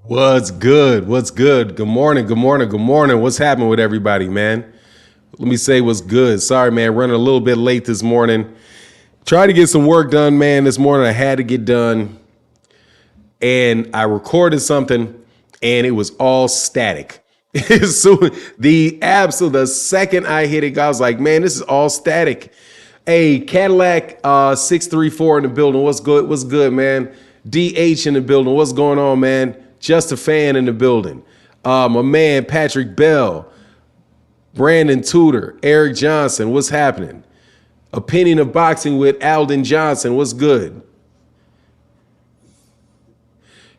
What's good? What's good? Good morning. Good morning. Good morning. What's happening with everybody, man? Let me say what's good. Sorry, man. Running a little bit late this morning. Tried to get some work done, man. This morning I had to get done. And I recorded something and it was all static. So the second I hit it, I was like, man, this is all static. Hey, Cadillac 634 in the building. What's good? What's good, man? DH in the building. What's going on, man? Just a fan in the building. My man, Patrick Bell, Brandon Tudor, Eric Johnson. What's happening? Opinion of Boxing with Alden Johnson. What's good?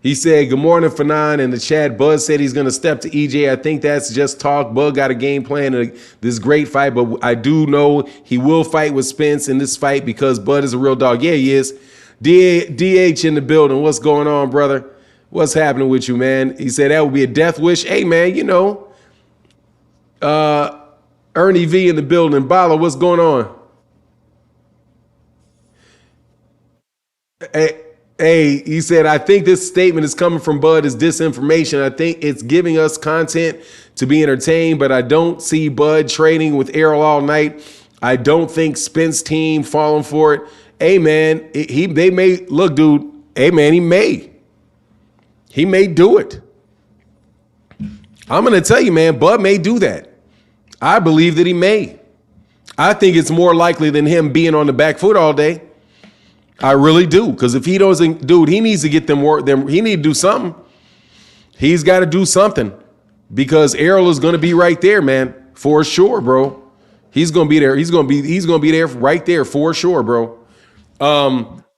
He said, good morning, Fanon. In the chat, Bud said he's going to step to EJ. I think that's just talk. Bud got a game plan of this great fight, but I do know he will fight with Spence in this fight because Bud is a real dog. Yeah, he is. DH in the building. What's going on, brother? What's happening with you, man? He said that would be a death wish. Hey, man, Ernie V in the building. Bala, what's going on? Hey, he said, I think this statement is coming from Bud is disinformation. I think it's giving us content to be entertained, but I don't see Bud trading with Errol all night. I don't think Spence team falling for it. Hey, man, they may look, dude. Hey, man, he may do it. I'm going to tell you, man, Bud may do that. I believe that he may. I think it's more likely than him being on the back foot all day. I really do. Because if he doesn't, dude, he needs to get them work. He need to do something. He's got to do something because Errol is going to be right there, man, for sure, bro. He's going to be there. He's going to be there right there for sure, bro.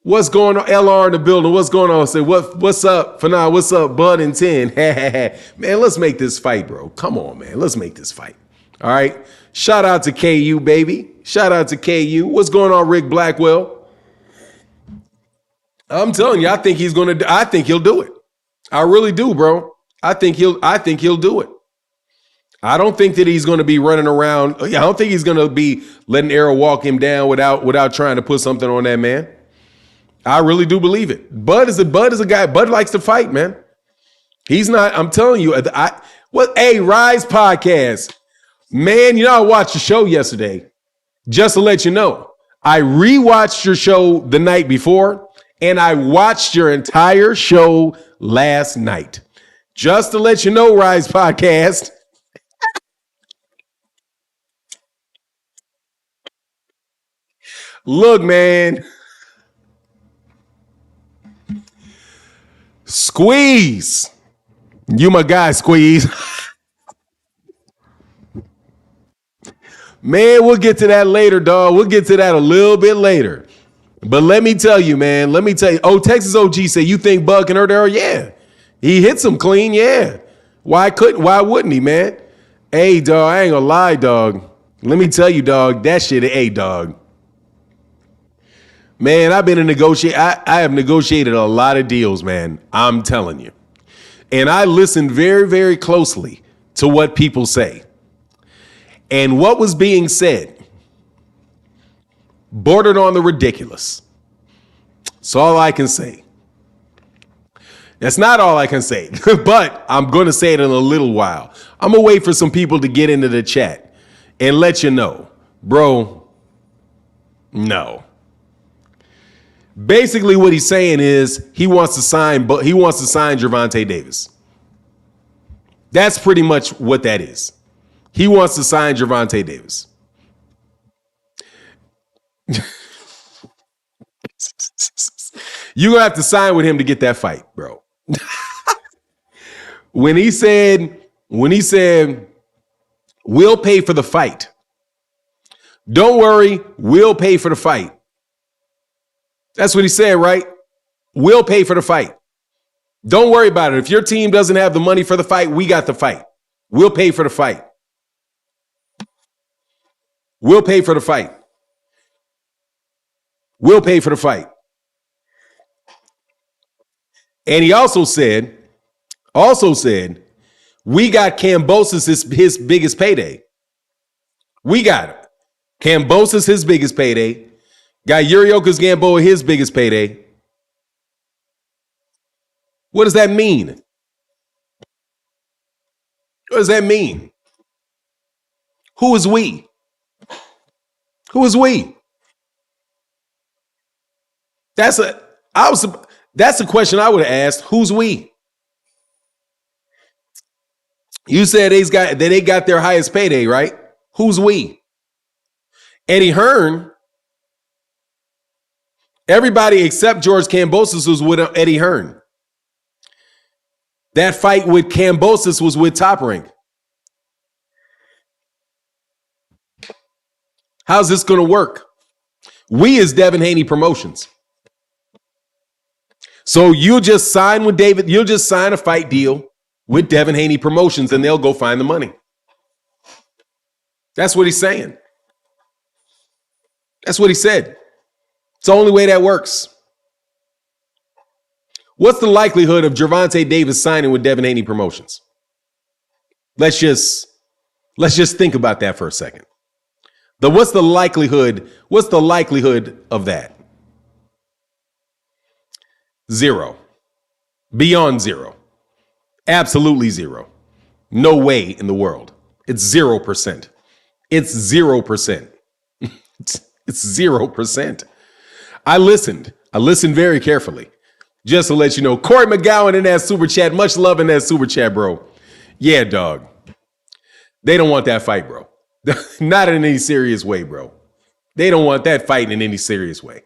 What's going on? LR in the building. What's going on? Say what's up for now? What's up, Bud and 10? Man, let's make this fight, bro. Come on, man. Let's make this fight. All right. Shout out to KU, baby. Shout out to KU. What's going on, Rick Blackwell? I'm telling you, I think he'll do it. I really do, bro. I think he'll do it. I don't think that he's going to be running around. I don't think he's going to be letting Errol walk him down without trying to put something on that man. I really do believe it. Bud is a guy. Bud likes to fight, man. He's not. I'm telling you. Hey, Rise Podcast, man. I watched the show yesterday. Just to let you know, I rewatched your show the night before, and I watched your entire show last night. Just to let you know, Rise Podcast. Look, man. Squeeze. You my guy, Squeeze. Man, we'll get to that later, dog. We'll get to that a little bit later. But let me tell you, man. Oh, Texas OG said, you think Bud can hurt Errol? Yeah. He hits him clean, yeah. Why wouldn't he, man? Hey, dog, I ain't gonna lie, dog. Let me tell you, dog, that shit, hey, dog. Man, I've been I have negotiated a lot of deals, man. I'm telling you. And I listen very, very closely to what people say. And what was being said bordered on the ridiculous. That's all I can say. That's not all I can say, but I'm going to say it in a little while. I'm going to wait for some people to get into the chat and let you know, bro, no. Basically, what he's saying is he wants to sign Gervonta Davis. That's pretty much what that is. He wants to sign Gervonta Davis. You're gonna have to sign with him to get that fight, bro. When he said, we'll pay for the fight. Don't worry, we'll pay for the fight. That's what he said, right? We'll pay for the fight. Don't worry about it. If your team doesn't have the money for the fight, we got the fight. We'll pay for the fight. We'll pay for the fight. We'll pay for the fight. And he also said, we got Kambosos his biggest payday. We got it. Kambosos his biggest payday. Got Yuriokas Gamboa his biggest payday. What does that mean? What does that mean? Who is we? Who is we? That's a question I would have asked. Who's we? You said they got their highest payday, right? Who's we? Eddie Hearn. Everybody except George Kambosos was with Eddie Hearn. That fight with Kambosos was with Top Rank. How's this going to work? We is Devin Haney Promotions. So you'll just sign with David. You'll just sign a fight deal with Devin Haney Promotions and they'll go find the money. That's what he's saying. That's what he said. It's the only way that works. What's the likelihood of Gervonta Davis signing with Devin Haney Promotions? Let's just think about that for a second. What's the likelihood of that? 0. Beyond 0. Absolutely 0. No way in the world. It's 0%. It's 0%. It's 0%. I listened very carefully. Just to let you know, Corey McGowan in that super chat. Much love in that super chat, bro. Yeah, dog. They don't want that fight, bro. Not in any serious way, bro. They don't want that fight in any serious way.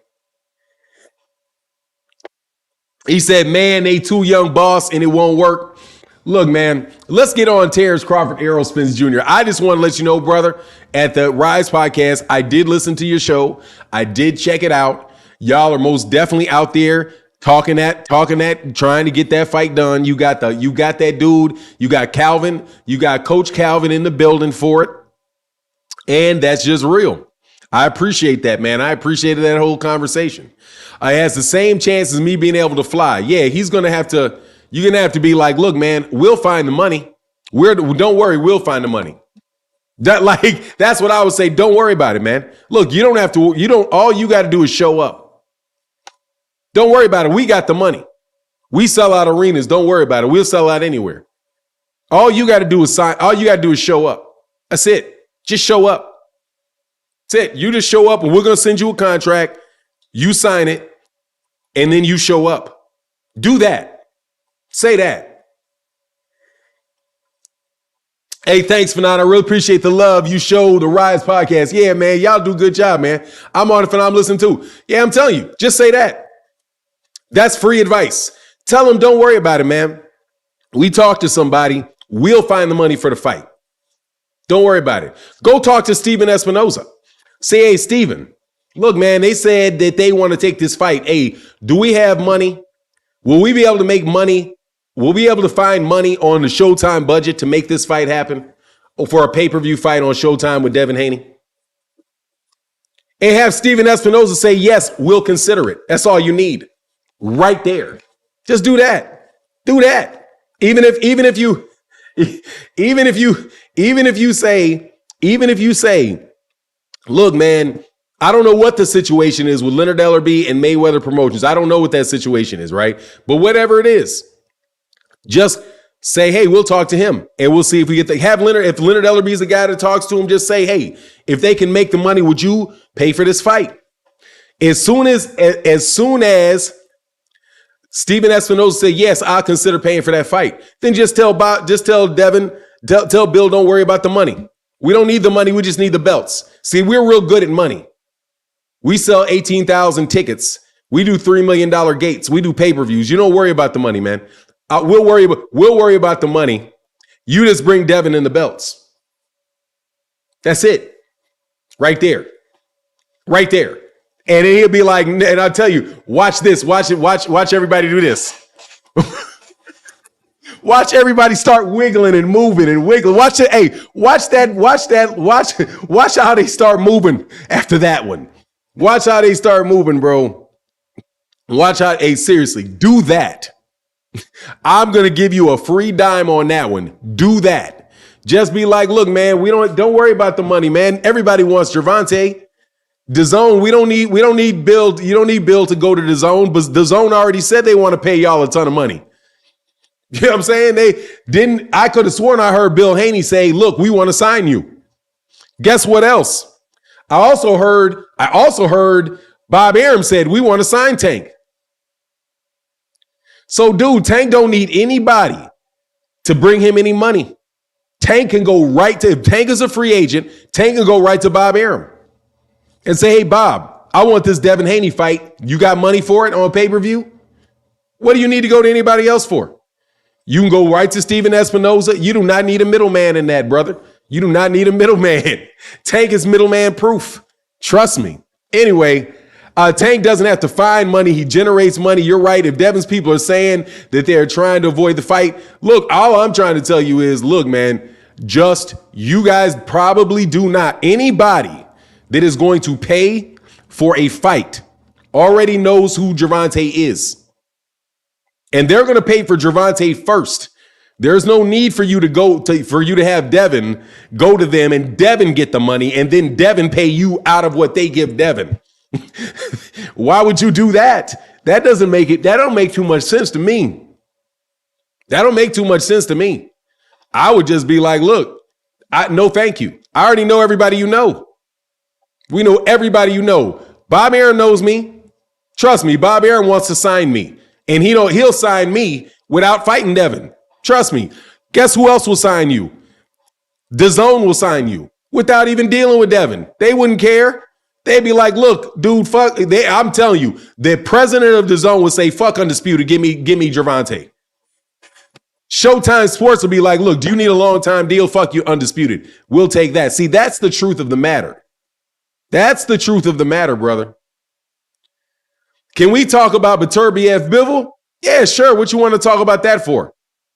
He said, man, they too young, boss, and it won't work. Look, man, let's get on Terence, Crawford, Errol, Spence Jr. I just want to let you know, brother, at the Rise podcast, I did listen to your show. I did check it out. Y'all are most definitely out there talking that, trying to get that fight done. You got that dude. You got Calvin. You got Coach Calvin in the building for it. And that's just real. I appreciate that, man. I appreciated that whole conversation. It has the same chance as me being able to fly. Yeah, you're going to have to be like, look, man, we'll find the money. Don't worry, we'll find the money. That's what I would say. Don't worry about it, man. Look, all you got to do is show up. Don't worry about it. We got the money. We sell out arenas. Don't worry about it. We'll sell out anywhere. All you got to do is sign. All you got to do is show up. That's it. Just show up. That's it. You just show up and we're going to send you a contract. You sign it and then you show up. Do that. Say that. Hey, thanks, Fanon. I really appreciate the love you show the Rise podcast. Yeah, man. Y'all do a good job, man. I'm on it, Fanon. I'm listening too. Yeah, I'm telling you. Just say that. That's free advice. Tell them don't worry about it, man. We talk to somebody. We'll find the money for the fight. Don't worry about it. Go talk to Steven Espinoza. Say, hey, Steven, look, man, they said that they want to take this fight. Hey, do we have money? Will we be able to make money? Will we be able to find money on the Showtime budget to make this fight happen? Or for a pay-per-view fight on Showtime with Devin Haney? And have Steven Espinoza say, yes, we'll consider it. That's all you need. Right there. Just do that. Do that. Even if you say, look, man, I don't know what the situation is with Leonard Ellerbe and Mayweather Promotions. I don't know what that situation is, right? But whatever it is, just say, hey, we'll talk to him and we'll see if we get if Leonard Ellerbe is the guy that talks to him, just say, hey, if they can make the money, would you pay for this fight? As soon as Steven Espinoza said, yes, I'll consider paying for that fight, then just tell Devin, tell Bill, don't worry about the money. We don't need the money. We just need the belts. See, we're real good at money. We sell 18,000 tickets. We do $3 million gates. We do pay-per-views. You don't worry about the money, man. We'll worry about the money. You just bring Devin in the belts. That's it. Right there. Right there. And then he'll be like, and I'll tell you, watch this. Watch everybody do this. Watch everybody start wiggling and moving and wiggling. Watch it. Hey, watch how they start moving after that one. Watch how they start moving, bro. Watch how, hey, seriously, do that. I'm going to give you a free dime on that one. Do that. Just be like, look, man, don't worry about the money, man. Everybody wants Gervonta. DAZN, we don't need Bill. You don't need Bill to go to DAZN, but DAZN already said they want to pay y'all a ton of money. You know what I'm saying? They didn't. I could have sworn I heard Bill Haney say, look, we want to sign you. Guess what else? I also heard Bob Arum said, we want to sign Tank. So, dude, Tank don't need anybody to bring him any money. Tank can go right to, if Tank is a free agent, Tank can go right to Bob Arum and say, hey, Bob, I want this Devin Haney fight. You got money for it on pay-per-view? What do you need to go to anybody else for? You can go right to Steven Espinoza. You do not need a middleman in that, brother. You do not need a middleman. Tank is middleman proof. Trust me. Anyway, Tank doesn't have to find money. He generates money. You're right. If Devin's people are saying that they're trying to avoid the fight, look, all I'm trying to tell you is, look, man, just you guys probably do not. Anybody that is going to pay for a fight already knows who Gervonta is. And they're going to pay for Gervonta first. There's no need for you to have Devin go to them and Devin get the money and then Devin pay you out of what they give Devin. Why would you do that? That don't make too much sense to me. That don't make too much sense to me. I would just be like, look, no, thank you. I already know everybody you know. We know everybody you know. Bob Arum knows me. Trust me, Bob Arum wants to sign me. And he'll sign me without fighting Devin. Trust me. Guess who else will sign you? DAZN will sign you without even dealing with Devin. They wouldn't care. They'd be like, look, dude, fuck. I'm telling you, the president of DAZN would say, fuck Undisputed. Give me Gervonta. Showtime Sports will be like, look, do you need a long-time deal? Fuck you, Undisputed. We'll take that. See, that's the truth of the matter. That's the truth of the matter, brother. Can we talk about Beterbiev Bivol? Yeah, sure. What you want to talk about that for?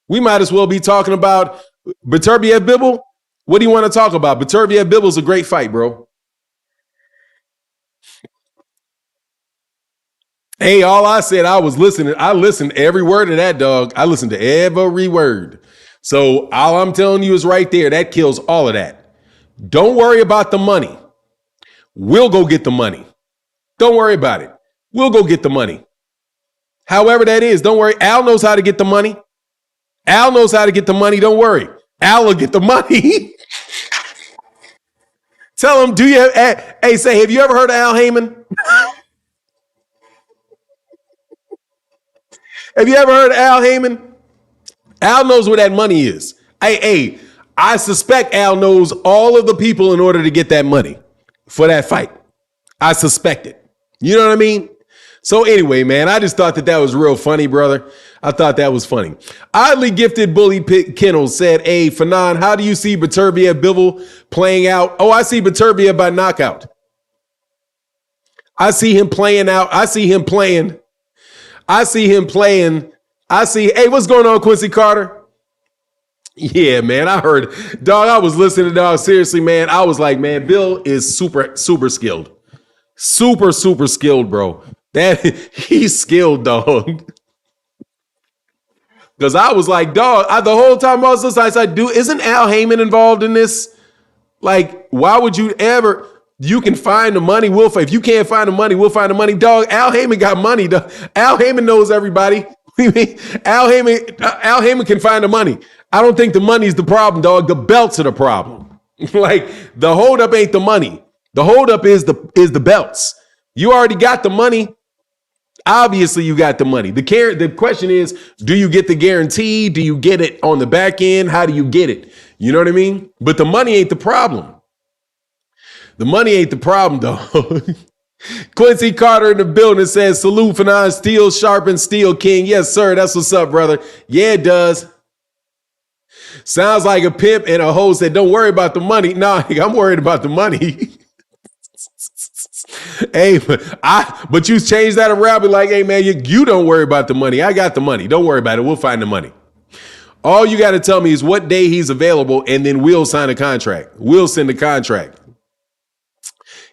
We might as well be talking about Beterbiev Bivol. What do you want to talk about? Beterbiev Bivol's a great fight, bro. Hey, all I said, I was listening. I listened to every word of that, dog. I listened to every word. So all I'm telling you is right there. That kills all of that. Don't worry about the money. We'll go get the money. Don't worry about it. We'll go get the money. However that is, don't worry. Al knows how to get the money. Al knows how to get the money. Don't worry. Al will get the money. Tell him, say, have you ever heard of Al Heyman? Have you ever heard of Al Heyman? Al knows where that money is. I suspect Al knows all of the people in order to get that money for that fight. I suspect it. You know what I mean? So anyway, man, I just thought that was real funny, brother. I thought that was funny. Oddly Gifted Bully Kennel said, hey, Fanon, how do you see Beterbiev Bivol playing out? Oh, I see Beterbiev by knockout. I see him playing out. I see, hey, what's going on, Quincy Carter? Yeah, man, I heard, dog, I was listening, dog. Seriously, man, I was like, man, Bill is super, super skilled. Super, super skilled, bro. He's skilled, dog. Because I was like, dog, the whole time I was listening, I said, dude, isn't Al Heyman involved in this? Like, why would you ever? You can find the money. If you can't find the money, we'll find the money. Dog, Al Heyman got money. Dog. Al Heyman knows everybody. Al Heyman can find the money. I don't think the money's the problem, dog. The belts are the problem. Like, the holdup ain't the money. The holdup is the belts. You already got the money. Obviously, you got the money. The question is, do you get the guarantee? Do you get it on the back end? How do you get it? You know what I mean? But the money ain't the problem. The money ain't the problem, though. Quincy Carter in the building says, salute Fanon, steel sharpen steel king. Yes, sir. That's what's up, brother. Yeah, it does. Sounds like a pimp and a hoe said, don't worry about the money. Nah, I'm worried about the money. Hey, but you changed that around. Be like, hey, man, you don't worry about the money. I got the money. Don't worry about it. We'll find the money. All you got to tell me is what day he's available, and then we'll sign a contract. We'll send the contract.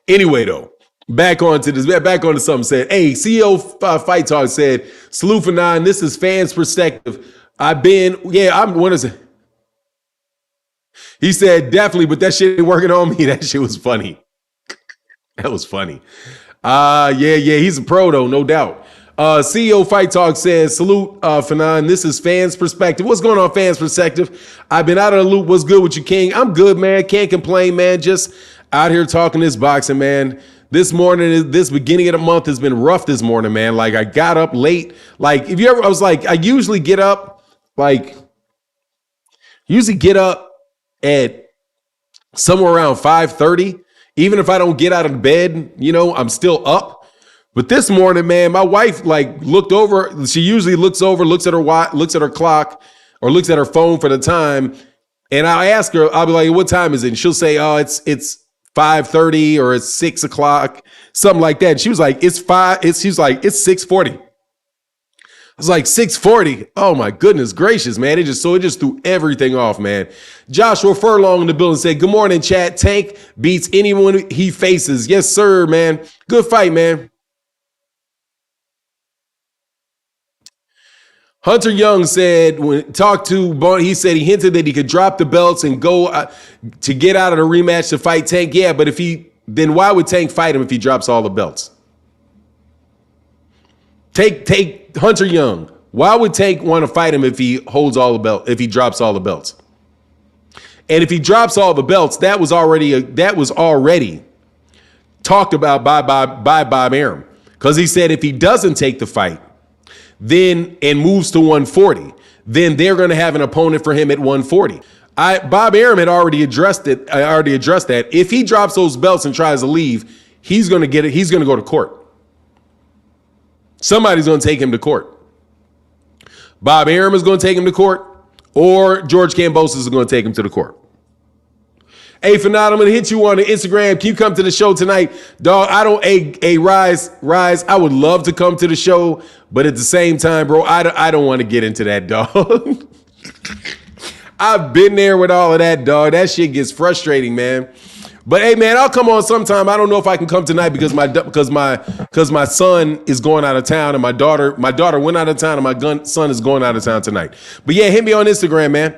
Anyway, though, back onto something said, hey, CEO Fight Talk said, salute for 9. This is fans' perspective. What is it? He said, definitely, but that shit ain't working on me. That shit was funny. That was funny. Yeah, he's a pro, though, no doubt. CEO Fight Talk says, salute, Fanon. This is Fans Perspective. What's going on, Fans Perspective? I've been out of the loop. What's good with you, King? I'm good, man. Can't complain, man. Just out here talking this boxing, man. This morning, this beginning of the month has been rough this morning, man. Like, I got up late. Like, if you ever, I was like, I usually get up, at somewhere around 5:30. Even if I don't get out of bed, I'm still up. But this morning, man, my wife looked over. She usually looks over, looks at her watch, looks at her clock, or looks at her phone for the time. And I ask her, I'll be like, "What time is it?" And she'll say, "Oh, it's 5:30 or it's 6 o'clock, something like that." And she was like, "It's 6:40." I was like, 6:40. Oh my goodness gracious, man. It just threw everything off, man. Joshua Furlong in the building said, "Good morning, chat. Tank beats anyone he faces." Yes, sir, man. Good fight, man. Hunter Young said, he said he hinted that he could drop the belts and go to get out of the rematch to fight Tank. Yeah, but then why would Tank fight him if he drops all the belts? Take Hunter Young. Why would Tank want to fight him if he holds all the belts, if he drops all the belts? And if he drops all the belts, that was already talked about by Bob Arum. Because he said if he doesn't take the fight, then and moves to 140, then they're going to have an opponent for him at 140. Bob Arum had already addressed it. I already addressed that. If he drops those belts and tries to leave, he's going to get it. He's going to go to court. Somebody's going to take him to court. Bob Arum is going to take him to court, or George Kambosos is going to take him to the court. Hey, Fanat, I'm going to hit you on the Instagram. Can you come to the show tonight? Dog, Rise, I would love to come to the show, but at the same time, bro, I don't want to get into that, dog. I've been there with all of that, dog. That shit gets frustrating, man. But hey, man, I'll come on sometime. I don't know if I can come tonight because my son is going out of town, and my daughter went out of town, and my son is going out of town tonight. But yeah, hit me on Instagram, man.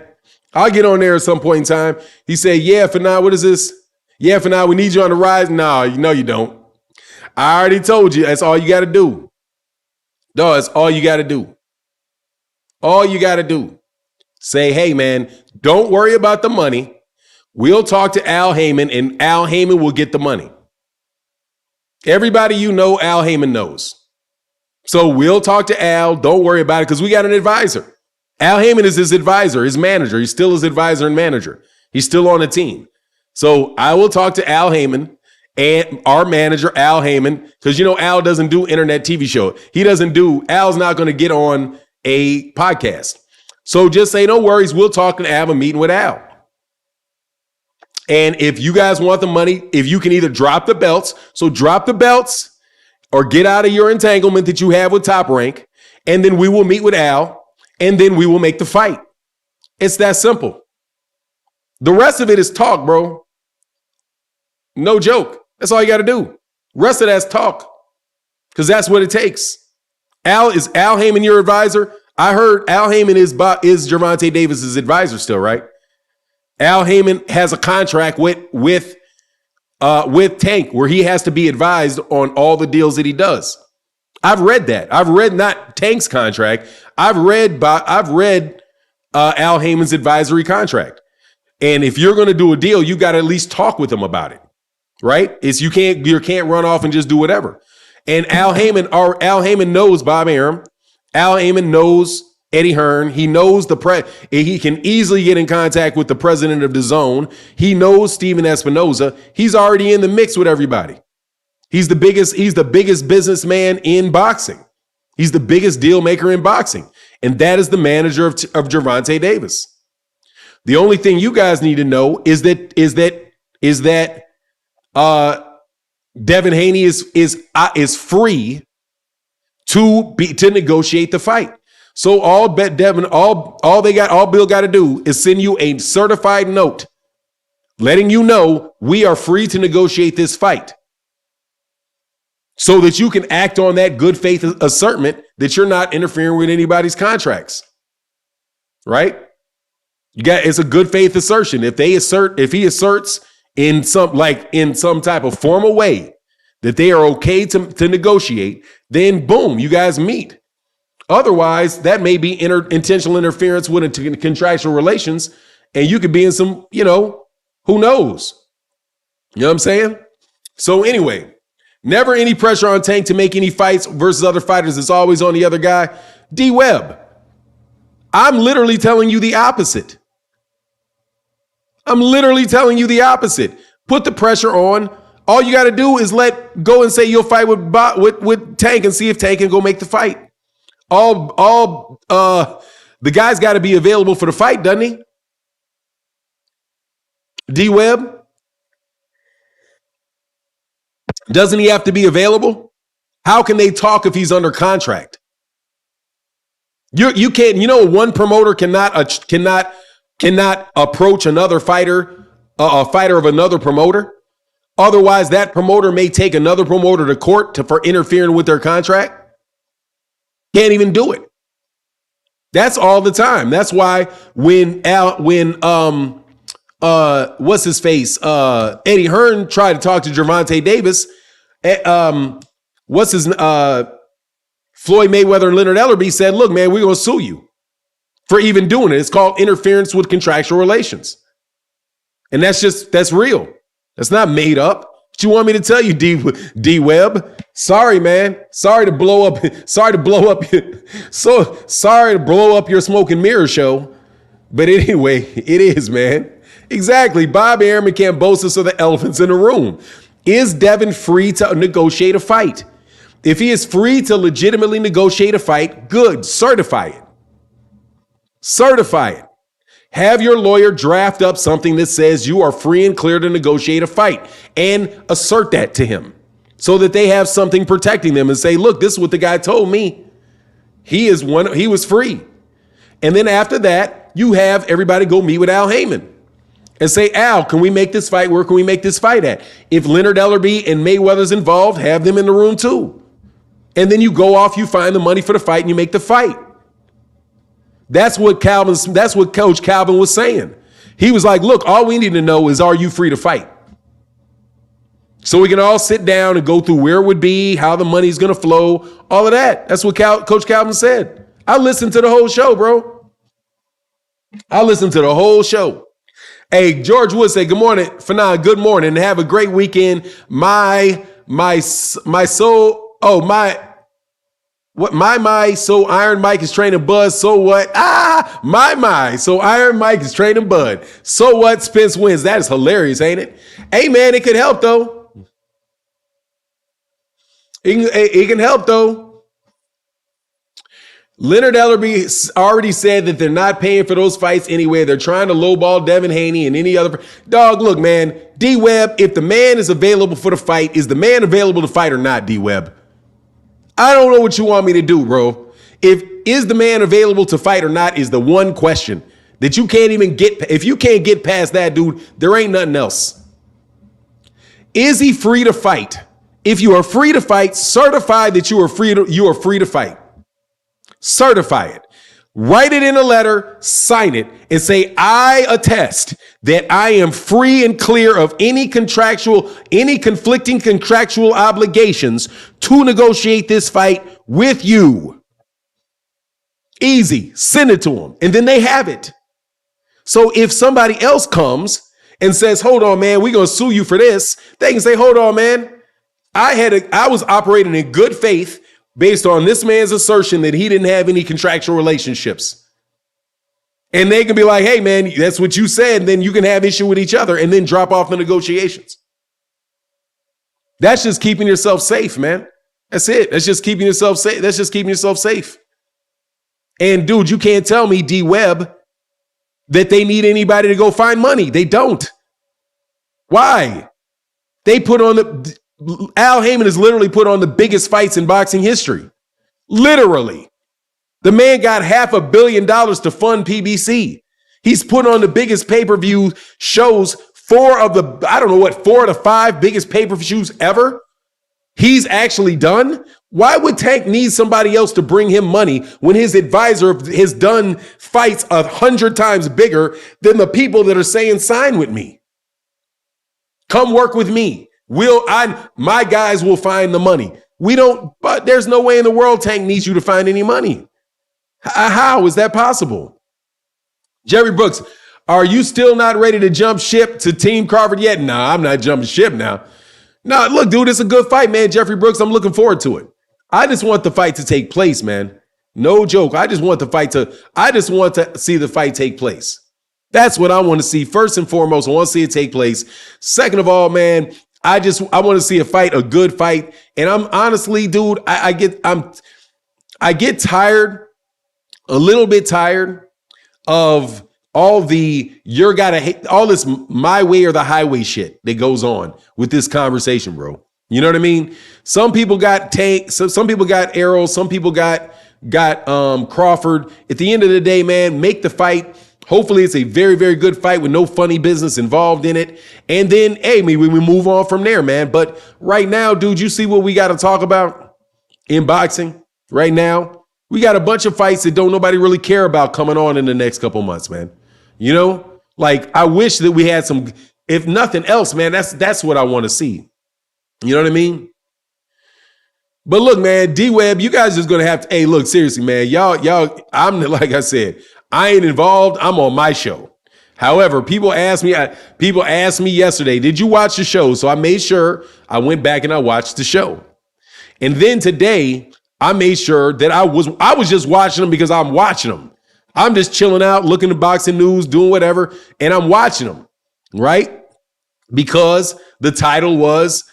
I'll get on there at some point in time. He said, "Yeah, for now, what is this? Yeah, for now, we need you on the rise." No, you don't. I already told you. That's all you got to do. No, that's all you got to do. All you got to do. Say, "Hey, man, don't worry about the money. We'll talk to Al Heyman, and Al Heyman will get the money." Everybody Al Heyman knows. So we'll talk to Al. Don't worry about it because we got an advisor. Al Heyman is his advisor, his manager. He's still his advisor and manager. He's still on the team. So I will talk to Al Heyman and our manager, Al Heyman, because Al doesn't do internet TV show. Al's not going to get on a podcast. So just say, no worries, we'll talk and have a meeting with Al. And if you guys want the money, if you can either drop the belts, so drop the belts or get out of your entanglement that you have with Top Rank, and then we will meet with Al, and then we will make the fight. It's that simple. The rest of it is talk, bro. No joke. That's all you got to do. Rest of that's talk, because that's what it takes. Is Al Heyman your advisor? I heard Al Heyman is Gervonta Davis's advisor still, right? Al Heyman has a contract with Tank where he has to be advised on all the deals that he does. I've read that. I've read not Tank's contract. I've read Al Heyman's advisory contract. And if you're going to do a deal, you got to at least talk with him about it, right? You can't run off and just do whatever. And Al Heyman knows Bob Arum. Al Heyman knows Eddie Hearn. He knows he can easily get in contact with the president of DAZN. He knows Steven Espinoza. He's already in the mix with everybody. He's the biggest businessman in boxing. He's the biggest deal maker in boxing. And that is the manager of Gervonta Davis. The only thing you guys need to know is that Devin Haney is free to negotiate the fight. So all Bill got to do is send you a certified note letting you know we are free to negotiate this fight, so that you can act on that good faith assertment that you're not interfering with anybody's contracts. Right? It's a good faith assertion. If he asserts in some type of formal way that they are okay to negotiate, then boom, you guys meet. Otherwise, that may be intentional interference with contractual relations, and you could be in some, who knows? You know what I'm saying? So anyway, never any pressure on Tank to make any fights versus other fighters. It's always on the other guy. D-Web, I'm literally telling you the opposite. Put the pressure on. All you got to do is go and say you'll fight with Tank and see if Tank can go make the fight. The guy's got to be available for the fight, doesn't he? D-Web? Doesn't he have to be available? How can they talk if he's under contract? You can't, one promoter cannot approach another fighter, a fighter of another promoter. Otherwise, that promoter may take another promoter to court for interfering with their contract. Can't even do it. That's all the time. That's why when what's his face? Eddie Hearn tried to talk to Gervonta Davis. Floyd Mayweather and Leonard Ellerbe said, look, man, we're going to sue you for even doing it. It's called interference with contractual relations. And that's real. That's not made up. What you want me to tell you, D-Web? Sorry, man. Sorry to blow up your smoke and mirror show. But anyway, it is, man. Exactly. Bob Arum can't boast us of the elephants in the room. Is Devin free to negotiate a fight? If he is free to legitimately negotiate a fight, good. Certify it. Have your lawyer draft up something that says you are free and clear to negotiate a fight and assert that to him so that they have something protecting them and say, look, this is what the guy told me. He was free. And then after that, you have everybody go meet with Al Heyman and say, Al, can we make this fight? Where can we make this fight at? If Leonard Ellerbe and Mayweather's involved, have them in the room too. And then you go off, you find the money for the fight, and you make the fight. That's what Coach Calvin was saying. He was like, look, all we need to know is, are you free to fight? So we can all sit down and go through where it would be, how the money's going to flow, all of that. That's what Coach Calvin said. I listened to the whole show, bro. Hey, George Wood said, good morning, Fanon, good morning, and have a great weekend. So Iron Mike is training Bud. So what? So Iron Mike is training Bud. So what? Spence wins. That is hilarious, ain't it? Hey, man, it could help, though. It can help, though. Leonard Ellerbe already said that they're not paying for those fights anyway. They're trying to lowball Devin Haney and any other. Dog, look, man, D-Web, if the man is available for the fight, is the man available to fight or not, D-Web? I don't know what you want me to do, bro. Is the man available to fight or not is the one question that you can't even get. If you can't get past that, dude, there ain't nothing else. Is he free to fight? If you are free to fight, certify that you are free to fight. Certify it. Write it in a letter, sign it, and say, I attest that I am free and clear of any conflicting contractual obligations to negotiate this fight with you. Easy. Send it to them. And then they have it. So if somebody else comes and says, hold on, man, we're going to sue you for this, they can say, hold on, man. I was operating in good faith based on this man's assertion that he didn't have any contractual relationships. And they can be like, hey, man, that's what you said. And then you can have issue with each other and then drop off the negotiations. That's just keeping yourself safe, man. That's it. That's just keeping yourself safe. And dude, you can't tell me, D-Web, that they need anybody to go find money. They don't. Why? Al Heyman has literally put on the biggest fights in boxing history. Literally. The man got $500 million to fund PBC. He's put on the biggest pay-per-view shows, four of the 5 biggest pay-per-views ever. He's actually done. Why would Tank need somebody else to bring him money when his advisor has done fights 100 times bigger than the people that are saying sign with me? Come work with me. My guys will find the money. But there's no way in the world Tank needs you to find any money. How is that possible? Jerry Brooks, are you still not ready to jump ship to Team Crawford yet? Nah, I'm not jumping ship now. Nah, look, dude, it's a good fight, man. Jeffrey Brooks, I'm looking forward to it. I just want the fight to take place, man. No joke. I just want to see the fight take place. That's what I want to see. First and foremost, I want to see it take place. Second of all, man, I want to see a fight, a good fight. And I'm honestly, dude, I get tired, a little bit tired of all this my way or the highway shit that goes on with this conversation, bro. You know what I mean? Some people got Tank, some people got Errol, some people got Crawford. At the end of the day, man, make the fight. Hopefully it's a very, very good fight with no funny business involved in it. And then, hey, maybe we move on from there, man. But right now, dude, you see what we got to talk about in boxing right now? We got a bunch of fights that don't nobody really care about coming on in the next couple months, man. You know, like I wish that we had some, if nothing else, man, that's what I want to see. You know what I mean? But look, man, D-Web, you guys just going to have to, hey, look, seriously, man, y'all, like I said, I ain't involved. I'm on my show. However, people asked me yesterday, did you watch the show? So I made sure I went back and I watched the show. And then today I made sure that I was just watching them because I'm watching them. I'm just chilling out, looking at boxing news, doing whatever, and I'm watching them, right? Because the title was,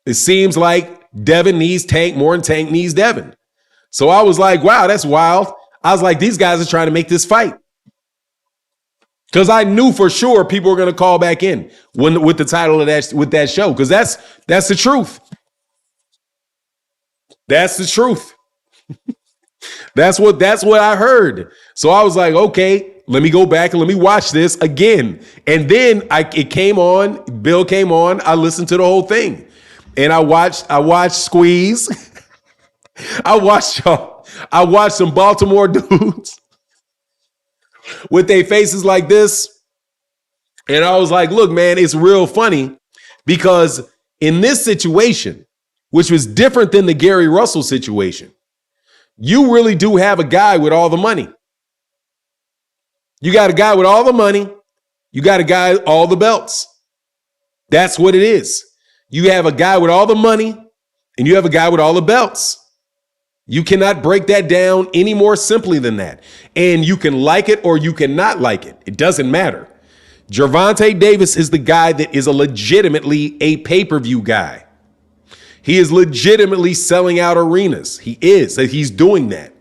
it seems like Devin needs Tank more than Tank needs Devin. So I was like, wow, that's wild. I was like, these guys are trying to make this fight. Because I knew for sure people were going to call back in with the title of that show. Because that's the truth. That's the truth. That's what I heard. So I was like, okay, let me go back and let me watch this again. And then it came on, Bill came on, I listened to the whole thing. And I watched Squeeze. I watched some Baltimore dudes with their faces like this. And I was like, look, man, it's real funny because in this situation, which was different than the Gary Russell situation, you really do have a guy with all the money. You got a guy with all the money. You got a guy, all the belts. That's what it is. You have a guy with all the money and you have a guy with all the belts. You cannot break that down any more simply than that. And you can like it or you cannot like it. It doesn't matter. Gervonta Davis is the guy that is legitimately a pay-per-view guy. He is legitimately selling out arenas. He's doing that.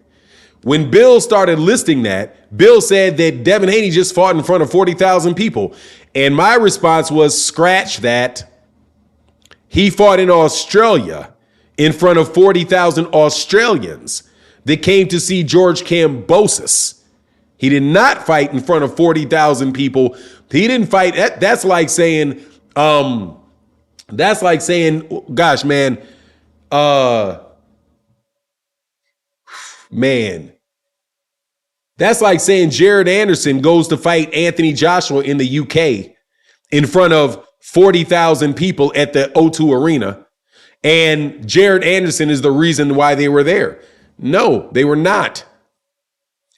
When Bill started listing that, Bill said that Devin Haney just fought in front of 40,000 people. And my response was, scratch that. He fought in Australia in front of 40,000 Australians that came to see George Kambosos. He did not fight in front of 40,000 people. He didn't fight. That's like saying, gosh, man, that's like saying Jared Anderson goes to fight Anthony Joshua in the UK in front of 40,000 people at the O2 Arena. And Jared Anderson is the reason why they were there. No, they were not.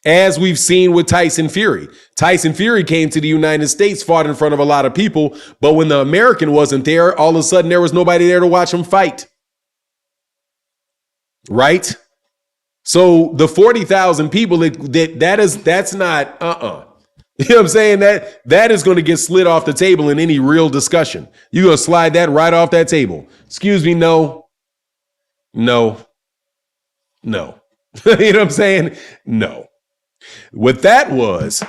As we've seen with Tyson Fury. Tyson Fury came to the United States, fought in front of a lot of people, but when the American wasn't there, all of a sudden there was nobody there to watch him fight. Right? So the 40,000 people that's not You know what I'm saying? That is going to get slid off the table in any real discussion. You're going to slide that right off that table. Excuse me, no. You know what I'm saying? No. What that was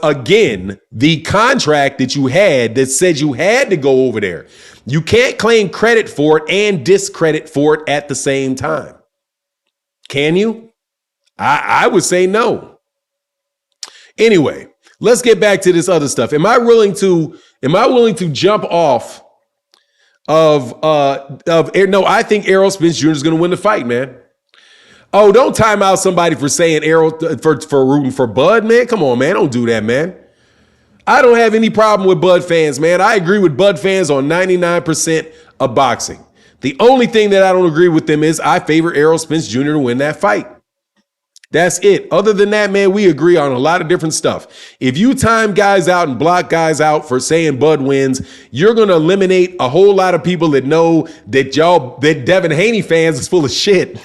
again, the contract that you had that said you had to go over there. You can't claim credit for it and discredit for it at the same time. Can you? I would say no. Anyway, let's get back to this other stuff. Am I willing to jump off of no, I think Errol Spence Jr. is going to win the fight, man. Oh, don't time out somebody for saying Errol for rooting for Bud, man. Come on, man. Don't do that, man. I don't have any problem with Bud fans, man. I agree with Bud fans on 99% of boxing. The only thing that I don't agree with them is I favor Errol Spence Jr. to win that fight. That's it. Other than that, man, we agree on a lot of different stuff. If you time guys out and block guys out for saying Bud wins, you're going to eliminate a whole lot of people that know that that Devin Haney fans is full of shit.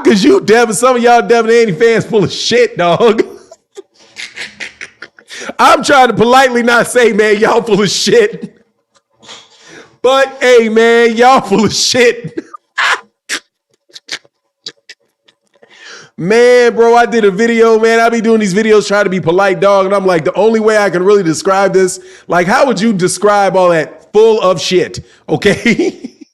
Because some of y'all Devin Haney fans full of shit, dog. I'm trying to politely not say, man, y'all full of shit. But, hey, man, y'all full of shit. Man, bro, I did a video, man. I be doing these videos trying to be polite, dog. And I'm like, the only way I can really describe this, like, how would you describe all that full of shit? Okay.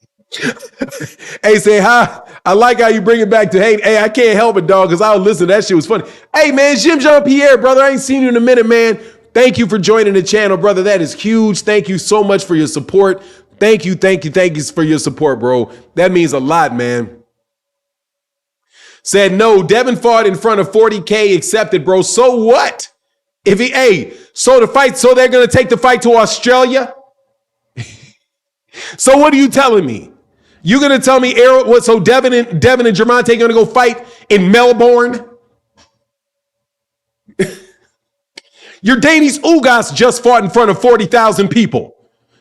Hey, say hi. I like how you bring it back to hate. Hey, I can't help it, dog, because I was listening. That shit was funny. Hey, man, Jim Jean-Pierre, brother. I ain't seen you in a minute, man. Thank you for joining the channel, brother. That is huge. Thank you so much for your support. Thank you for your support, bro. That means a lot, man. Said, no, Devin fought in front of 40K, accepted, bro. So what? So they're going to take the fight to Australia? So what are you telling me? You going to tell me Errol, so Devin and Gervonta going to go fight in Melbourne? Your Danny's Ugas just fought in front of 40,000 people.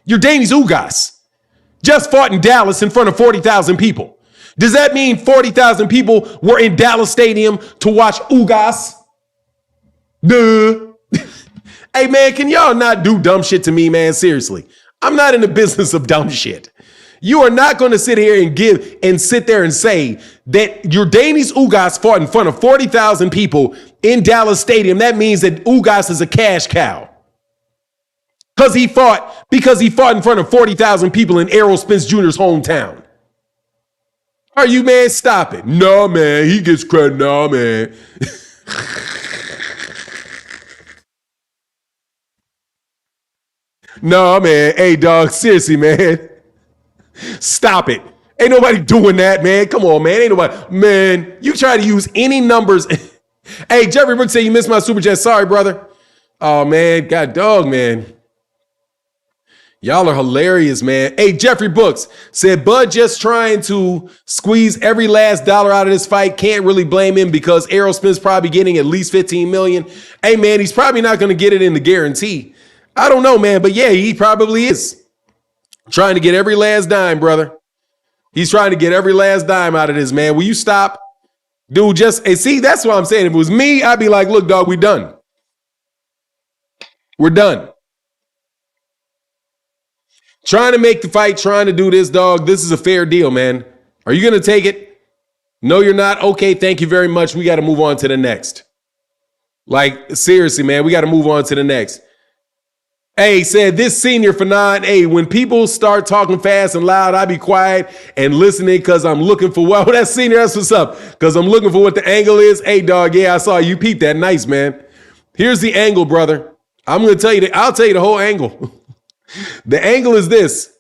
Your Danny's Ugas just fought in Dallas in front of 40,000 people. Does that mean 40,000 people were in Dallas Stadium to watch Ugas? Duh. Hey, man, can y'all not do dumb shit to me, man? Seriously. I'm not in the business of dumb shit. You are not going to sit here and sit there and say that your Danny's Ugas fought in front of 40,000 people in Dallas Stadium. That means that Ugas is a cash cow. Because he fought in front of 40,000 people in Errol Spence Jr.'s hometown. Are you, man? Stop it. No, man. He gets credit. No, man. No, man. Hey, dog. Seriously, man. Stop it. Ain't nobody doing that, man. Come on, man. Ain't nobody. Man, you try to use any numbers. Hey, Jeffrey Brooks said you missed my super chat. Sorry, brother. Oh, man. God dog, man. Y'all are hilarious, man. Hey, Jeffrey Brooks said Bud just trying to squeeze every last dollar out of this fight. Can't really blame him because Errol Spence probably getting at least $15 million. Hey, man, he's probably not going to get it in the guarantee. I don't know, man, but yeah, he probably is trying to get every last dime, brother. He's trying to get every last dime out of this, man. Will you stop? Dude, see, that's what I'm saying. If it was me, I'd be like, look, dog, we done. We're done. Trying to make the fight, trying to do this, dog. This is a fair deal, man. Are you going to take it? No, you're not. Okay, thank you very much. We got to move on to the next. Like, seriously, man, we got to move on to the next. Hey, said this senior Fanon, hey, when people start talking fast and loud, I be quiet and listening because I'm looking for what? Well, that's senior, that's what's up. Because I'm looking for what the angle is. Hey, dog, yeah, I saw you peep that. Nice, man. Here's the angle, brother. I'm going to tell you that. I'll tell you the whole angle. The angle is this,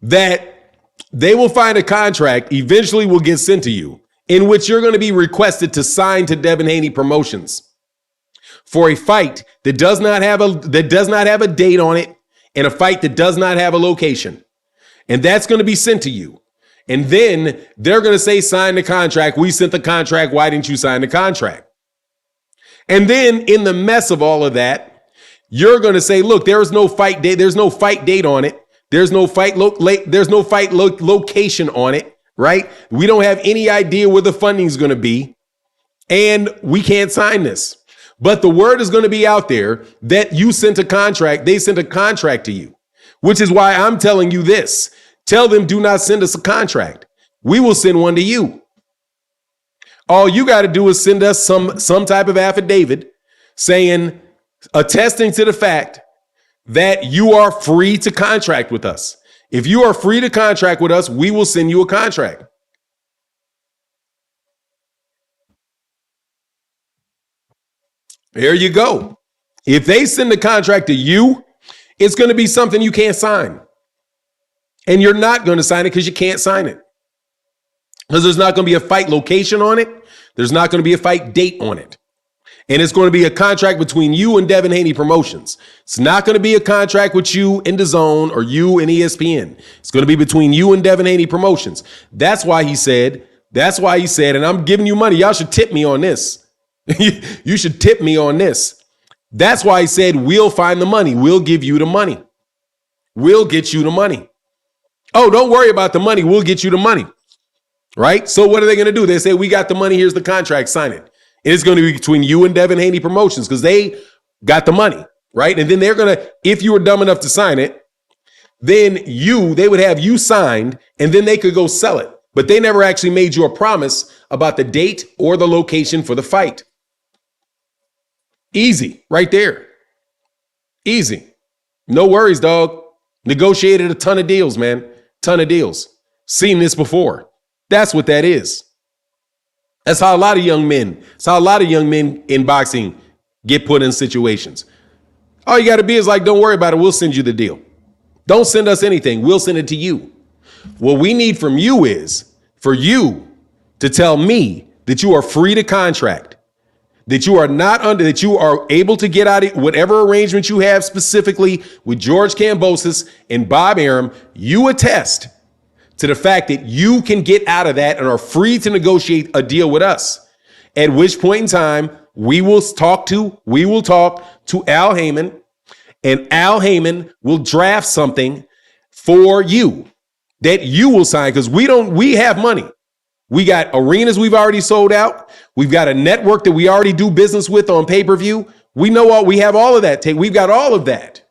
that they will find a contract, eventually will get sent to you, in which you're going to be requested to sign to Devin Haney Promotions for a fight that does not have a date on it and a fight that does not have a location. And that's going to be sent to you. And then they're going to say, sign the contract. We sent the contract. Why didn't you sign the contract? And then in the mess of all of that, you're going to say, look, there's no fight date. There's no fight date on it. There's no fight location on it, right? We don't have any idea where the funding is going to be, and we can't sign this. But the word is going to be out there that you sent a contract. They sent a contract to you, which is why I'm telling you this. Tell them, do not send us a contract. We will send one to you. All you got to do is send us some type of affidavit saying, attesting to the fact that you are free to contract with us. If you are free to contract with us, we will send you a contract. There you go. If they send the contract to you, it's going to be something you can't sign. And you're not going to sign it because you can't sign it. because there's not going to be a fight location on it. There's not going to be a fight date on it. And it's going to be a contract between you and Devin Haney Promotions. It's not going to be a contract with you and DAZN or you and ESPN. It's going to be between you and Devin Haney Promotions. That's why he said, and I'm giving you money. Y'all should tip me on this. You should tip me on this. That's why he said, we'll find the money. We'll give you the money. We'll get you the money. Oh, don't worry about the money. We'll get you the money. Right? So what are they going to do? They say, we got the money. Here's the contract. Sign it. It's going to be between you and Devin Haney Promotions because they got the money, right? And then they're going to, if you were dumb enough to sign it, then they would have you signed and then they could go sell it. But they never actually made you a promise about the date or the location for the fight. Easy, right there. Easy. No worries, dog. Negotiated a ton of deals, man. Ton of deals. Seen this before. That's what that is. That's how a lot of young men in boxing get put in situations. All you got to be is like, don't worry about it. We'll send you the deal. Don't send us anything. We'll send it to you. What we need from you is for you to tell me that you are free to contract, that you are able to get out of whatever arrangement you have specifically with George Kambosos and Bob Arum. You attest to the fact that you can get out of that and are free to negotiate a deal with us. At which point in time, we will talk to Al Heyman, and Al Heyman will draft something for you that you will sign because we have money. We got arenas we've already sold out. We've got a network that we already do business with on pay-per-view. We have all of that. We've got all of that.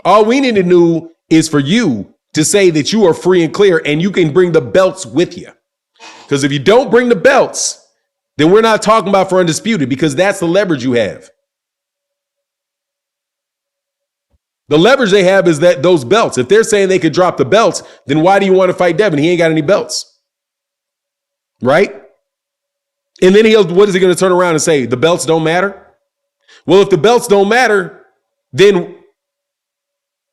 All we need to do is for you to say that you are free and clear and you can bring the belts with you. Because if you don't bring the belts, then we're not talking about for undisputed because that's the leverage you have. The leverage they have is that those belts. If they're saying they could drop the belts, then why do you want to fight Devin? He ain't got any belts. Right? And then what is he going to turn around and say? The belts don't matter? Well, if the belts don't matter, then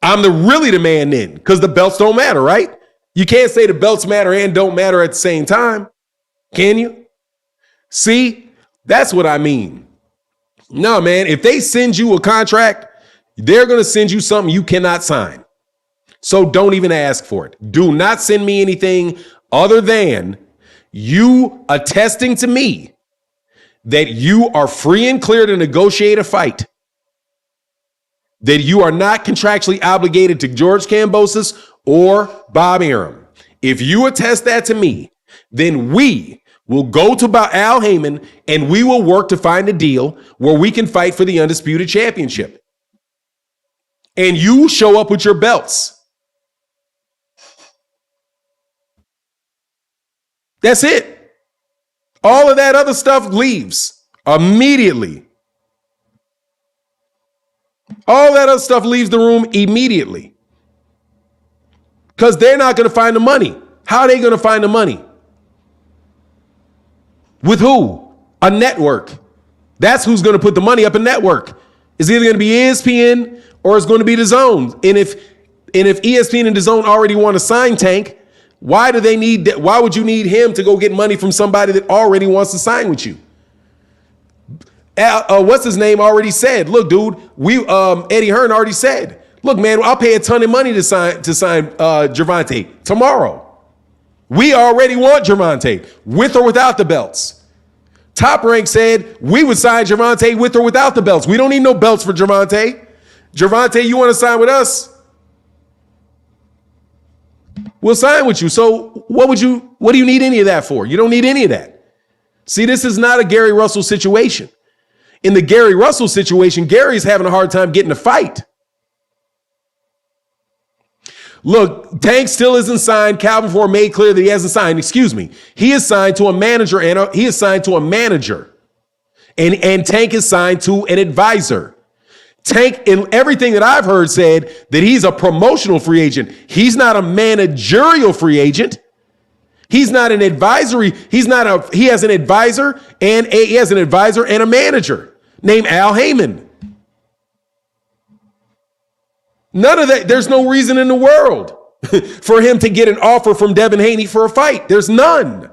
I'm really the man then, because the belts don't matter, right? You can't say the belts matter and don't matter at the same time, can you? See, that's what I mean. No, man, if they send you a contract, they're going to send you something you cannot sign. So don't even ask for it. Do not send me anything other than you attesting to me that you are free and clear to negotiate a fight, that you are not contractually obligated to George Kambosos or Bob Arum. If you attest that to me, then we will go to Al Heyman and we will work to find a deal where we can fight for the undisputed championship. And you show up with your belts. That's it. All of that other stuff leaves immediately. All that other stuff leaves the room immediately. Because they're not going to find the money. How are they going to find the money? With who? A network. That's who's going to put the money up a network. It's either going to be ESPN or it's going to be DAZN. And if ESPN and DAZN already want to sign Tank, why would you need him to go get money from somebody that already wants to sign with you? What's his name already said, look, dude, Eddie Hearn already said, look, man, I'll pay a ton of money to sign Gervonta tomorrow. We already want Gervonta with or without the belts. Top Rank said we would sign Gervonta with or without the belts. We don't need no belts for Gervonta. Gervonta, you want to sign with us? We'll sign with you. So what do you need any of that for? You don't need any of that. See, this is not a Gary Russell situation. In the Gary Russell situation, Gary's having a hard time getting a fight. Look, Tank still isn't signed. Calvin Ford made clear that he hasn't signed. Excuse me. He is signed to a manager and and Tank is signed to an advisor. Tank, in everything that I've heard, said that he's a promotional free agent. He's not a managerial free agent. He's not an advisory. He has an advisor and a manager named Al Heyman. None of that. There's no reason in the world for him to get an offer from Devin Haney for a fight. There's none.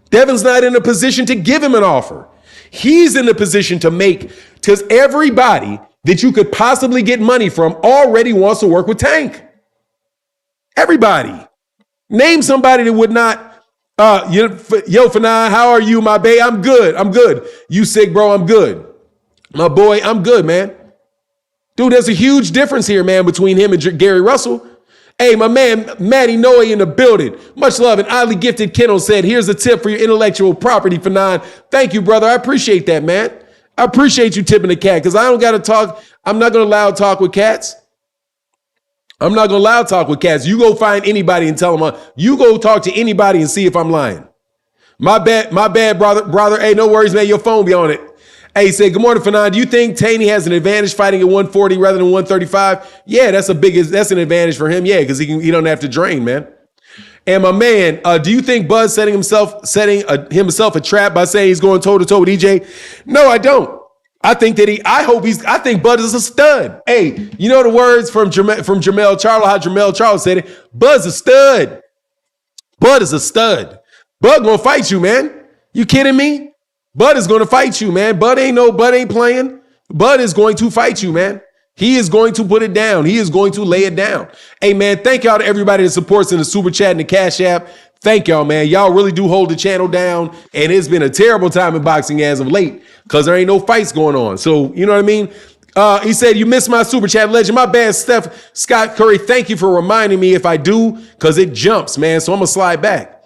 Devin's not in a position to give him an offer. He's in the position to make, because everybody that you could possibly get money from already wants to work with Tank. Everybody. Name somebody that would not. Yo, Fanan, how are you, my bae? I'm good. I'm good. You sick, bro? I'm good. My boy, I'm good, man. Dude, there's a huge difference here, man, between him and Gary Russell. Hey, my man, Matty Noe in the building. Much love. And oddly gifted Kendall said, here's a tip for your intellectual property, Fanan. Thank you, brother. I appreciate that, man. I appreciate you tipping the cat, because I don't got to talk. I'm not going to allow talk with cats. I'm not going to allow talk with cats. You go find anybody and tell them, you go talk to anybody and see if I'm lying. My bad, brother. Hey, no worries, man. Your phone be on it. Hey, he said, good morning, Fanan. Do you think Haney has an advantage fighting at 140 rather than 135? Yeah, that's an advantage for him. Yeah, because he don't have to drain, man. And my man, do you think Bud's setting himself a trap by saying he's going toe to toe with EJ? No, I don't. I think Bud is a stud. Hey, you know the words from Jamel Charlo, how Jamel Charlo said it. Bud's a stud. Bud is a stud. Bud gonna fight you, man. You kidding me? Bud is going to fight you, man. Bud ain't playing. Bud is going to fight you, man. He is going to put it down. He is going to lay it down. Hey, man, thank y'all to everybody that supports in the Super Chat and the Cash App. Thank y'all, man. Y'all really do hold the channel down. And it's been a terrible time in boxing as of late because there ain't no fights going on. So, you know what I mean? He said, you missed my Super Chat legend. My bad, Scott Curry. Thank you for reminding me if I do, because it jumps, man. So I'm going to slide back.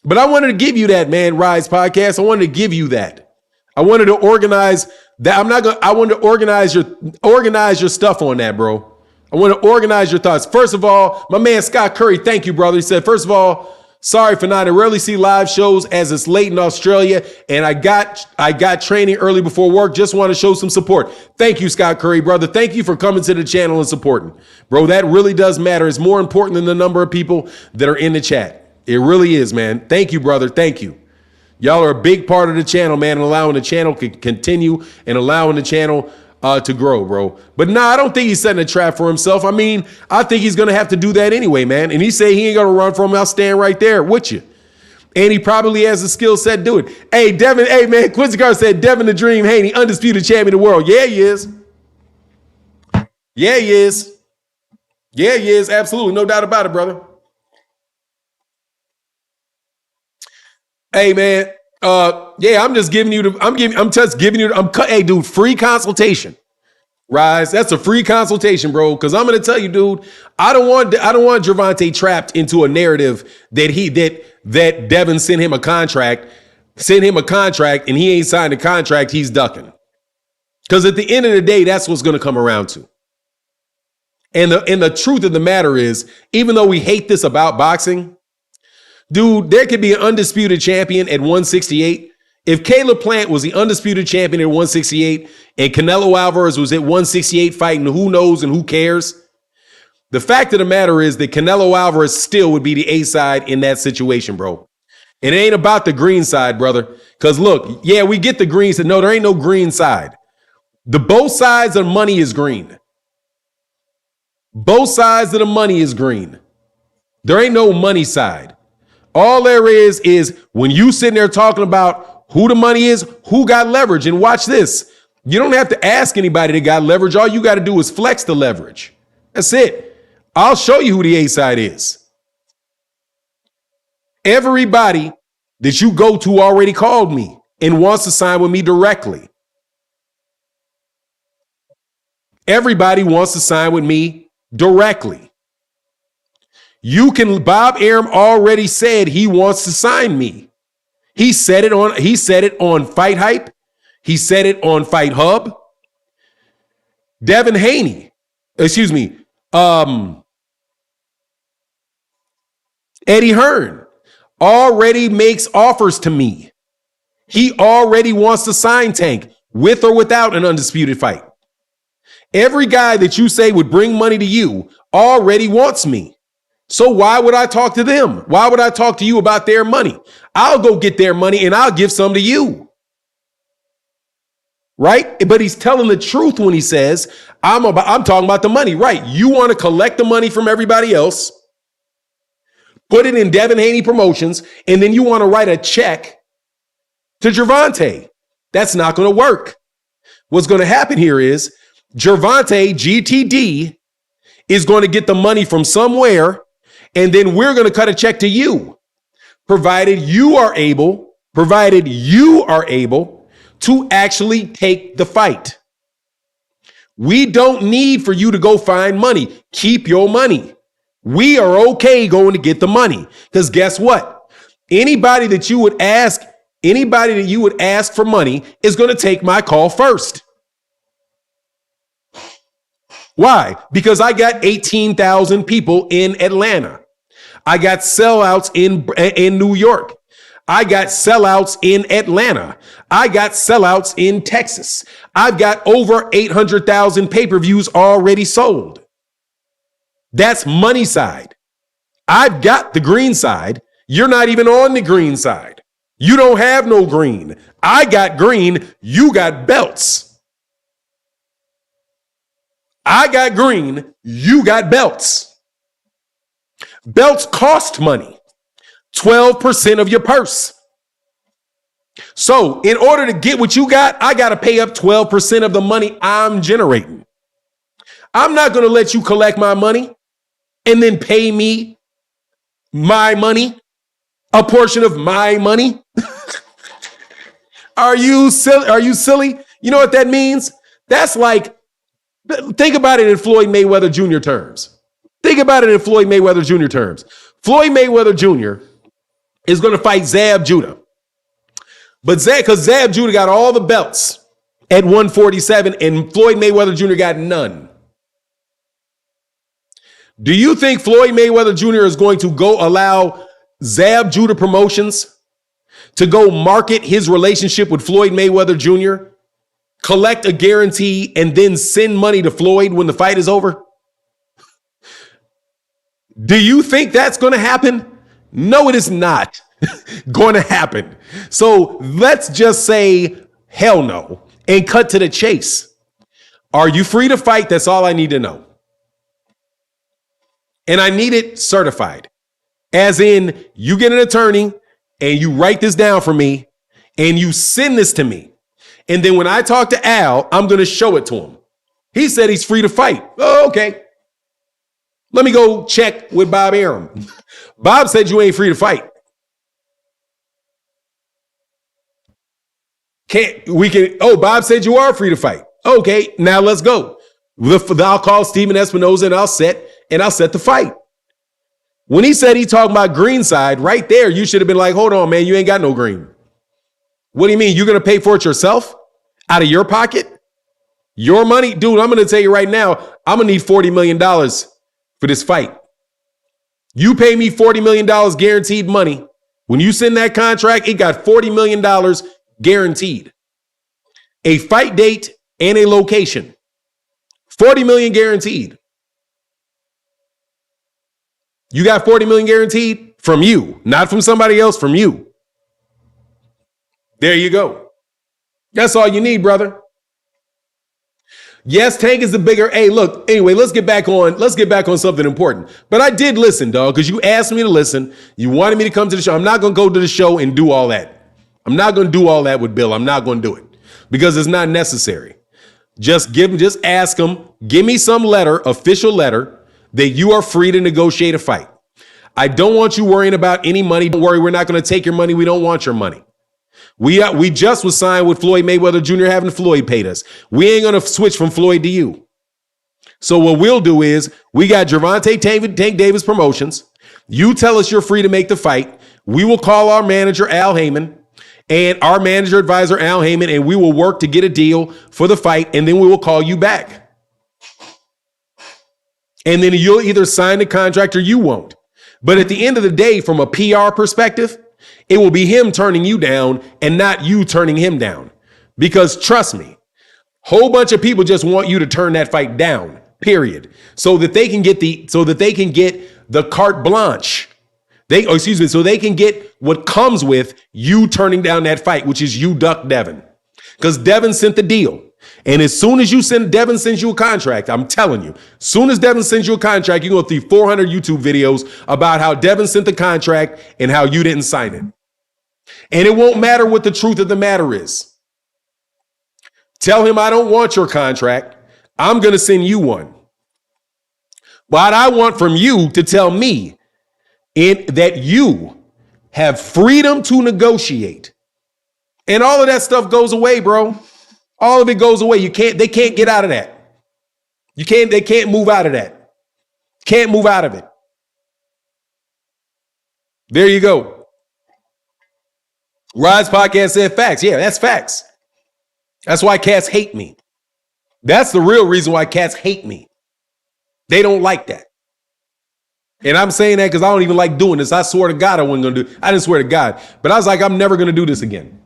But I wanted to give you that, man, Rise Podcast. I wanted to give you that. I wanted to organize that. I wanted to organize your stuff on that, bro. I want to organize your thoughts. First of all, my man Scott Curry, thank you, brother. He said, first of all, sorry for not. I rarely see live shows as it's late in Australia, and I got training early before work. Just want to show some support. Thank you, Scott Curry, brother. Thank you for coming to the channel and supporting. Bro, that really does matter. It's more important than the number of people that are in the chat. It really is, man. Thank you, brother. Thank you. Y'all are a big part of the channel, man, and allowing the channel to continue and allowing the channel to grow, bro. But nah, I don't think he's setting a trap for himself. I mean, I think he's going to have to do that anyway, man. And he say he ain't going to run from him. I'll stand right there with you. And he probably has the skill set to do it. Hey, Devin, hey, man, Quincy Carter said, Devin the Dream Haney, undisputed champion of the world. Yeah, he is. Yeah, he is. Yeah, he is. Absolutely. No doubt about it, brother. Hey, man, yeah, I'm just giving you hey, dude, free consultation. Rise, that's a free consultation, bro, because I'm going to tell you, dude, I don't want Gervonta trapped into a narrative that Devin sent him a contract, and he ain't signed a contract, he's ducking. Because at the end of the day, that's what's going to come around to. And the truth of the matter is, even though we hate this about boxing, dude, there could be an undisputed champion at 168. If Caleb Plant was the undisputed champion at 168 and Canelo Alvarez was at 168 fighting who knows and who cares, the fact of the matter is that Canelo Alvarez still would be the A side in that situation, bro. It ain't about the green side, brother. Because look, yeah, we get the green side. No, there ain't no green side. Both sides of money is green. Both sides of the money is green. There ain't no money side. All there is when you sitting there talking about who the money is, who got leverage. And watch this. You don't have to ask anybody that got leverage. All you got to do is flex the leverage. That's it. I'll show you who the A side is. Everybody that you go to already called me and wants to sign with me directly. Everybody wants to sign with me directly. Bob Arum already said he wants to sign me. He said it on Fight Hype. He said it on Fight Hub. Devin Haney, Eddie Hearn already makes offers to me. He already wants to sign Tank with or without an undisputed fight. Every guy that you say would bring money to you already wants me. So why would I talk to them? Why would I talk to you about their money? I'll go get their money and I'll give some to you. Right? But he's telling the truth when he says, I'm talking about the money. Right. You want to collect the money from everybody else. put it in Devin Haney Promotions, and then you want to write a check to Gervonta. That's not going to work. What's going to happen here is Gervonta, GTD, is going to get the money from somewhere, and then we're going to cut a check to you, provided you are able to actually take the fight. We don't need for you to go find money. Keep your money. We are okay going to get the money. Because guess what? Anybody that you would ask for money is going to take my call first. Why? Because I got 18,000 people in Atlanta. I got sellouts in New York. I got sellouts in Atlanta. I got sellouts in Texas. I've got over 800,000 pay-per-views already sold. That's money side. I've got the green side. You're not even on the green side. You don't have no green. I got green. You got belts. I got green. You got belts. Belts cost money. 12% of your purse. So in order to get what you got, I got to pay up 12% of the money I'm generating. I'm not going to let you collect my money and then pay me my money, a portion of my money. Are you silly? You know what that means? That's like, think about it in Floyd Mayweather Jr. terms. Floyd Mayweather Jr. is going to fight Zab Judah. But because Zab Judah got all the belts at 147 and Floyd Mayweather Jr. got none. Do you think Floyd Mayweather Jr. is going to go allow Zab Judah Promotions to go market his relationship with Floyd Mayweather Jr., collect a guarantee, and then send money to Floyd when the fight is over? Do you think that's going to happen? No, it is not going to happen. So let's just say hell no and cut to the chase. Are you free to fight? That's all I need to know. And I need it certified. As in, you get an attorney and you write this down for me and you send this to me. And then when I talk to Al, I'm going to show it to him. He said he's free to fight. Oh, okay. Let me go check with Bob Arum. Bob said you ain't free to fight. Bob said you are free to fight. Okay, now let's go. I'll call Steven Espinoza and I'll set the fight. When he said he talking about green side, right there, you should have been like, hold on, man, you ain't got no green. What do you mean? You're going to pay for it yourself? Out of your pocket? Your money? Dude, I'm going to tell you right now, I'm going to need $40 million for this fight. You pay me $40 million guaranteed money. When you send that contract, it got $40 million guaranteed. A fight date and a location. $40 million guaranteed. You got $40 million guaranteed from you, not from somebody else, from you. There you go. That's all you need, brother. Yes, Tank is the bigger. Hey, look, anyway, let's get back on something important. But I did listen, dog, because you asked me to listen. You wanted me to come to the show. I'm not going to go to the show and do all that. I'm not going to do all that with Bill. I'm not going to do it because it's not necessary. Just ask him, give me some letter, official letter, that you are free to negotiate a fight. I don't want you worrying about any money. Don't worry, we're not going to take your money. We don't want your money. We just was signed with Floyd Mayweather Jr. having Floyd paid us. We ain't going to switch from Floyd to you. So what we'll do is we got Gervonta Tank Davis Promotions. You tell us you're free to make the fight. We will call our manager, Al Heyman, and our manager advisor, Al Heyman, and we will work to get a deal for the fight, and then we will call you back. And then you'll either sign the contract or you won't. But at the end of the day, from a PR perspective, it will be him turning you down and not you turning him down. Because trust me, whole bunch of people just want you to turn that fight down, period. So that they can get the carte blanche. So they can get what comes with you turning down that fight, which is you duck Devin. Because Devin sent the deal. And as soon as Devin sends you a contract, I'm telling you, as soon as Devin sends you a contract, you're going to see 400 YouTube videos about how Devin sent the contract and how you didn't sign it. And it won't matter what the truth of the matter is. Tell him I don't want your contract. I'm going to send you one. But I want from you to tell me that you have freedom to negotiate. And all of that stuff goes away, bro. All of it goes away. They can't get out of that. They can't move out of that. Can't move out of it. There you go. Rod's podcast said facts. Yeah, that's facts. That's why cats hate me. That's the real reason why cats hate me. They don't like that. And I'm saying that because I don't even like doing this. I swear to God I wasn't going to do it. I didn't swear to God. But I was like, I'm never going to do this again.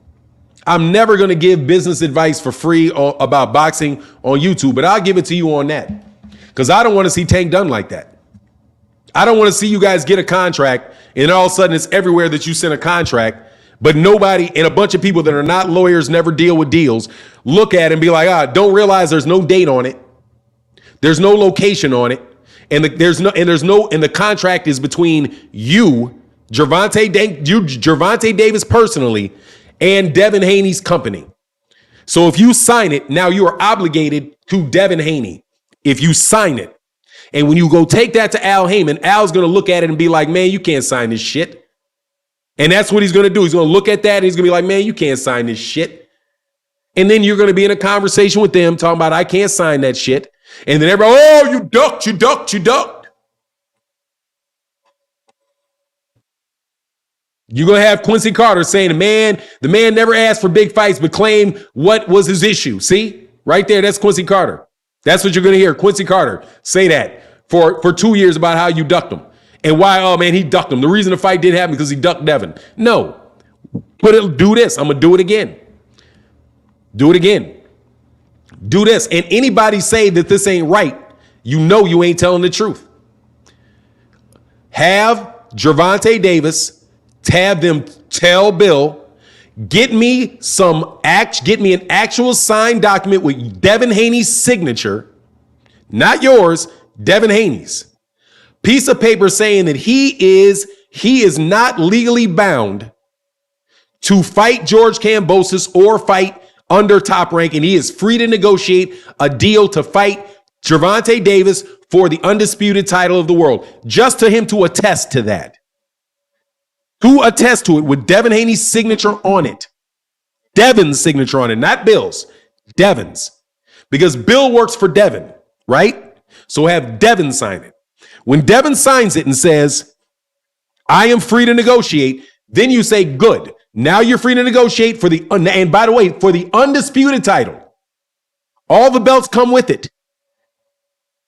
I'm never going to give business advice for free about boxing on YouTube. But I'll give it to you on that. Because I don't want to see Tank done like that. I don't want to see you guys get a contract and all of a sudden it's everywhere that you send a contract. But nobody and a bunch of people that are not lawyers, never deal with deals, look at it and be like, don't realize there's no date on it. There's no location on it. And the contract is between you, Gervonta Davis personally, and Devin Haney's company. So if you sign it, now you are obligated to Devin Haney. If you sign it. And when you go take that to Al Heyman, Al's going to look at it and be like, man, you can't sign this shit. And that's what he's going to do. He's going to look at that and he's going to be like, man, you can't sign this shit. And then you're going to be in a conversation with them talking about, I can't sign that shit. And then everybody, oh, you ducked. You're going to have Quincy Carter saying, the man never asked for big fights, but claimed what was his issue. See, right there, that's Quincy Carter. That's what you're going to hear. Quincy Carter say that for 2 years about how you ducked him. And why, oh man, he ducked him. The reason the fight didn't happen because he ducked Devin. No, do this. I'm going to do it again. Do it again. Do this. And anybody say that this ain't right, you know you ain't telling the truth. Have Gervonta Davis, have them tell Bill, get me an actual signed document with Devin Haney's signature, not yours, Devin Haney's. Piece of paper saying that he is not legally bound to fight George Kambosos or fight under Top Rank, and he is free to negotiate a deal to fight Gervonta Davis for the undisputed title of the world. Just to him to attest to that. To attest to it with Devin Haney's signature on it. Devin's signature on it, not Bill's. Devin's. Because Bill works for Devin, right? So have Devin sign it. When Devin signs it and says, I am free to negotiate, then you say, good. Now you're free to negotiate and by the way, for the undisputed title. All the belts come with it.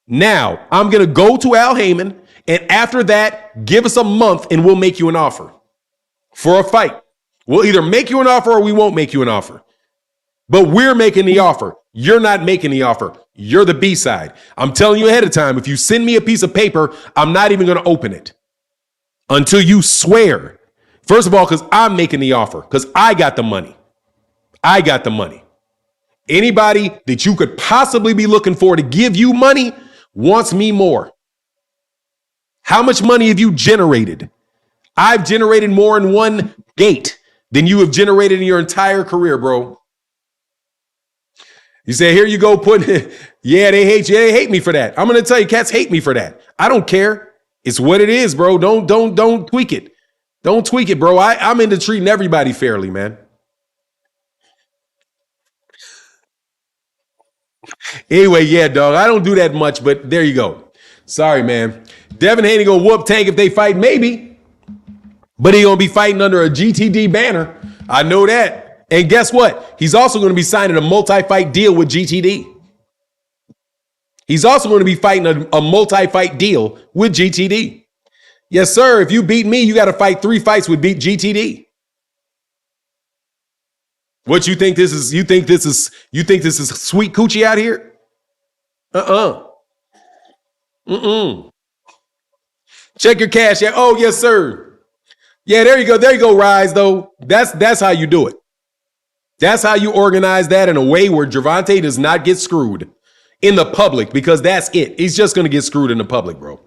Now, I'm going to go to Al Heyman, and after that, give us a month and we'll make you an offer for a fight. We'll either make you an offer or we won't make you an offer. But we're making the offer. You're not making the offer. You're the B-side. I'm telling you ahead of time, if you send me a piece of paper, I'm not even going to open it until you swear. First of all, because I'm making the offer, because I got the money. I got the money. Anybody that you could possibly be looking for to give you money wants me more. How much money have you generated? I've generated more in one gate than you have generated in your entire career, bro. You say, here you go, yeah, they hate you. They hate me for that. I'm going to tell you, cats hate me for that. I don't care. It's what it is, bro. Don't tweak it. Don't tweak it, bro. I'm into treating everybody fairly, man. Anyway, yeah, dog. I don't do that much, but there you go. Sorry, man. Devin Haney gonna whoop Tank if they fight, maybe. But he gonna be fighting under a GTD banner. I know that. And guess what? He's also going to be signing a multi-fight deal with GTD. He's also going to be fighting a multi-fight deal with GTD. Yes, sir. If you beat me, you got to fight 3 fights with GTD. What you think this is? You think this is sweet coochie out here? Check your cash. Yeah. Oh, yes, sir. Yeah, there you go. There you go, Rise, though. That's how you do it. That's how you organize that in a way where Gervonta does not get screwed in the public, because that's it. He's just going to get screwed in the public, bro.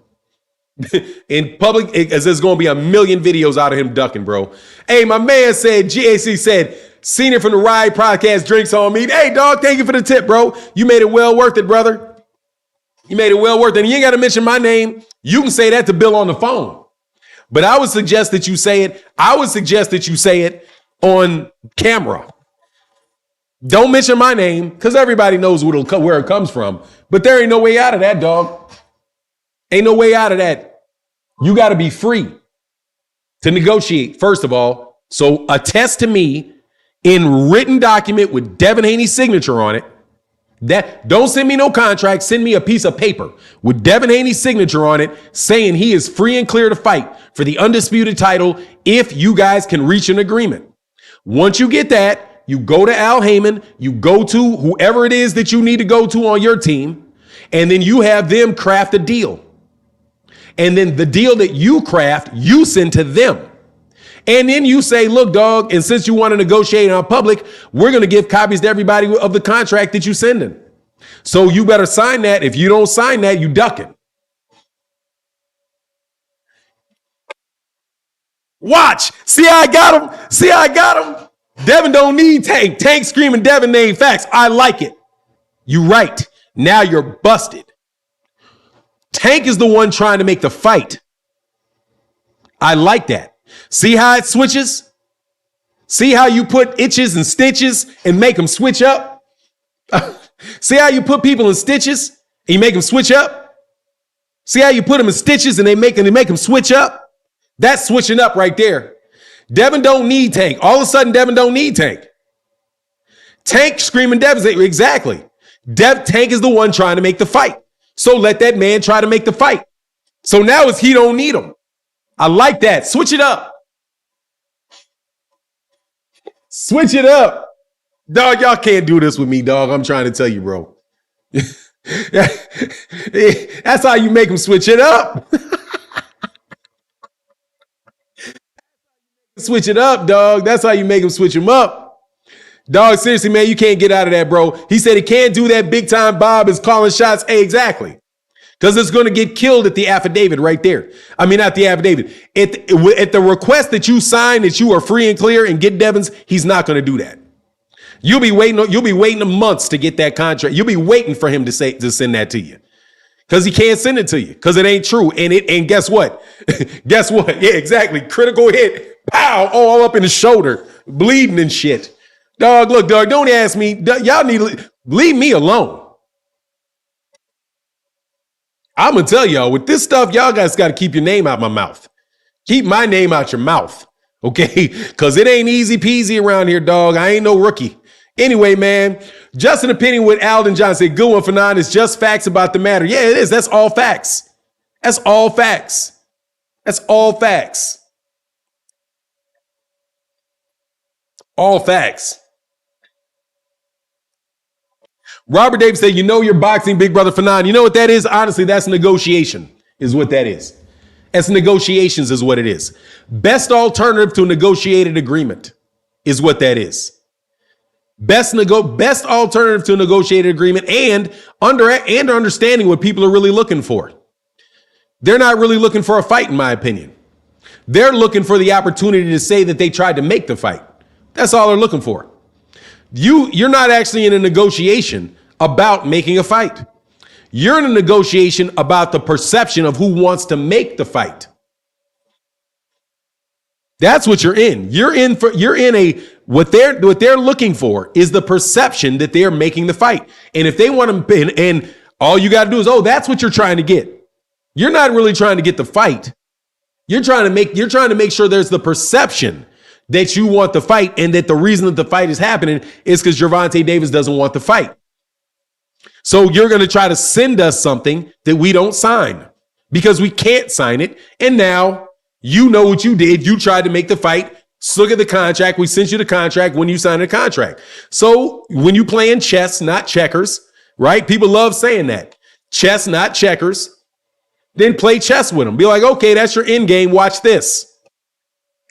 In public, there's going to be a million videos out of him ducking, bro. Hey, my man said, GAC said, Senior from the Ride Podcast drinks on me. Hey, dog, thank you for the tip, bro. You made it well worth it, brother. You made it well worth it. And you ain't got to mention my name. You can say that to Bill on the phone. But I would suggest that you say it. I would suggest that you say it on camera. Don't mention my name, because everybody knows where it comes from. But there ain't no way out of that, dog. Ain't no way out of that. You got to be free to negotiate, first of all. So attest to me in written document with Devin Haney's signature on it. That don't send me no contract. Send me a piece of paper with Devin Haney's signature on it saying he is free and clear to fight for the undisputed title if you guys can reach an agreement. Once you get that, you go to Al Heyman, you go to whoever it is that you need to go to on your team, and then you have them craft a deal. And then the deal that you craft, you send to them. And then you say, look, dog, and since you want to negotiate in public, we're going to give copies to everybody of the contract that you sending. So you better sign that. If you don't sign that, you ducking. Watch. See how I got him? See how I got him? Devin don't need Tank. Tank screaming Devin name facts. I like it. You right. Now you're busted. Tank is the one trying to make the fight. I like that. See how it switches? See how you put itches and stitches and make them switch up? See how you put people in stitches and you make them switch up? See how you put them in stitches and they make them switch up? That's switching up right there. Devin don't need Tank. All of a sudden, Devin don't need Tank. Tank screaming Devin. Exactly. Tank is the one trying to make the fight. So let that man try to make the fight. So now it's he don't need him. I like that. Switch it up. Switch it up. Dog, y'all can't do this with me, dog. I'm trying to tell you, bro. That's how you make him switch it up. Switch it up, dog. That's how you make him switch him up. Dog, seriously, man, you can't get out of that, bro. He said he can't do that big time. Bob is calling shots. Hey, exactly. Because it's going to get killed at the affidavit right there. I mean, not the affidavit. At the request that you sign that you are free and clear and get Devin's, he's not going to do that. You'll be waiting months to get that contract. You'll be waiting for him to send that to you. Because he can't send it to you. Because it ain't true. And guess what? Guess what? Yeah, exactly. Critical hit. Pow, all up in the shoulder, bleeding and shit. Dog, look, dog, don't ask me. Y'all need to leave me alone. I'm going to tell y'all, with this stuff, y'all guys got to keep your name out my mouth. Keep my name out your mouth, okay? Because it ain't easy peasy around here, dog. I ain't no rookie. Anyway, man, just an opinion with Alden John said, good one for 9. It's just facts about the matter. Yeah, it is. That's all facts. That's all facts. That's all facts. All facts. Robert Davis said, you know you're boxing, big brother for 9. You know what that is? Honestly, that's negotiation is what that is. That's negotiations is what it is. Best alternative to a negotiated agreement is what that is. Best alternative to a negotiated agreement and understanding what people are really looking for. They're not really looking for a fight, in my opinion. They're looking for the opportunity to say that they tried to make the fight. That's all they're looking for. You're not actually in a negotiation about making a fight. You're in a negotiation about the perception of who wants to make the fight. That's what you're in. What they're looking for is the perception that they're making the fight. And if they want to, and all you got to do is, that's what you're trying to get. You're not really trying to get the fight. You're trying to make sure there's the perception that you want the fight, and that the reason that the fight is happening is because Gervonta Davis doesn't want the fight. So you're going to try to send us something that we don't sign because we can't sign it. And now you know what you did. You tried to make the fight. Look at the contract. We sent you the contract when you signed the contract. So when you playing chess, not checkers, right? People love saying that. Chess, not checkers. Then play chess with them. Be like, okay, that's your end game. Watch this.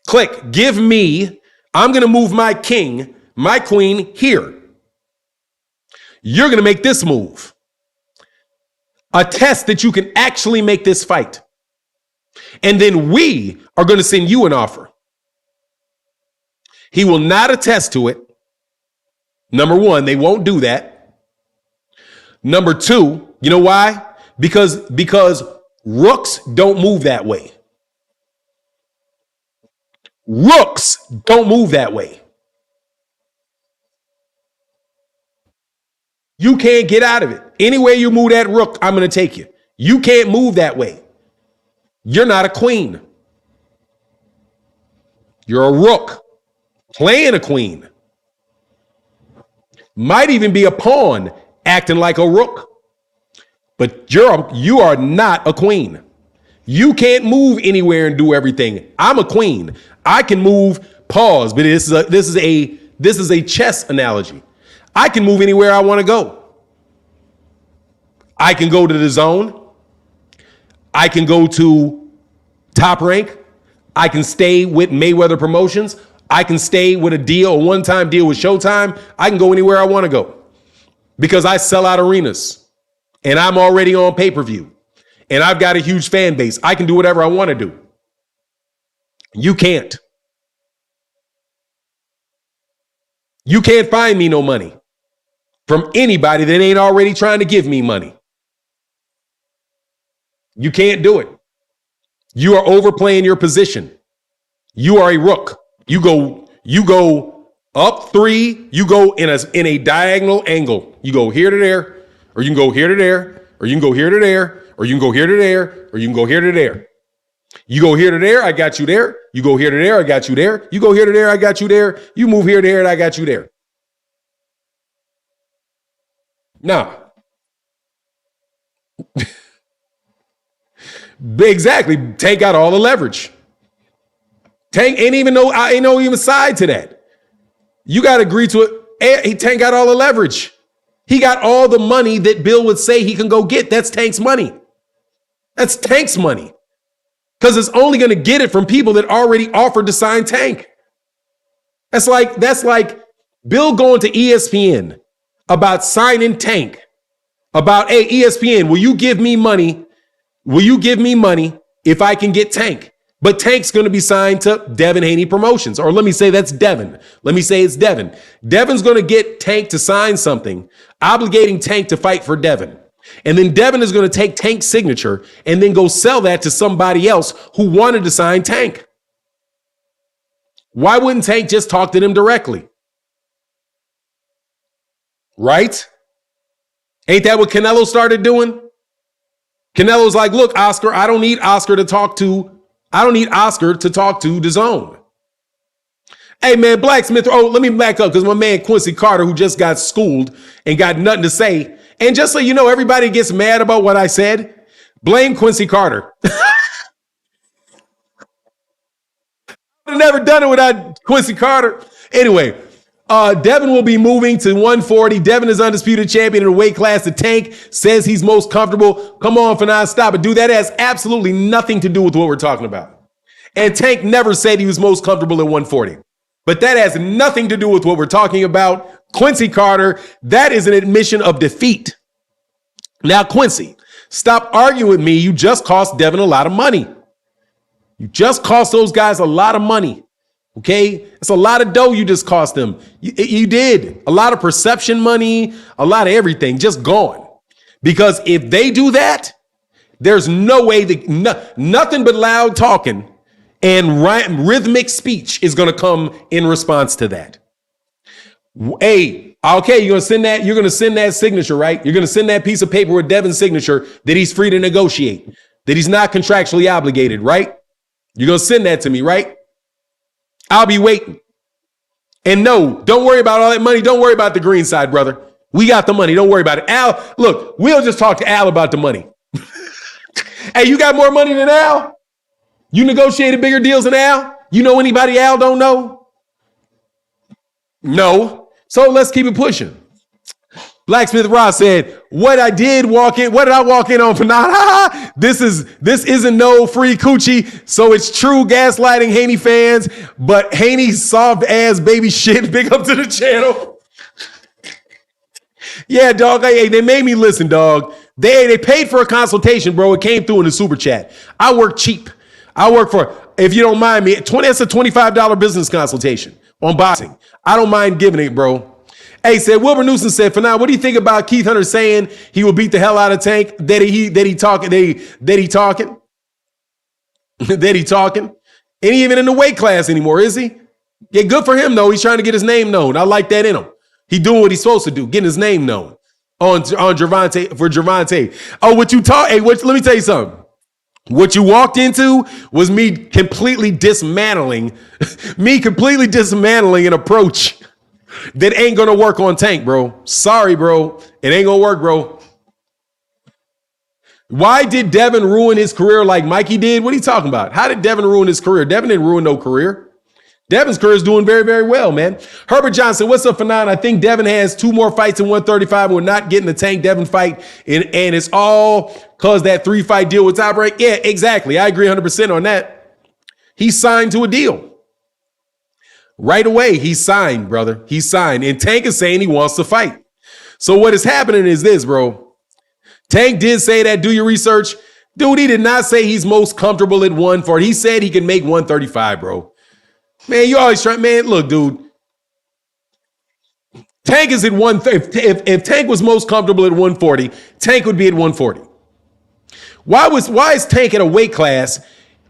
Click. Give me. I'm going to move my king my queen here. You're going to make this move. A test that you can actually make this fight. And then we are going to send you an offer. He will not attest to it. Number one, they won't do that. Number two, you know why? Because rooks don't move that way. Rooks don't move that way. You can't get out of it. Anywhere you move that rook, I'm going to take you. You can't move that way. You're not a queen. You're a rook playing a queen. Might even be a pawn acting like a rook. But you are not a queen. You can't move anywhere and do everything. I'm a queen. I can move pawns, but this is a chess analogy. I can move anywhere I want to go. I can go to the zone. I can go to Top Rank. I can stay with Mayweather Promotions. I can stay with a one-time deal with Showtime. I can go anywhere I want to go because I sell out arenas and I'm already on pay-per-view and I've got a huge fan base. I can do whatever I want to do. You can't. You can't find me no money from anybody that ain't already trying to give me money. You can't do it. You are overplaying your position. You are a rook. You go up three. You go in a diagonal angle. You go here to there, or you can go here to there, or you can go here to there, or you can go here to there, or you can go here to there. You go here to there, I got you there. You go here to there, I got you there. You go here to there, I got you there. You move here to there, and I got you there. Nah. Exactly. Tank got all the leverage. Tank ain't no even side to that. You got to agree to it. Tank got all the leverage. He got all the money that Bill would say he can go get. That's Tank's money. That's Tank's money. Because it's only going to get it from people that already offered to sign Tank. That's like Bill going to ESPN about signing Tank. About, hey, ESPN, will you give me money? Will you give me money if I can get Tank? But Tank's going to be signed to Devin Haney Promotions. Or let me say that's Devin. Let me say it's Devin. Devin's going to get Tank to sign something, obligating Tank to fight for Devin. And then Devin is going to take Tank's signature and then go sell that to somebody else who wanted to sign Tank. Why wouldn't Tank just talk to them directly? Right? Ain't that what Canelo started doing? Canelo's like, look, Oscar, I don't need Oscar to talk to DAZN. Hey, man, Blacksmith. Oh, let me back up because my man Quincy Carter, who just got schooled and got nothing to say. And just so you know, everybody gets mad about what I said. Blame Quincy Carter. I've never done it without Quincy Carter. Anyway, Devin will be moving to 140. Devin is undisputed champion in the weight class. The Tank says he's most comfortable. Come on, Fanon, stop it. Dude, that has absolutely nothing to do with what we're talking about. And Tank never said he was most comfortable at 140. But that has nothing to do with what we're talking about. Quincy Carter, that is an admission of defeat. Now, Quincy, stop arguing with me. You just cost Devin a lot of money. You just cost those guys a lot of money. Okay, it's a lot of dough you just cost them. You did a lot of perception money, a lot of everything just gone. Because if they do that, there's no way that nothing but loud talking and rhythmic speech is going to come in response to that. Hey, okay, you're going to send that signature, right? You're going to send that piece of paper with Devin's signature that he's free to negotiate, that he's not contractually obligated, right? You're going to send that to me, right? I'll be waiting. And no, don't worry about all that money. Don't worry about the green side, brother. We got the money. Don't worry about it. Al, look, we'll just talk to Al about the money. Hey, you got more money than Al? You negotiated bigger deals than Al? You know anybody Al don't know? No. So let's keep it pushing. Blacksmith Ross said, what did I walk in on for not? This isn't no free coochie. So it's true gaslighting Haney fans, but Haney soft ass baby shit. Big up to the channel. Yeah, dog. Hey, they made me listen, dog. They paid for a consultation, bro. It came through in the super chat. I work cheap. I work for, if you don't mind me, that's a $25 business consultation on boxing. I don't mind giving it, bro. Hey, said Wilbur Newsom said, for now, what do you think about Keith Hunter saying he will beat the hell out of Tank? That he talking? Ain't even in the weight class anymore, is he? Yeah, good for him though. He's trying to get his name known. I like that in him. He doing what he's supposed to do, getting his name known on Gervonta. Oh, let me tell you something. What you walked into was me completely dismantling an approach that ain't gonna work on Tank, bro. Sorry, bro. It ain't gonna work, bro. Why did Devin ruin his career like Mikey did? What are you talking about? How did Devin ruin his career? Devin didn't ruin no career. Devin's career is doing very, very well, man. Herbert Johnson, what's up for 9? I think Devin has 2 more fights in 135. We're not getting the Tank Devin fight. And it's all because that 3-fight deal with tiebreak. Yeah, exactly. I agree 100% on that. He signed to a deal. Right away, he signed, brother. He signed. And Tank is saying he wants to fight. So what is happening is this, bro. Tank did say that, do your research. Dude, he did not say he's most comfortable at 140. He said he can make 135, bro. Man, you always try, man, look, dude. Tank is at 130. If Tank was most comfortable at 140, Tank would be at 140. Why is Tank at a weight class?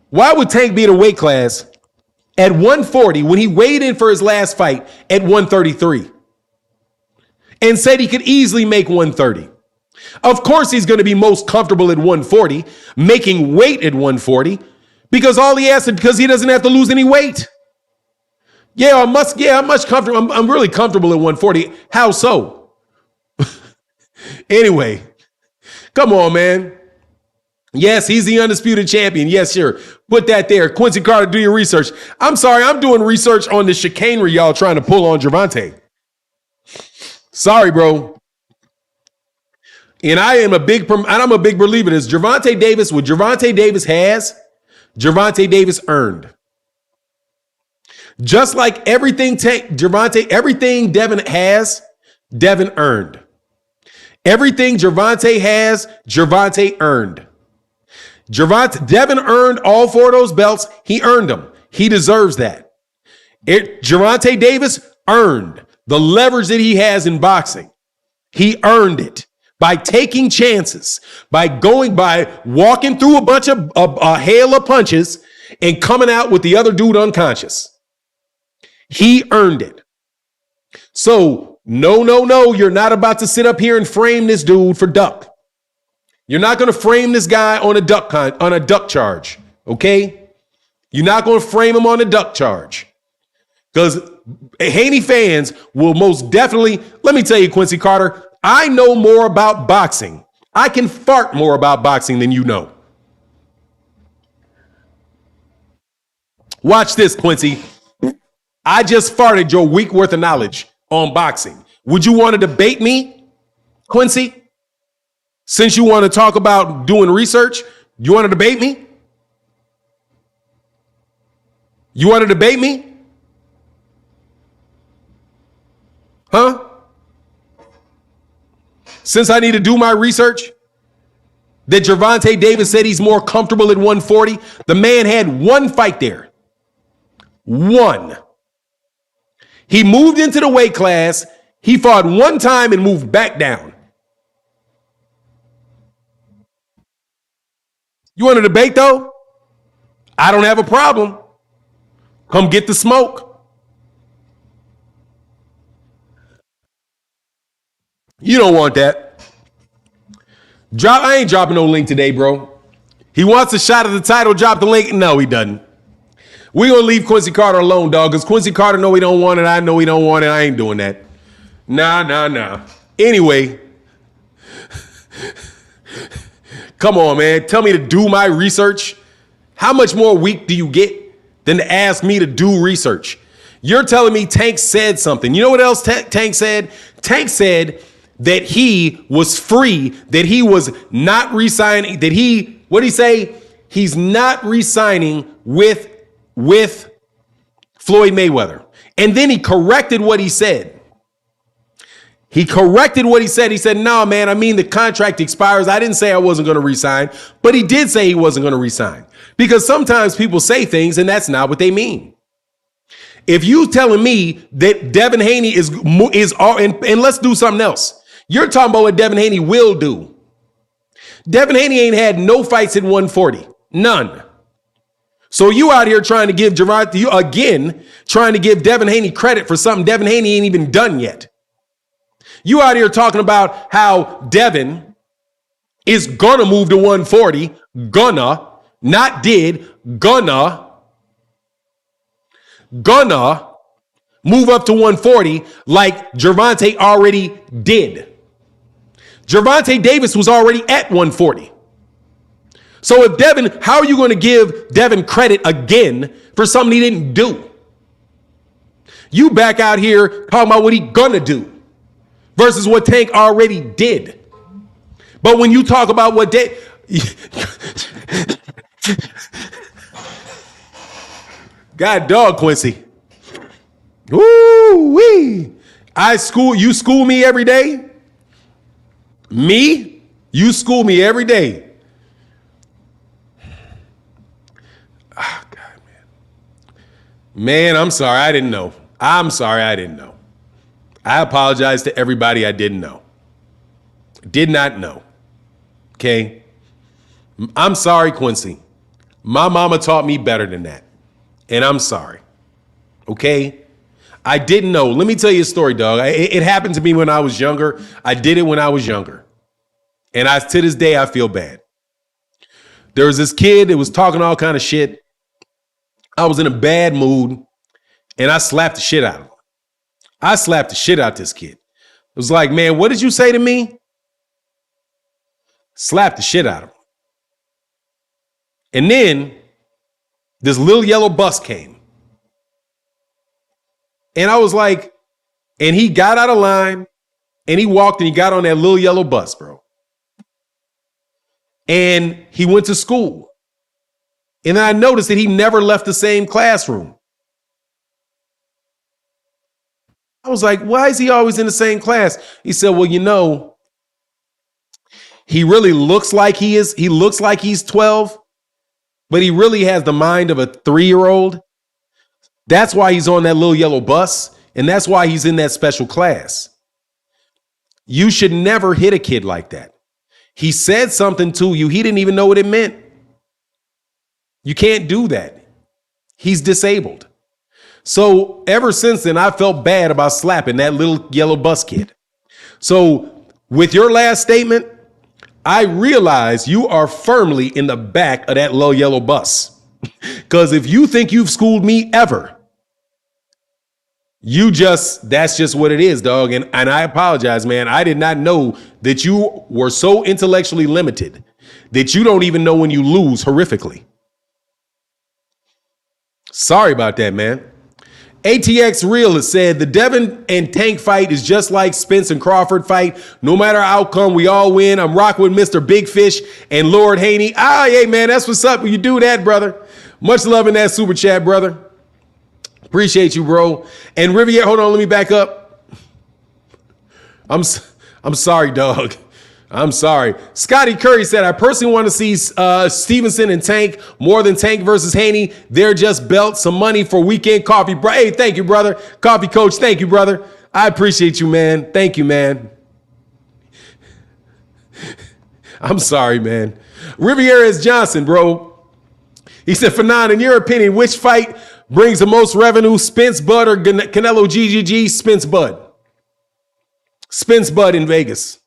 Why would Tank be at a weight class at 140 when he weighed in for his last fight at 133 and said he could easily make 130? Of course, he's going to be most comfortable at 140, making weight at 140, because he doesn't have to lose any weight. Yeah, I'm much comfortable. I'm really comfortable at 140. How so? Anyway, come on, man. Yes, he's the undisputed champion. Yes, sure. Put that there. Quincy Carter, do your research. I'm sorry, I'm doing research on the chicanery y'all trying to pull on Gervonta. Sorry, bro. And I'm a big believer in this. Gervonta Davis, what Gervonta Davis has, Gervonta Davis earned. Just like everything Devin has, Devin earned. Everything Gervonta has, Gervonta earned. Devin earned all 4 of those belts. He earned them. He deserves that. Gervonta Davis earned the leverage that he has in boxing. He earned it by taking chances, by walking through a bunch of a hail of punches and coming out with the other dude unconscious. He earned it. So, no, you're not about to sit up here and frame this dude for duck. You're not going to frame this guy on a duck charge, okay? You're not going to frame him on a duck charge. Because Haney fans will most definitely, let me tell you, Quincy Carter, I know more about boxing. I can fart more about boxing than you know. Watch this, Quincy. I just farted your week worth of knowledge on boxing. Would you want to debate me, Quincy? Since you want to talk about doing research, you want to debate me? You want to debate me? Huh? Since I need to do my research, that Gervonta Davis said he's more comfortable at 140. The man had 1 fight there. 1. He moved into the weight class. He fought 1 time and moved back down. You want to debate though? I don't have a problem. Come get the smoke. You don't want that. I ain't dropping no link today, bro. He wants a shot at the title. Drop the link. No, he doesn't. We're going to leave Quincy Carter alone, dog, because Quincy Carter know he don't want it. I know he don't want it. I ain't doing that. Nah. Anyway. Come on, man. Tell me to do my research. How much more weak do you get than to ask me to do research? You're telling me Tank said something. You know what else Tank said? Tank said that he was free, that he was not re-signing, what'd he say? He's not re-signing with Floyd Mayweather. And then he corrected what he said. He said, no, man, I mean, the contract expires. I didn't say I wasn't going to resign, but he did say he wasn't going to resign, because sometimes people say things and that's not what they mean. If you telling me that Devin Haney is all, and let's do something else. You're talking about what Devin Haney will do. Devin Haney ain't had no fights at 140. None. So you out here trying to give trying to give Devin Haney credit for something Devin Haney ain't even done yet. You out here talking about how Devin is gonna move to 140, not did, gonna move up to 140 like Gervonta already did. Gervonta Davis was already at 140. So if Devin, how are you going to give Devin credit again for something he didn't do? You back out here talking about what he gonna do versus what Tank already did. But when you talk about what God dog, Quincy. Woo wee. You school me every day. Me? You school me every day. Oh, God, man. Man, I'm sorry. I didn't know. I apologize to everybody I didn't know. Did not know. Okay? I'm sorry, Quincy. My mama taught me better than that. And I'm sorry. Okay? I didn't know. Let me tell you a story, dog. It happened to me when I was younger. I did it when I was younger. And to this day, I feel bad. There was this kid that was talking all kind of shit. I was in a bad mood, and I slapped the shit out of him. I slapped the shit out this kid. It was like, man, what did you say to me? Slapped the shit out of him. And then this little yellow bus came. And I was like, and he got out of line, and he walked and he got on that little yellow bus, bro. And he went to school. And then I noticed that he never left the same classroom. I was like, why is he always in the same class? He said, well, you know, he really looks like he looks like he's 12, but he really has the mind of a 3-year-old. That's why he's on that little yellow bus, and that's why he's in that special class. You should never hit a kid like that. He said something to you. He didn't even know what it meant. You can't do that. He's disabled. So ever since then, I felt bad about slapping that little yellow bus kid. So with your last statement, I realize you are firmly in the back of that little yellow bus. Because if you think you've schooled me ever, that's just what it is, dog. And I apologize, man. I did not know that you were so intellectually limited that you don't even know when you lose horrifically. Sorry about that, man. ATX Real has said the Devin and Tank fight is just like Spence and Crawford fight. No matter outcome, we all win. I'm rocking with Mr. Big Fish and Lord Haney. Hey, man, that's what's up when you do that, brother. Much love in that super chat, brother. Appreciate you, bro. And Riviera, hold on, let me back up. I'm sorry, dog. I'm sorry. Scotty Curry said, I personally want to see Stevenson and Tank more than Tank versus Haney. They're just belt some money for weekend coffee. Hey, thank you, brother. Coffee coach, thank you, brother. I appreciate you, man. Thank you, man. I'm sorry, man. Riviera is Johnson, bro. He said, Fanon, in your opinion, which fight brings the most revenue, Spence Bud or Canelo GGG? Spence Bud. Spence Bud in Vegas.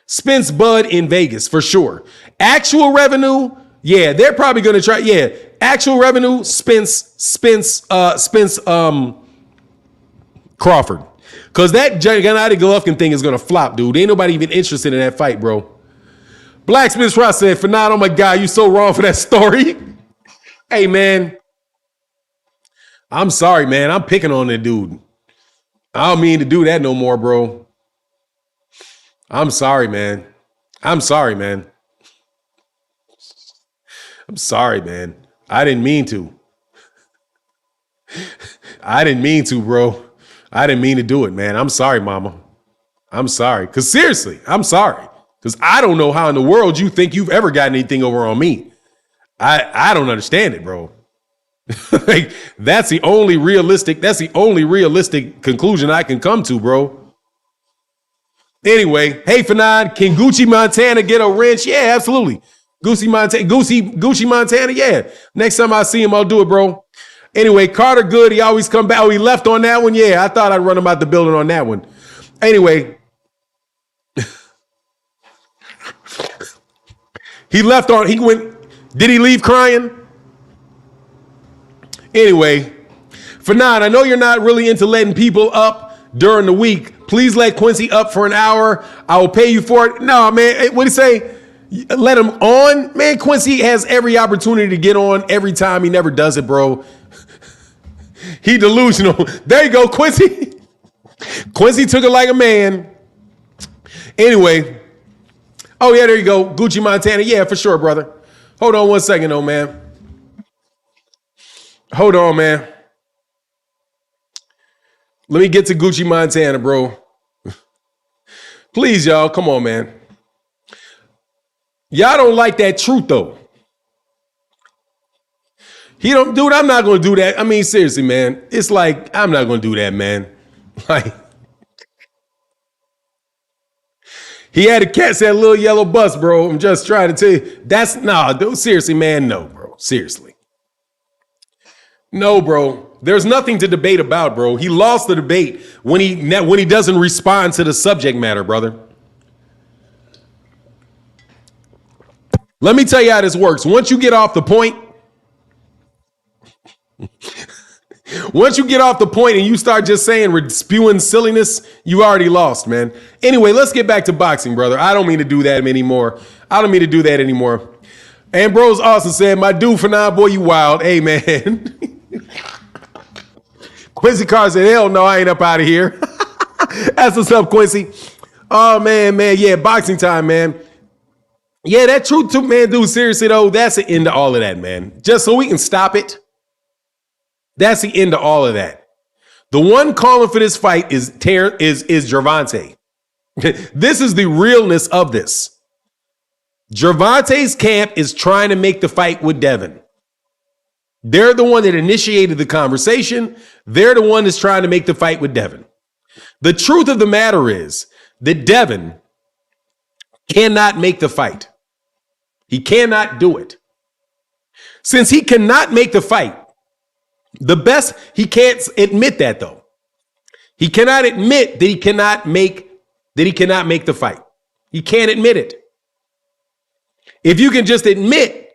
Spence Bud in Vegas for sure. Actual revenue, yeah, they're probably going to try. Yeah, actual revenue, Spence, Crawford. Because that Gennady Golovkin thing is going to flop, dude. Ain't nobody even interested in that fight, bro. Blacksmith Ross said, Fanon, oh my God, you so wrong for that story. Hey, man. I'm sorry, man. I'm picking on that dude. I don't mean to do that no more, bro. I'm sorry, man. I'm sorry, man. I'm sorry, man. I didn't mean to. I didn't mean to, bro. I didn't mean to do it, man. I'm sorry, mama. I'm sorry. Because seriously, I'm sorry. Because I don't know how in the world you think you've ever gotten anything over on me. I don't understand it, bro. Like, that's the only realistic conclusion I can come to, bro. Anyway, hey, Fanon, can Gucci Montana get a wrench? Yeah, absolutely. Gucci Montana, yeah. Next time I see him, I'll do it, bro. Anyway, Carter Good, he always come back. Oh, he left on that one? Yeah, I thought I'd run him out the building on that one. Anyway. He went, did he leave crying? Anyway, Fanon, I know you're not really into letting people up during the week. Please let Quincy up for an hour. I will pay you for it. No, man, what do you say? Let him on? Man, Quincy has every opportunity to get on every time. He never does it, bro. He delusional. There you go, Quincy. Quincy took it like a man. Anyway. Oh, yeah, there you go. Gucci Montana. Yeah, for sure, brother. Hold on one second, though, man. Hold on, man. Let me get to Gucci Montana, bro. Please, y'all. Come on, man. Y'all don't like that truth, though. Dude, I'm not going to do that. I mean, seriously, man. It's like, I'm not going to do that, man. Like, he had to catch that little yellow bus, bro. I'm just trying to tell you. Dude, seriously, man. No, bro. Seriously. No, bro. There's nothing to debate about, bro. He lost the debate when he doesn't respond to the subject matter, brother. Let me tell you how this works. Once you get off the point, and you start just saying, spewing silliness, you already lost, man. Anyway, let's get back to boxing, brother. I don't mean to do that anymore. Ambrose also said, my dude, Fanon, boy, you wild. Hey, man. Quincy Carr said, hell no, I ain't up out of here. That's what's up, Quincy. Oh, man. Yeah, boxing time, man. Yeah, that truth too, man, dude, seriously, though, that's the end of all of that, man. Just so we can stop it. That's the end of all of that. The one calling for this fight is Gervonta. This is the realness of this. Gervonta's camp is trying to make the fight with Devin. They're the one that initiated the conversation. They're the one that's trying to make the fight with Devin. The truth of the matter is that Devin cannot make the fight. He cannot do it. Since he cannot make the fight, he can't admit that, though. He cannot admit that he cannot make the fight. He can't admit it. If you can just admit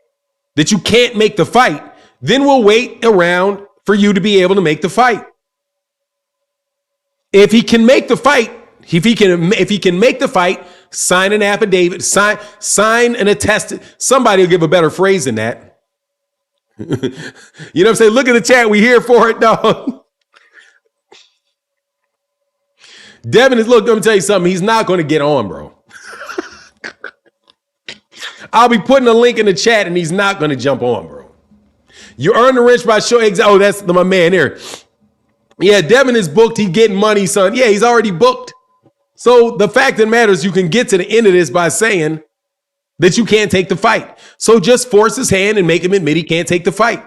that you can't make the fight, then we'll wait around for you to be able to make the fight. If he can make the fight, if he can make the fight, sign an affidavit, sign an attest. Somebody will give a better phrase than that. You know what I'm saying? Look at the chat. We here for it, dog. Devin is, look, let me tell you something. He's not going to get on, bro. I'll be putting a link in the chat and he's not going to jump on, bro. You earn the wrench by showing. Oh, that's my man there. Yeah, Devin is booked. He's getting money, son. Yeah, he's already booked. So the fact that matters, you can get to the end of this by saying that you can't take the fight. So just force his hand and make him admit he can't take the fight.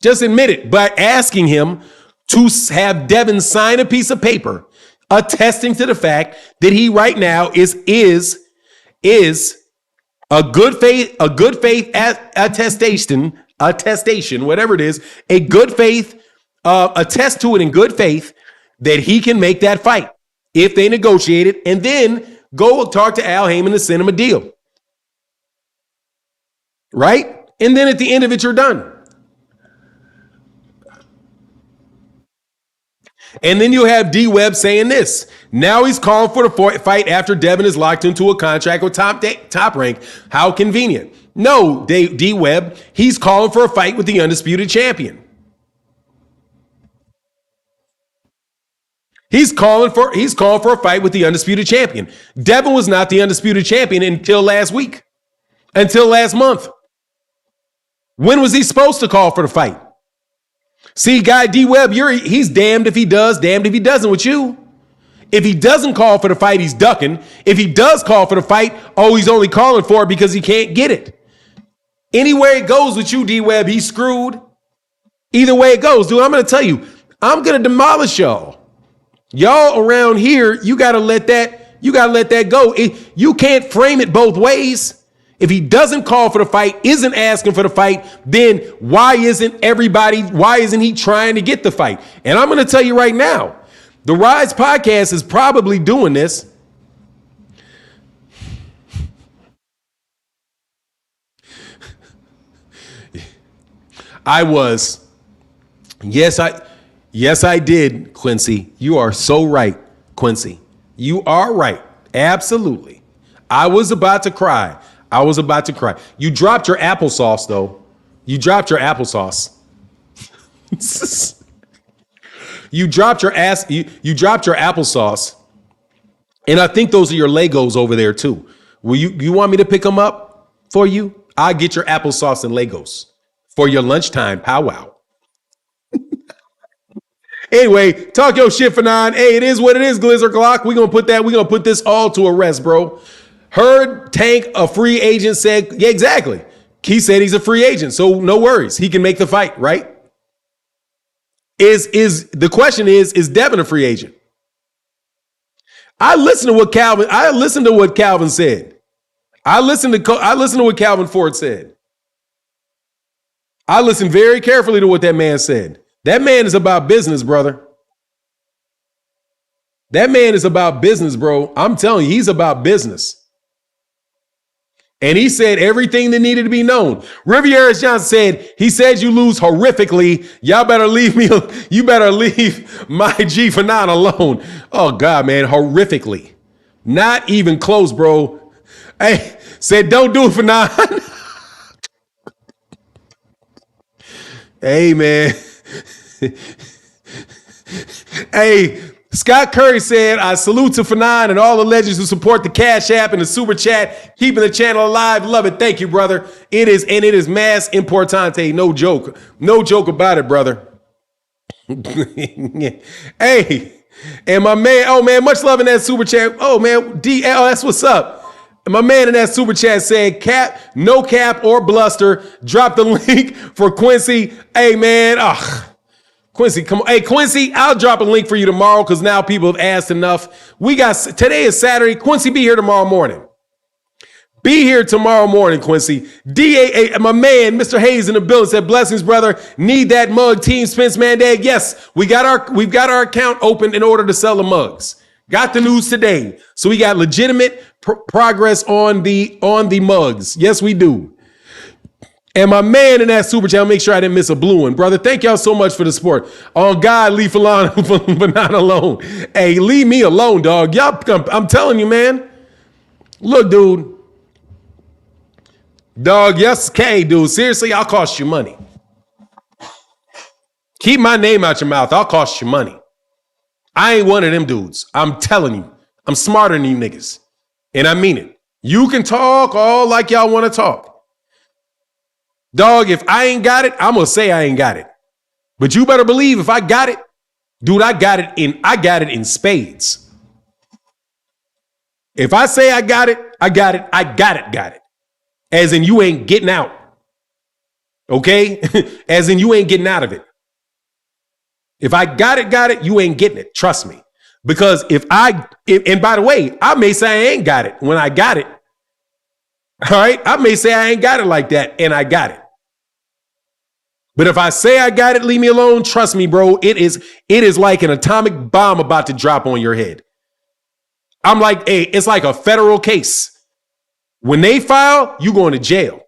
Just admit it by asking him to have Devin sign a piece of paper attesting to the fact that he right now is a good faith attestation, whatever it is, a good faith, attest to it in good faith that he can make that fight if they negotiate it, and then go talk to Al Heyman to send him a deal. Right? And then at the end of it, you're done. And then you have D-Web saying this. Now he's calling for the fight after Devin is locked into a contract with Top Rank. How convenient. No, D-Web, he's calling for a fight with the undisputed champion. He's calling for a fight with the undisputed champion. Devin was not the undisputed champion until last week, until last month. When was he supposed to call for the fight? See, guy D-Web, he's damned if he does, damned if he doesn't with you. If he doesn't call for the fight, he's ducking. If he does call for the fight, he's only calling for it because he can't get it. Anywhere it goes with you, D-Web, he's screwed. Either way it goes, dude, I'm going to tell you, I'm going to demolish y'all. Y'all around here, you got to let that go. You can't frame it both ways. If he doesn't call for the fight, isn't asking for the fight, then why isn't he trying to get the fight? And I'm going to tell you right now, the Rise podcast is probably doing this. Yes, I did, Quincy. You are so right, Quincy. You are right. Absolutely. I was about to cry. You dropped your applesauce, though. You dropped your applesauce. You dropped your applesauce. And I think those are your Legos over there, too. Will you want me to pick them up for you? I'll get your applesauce and Legos for your lunchtime powwow. Anyway, talk your shit for 9. Hey, it is what it is, Glizzer Glock. We're gonna put this all to a rest, bro. Heard Tank, a free agent, said, yeah, exactly. He said he's a free agent, so no worries. He can make the fight, right? The question is Devin a free agent? I listened to what Calvin said. I listened to what Calvin Ford said. I listened very carefully to what that man said. That man is about business, brother. That man is about business, bro. I'm telling you, he's about business. And he said everything that needed to be known. Riviera Johnson said, he said you lose horrifically. You better leave my G for 9 alone. Oh, God, man, horrifically. Not even close, bro. Hey, said don't do it for 9. Hey, man. Hey, Scott Curry said, I salute to Fanon and all the legends who support the Cash App and the Super Chat, keeping the channel alive. Love it. Thank you, brother. It is mass importante. No joke. No joke about it, brother. Hey, and my man, oh, man, much love in that Super Chat. Oh, man, that's what's up. And my man in that Super Chat said, no cap or bluster. Drop the link for Quincy. Hey, man, Quincy, come on. Hey, Quincy, I'll drop a link for you tomorrow because now people have asked enough. Today is Saturday. Quincy, be here tomorrow morning. Be here tomorrow morning, Quincy. DAA, my man, Mr. Hayes in the building said, blessings, brother. Need that mug, Team Spence Mandate. Yes, we've got our account open in order to sell the mugs. Got the news today. So we got legitimate progress on the mugs. Yes, we do. And my man in that super chat, make sure I didn't miss a blue one. Brother, thank y'all so much for the support. On God, leave Falana, but not alone. Hey, leave me alone, dog. Y'all, I'm telling you, man. Look, dude. Dog, yes, okay, dude. Seriously, I'll cost you money. Keep my name out your mouth. I'll cost you money. I ain't one of them dudes. I'm telling you. I'm smarter than you niggas. And I mean it. You can talk all like y'all want to talk. Dog, if I ain't got it, I'm going to say I ain't got it. But you better believe if I got it, dude, I got it in spades. If I say I got it, I got it. As in you ain't getting out. Okay? As in you ain't getting out of it. If I got it, you ain't getting it. Trust me. Because and by the way, I may say I ain't got it when I got it. All right? I may say I ain't got it like that and I got it. But if I say I got it, leave me alone. Trust me, bro. It is like an atomic bomb about to drop on your head. I'm like, hey, it's like a federal case. When they file, you going to jail.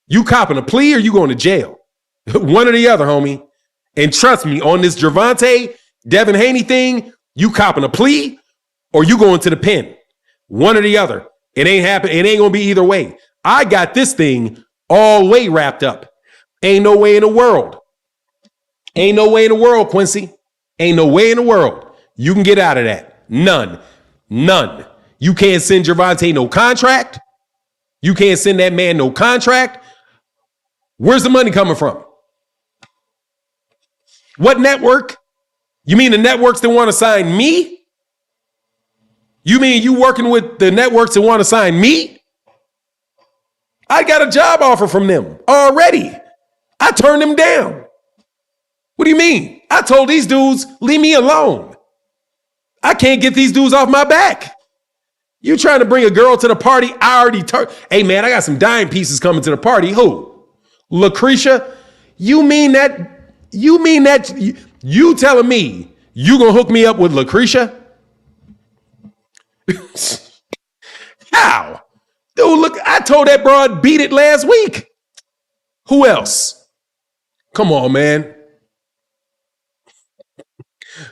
You copping a plea or you going to jail. One or the other, homie. And trust me, on this Gervonta, Devin Haney thing, you copping a plea or you going to the pen. One or the other. It ain't happen. It ain't going to be either way. I got this thing all way wrapped up. Ain't no way in the world. Ain't no way in the world, Quincy. Ain't no way in the world. You can get out of that. None. You can't send Gervonta no contract. You can't send that man no contract. Where's the money coming from? What network? You mean the networks that want to sign me? You mean you working with the networks that want to sign me? I got a job offer from them already. I turned them down. What do you mean? I told these dudes, leave me alone. I can't get these dudes off my back. You trying to bring a girl to the party? I already turned. Hey, man, I got some dime pieces coming to the party. Who? Lucretia? You mean that? You telling me you gonna hook me up with Lucretia? How? Dude, look, I told that broad beat it last week. Who else? Come on, man.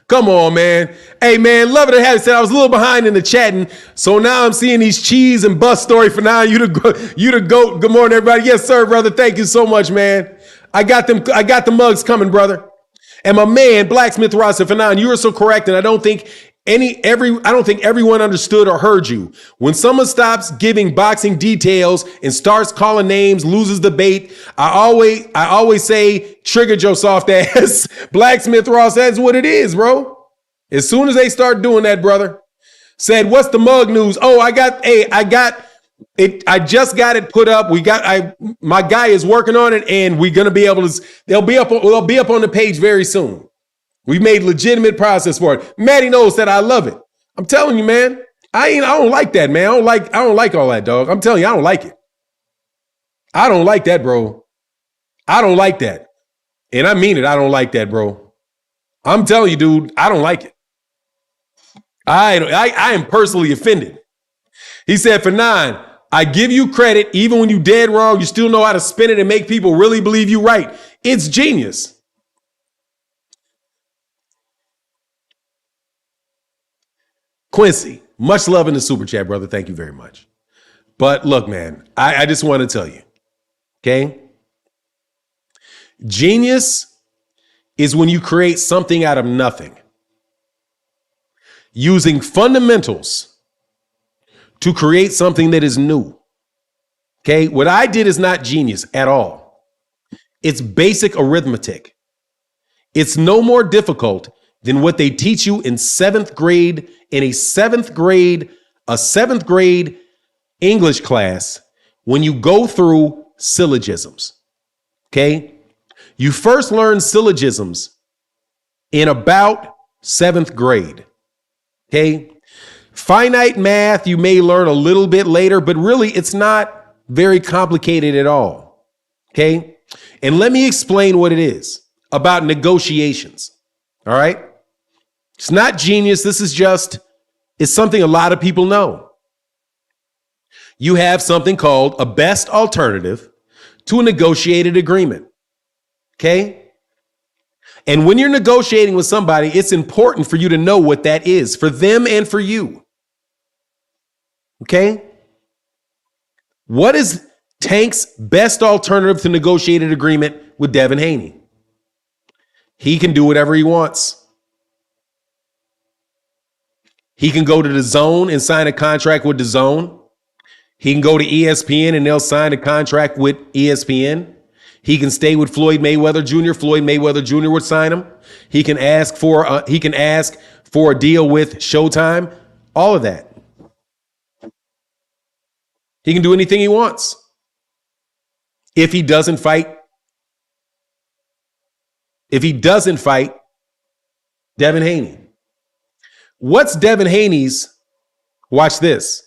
Come on, man. Hey, man, love it to have you. Said I was a little behind in the chatting, so now I'm seeing these cheese and bus story for now. You the goat. Good morning, everybody. Yes, sir, brother. Thank you so much, man. I got the mugs coming, brother. And my man, Blacksmith Rasa Fanan, you are so correct, and I don't think everyone understood or heard you. When someone stops giving boxing details and starts calling names, loses debate, I always say, trigger your soft ass. Blacksmith Ross, that's what it is, bro. As soon as they start doing that, brother. Said, what's the mug news? Oh, I got it. I just got it put up. My guy is working on it, and we're gonna be able to. They'll be up on the page very soon. We made legitimate process for it. Maddie knows that I love it. I'm telling you, man. I don't like that, man. I don't like all that, dog. I'm telling you, I don't like it. I don't like that, bro. I don't like that. And I mean it. I don't like that, bro. I'm telling you, dude, I don't like it. I am personally offended. He said, for 9, I give you credit. Even when you dead wrong, you still know how to spin it and make people really believe you right. It's genius. Quincy, much love in the super chat, brother. Thank you very much. But look, man, I just want to tell you, okay? Genius is when you create something out of nothing. Using fundamentals to create something that is new. Okay? What I did is not genius at all. It's basic arithmetic. It's no more difficult than what they teach you in 7th grade, a 7th grade English class when you go through syllogisms. Okay? You first learn syllogisms in about 7th grade. Okay? Finite math, you may learn a little bit later, but really it's not very complicated at all. Okay? And let me explain what it is about negotiations. All right? It's not genius. This is it's something a lot of people know. You have something called a best alternative to a negotiated agreement. Okay? And when you're negotiating with somebody, it's important for you to know what that is for them and for you. Okay? What is Tank's best alternative to negotiated agreement with Devin Haney? He can do whatever he wants. He can go to the Zone and sign a contract with the Zone. He can go to ESPN and they'll sign a contract with ESPN. He can stay with Floyd Mayweather Jr. Floyd Mayweather Jr. would sign him. He can ask for a deal with Showtime. All of that. He can do anything he wants. If he doesn't fight Devin Haney. What's Devin Haney's, watch this,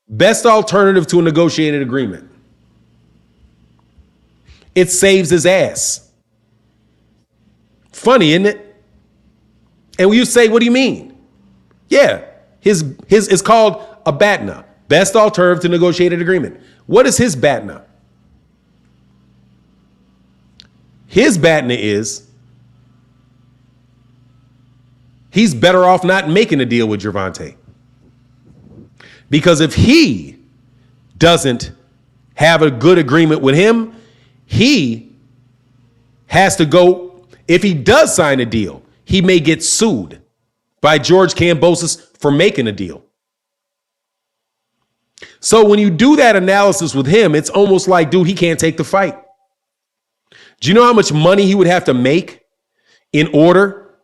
best alternative to a negotiated agreement? It saves his ass. Funny, isn't it? And when you say, what do you mean? Yeah, his is called a BATNA, best alternative to negotiated agreement. What is his BATNA? His BATNA is he's better off not making a deal with Gervonta. Because if he doesn't have a good agreement with him, he has to go. If he does sign a deal, he may get sued by George Kambosos for making a deal. So when you do that analysis with him, it's almost like, dude, he can't take the fight. Do you know how much money he would have to make in order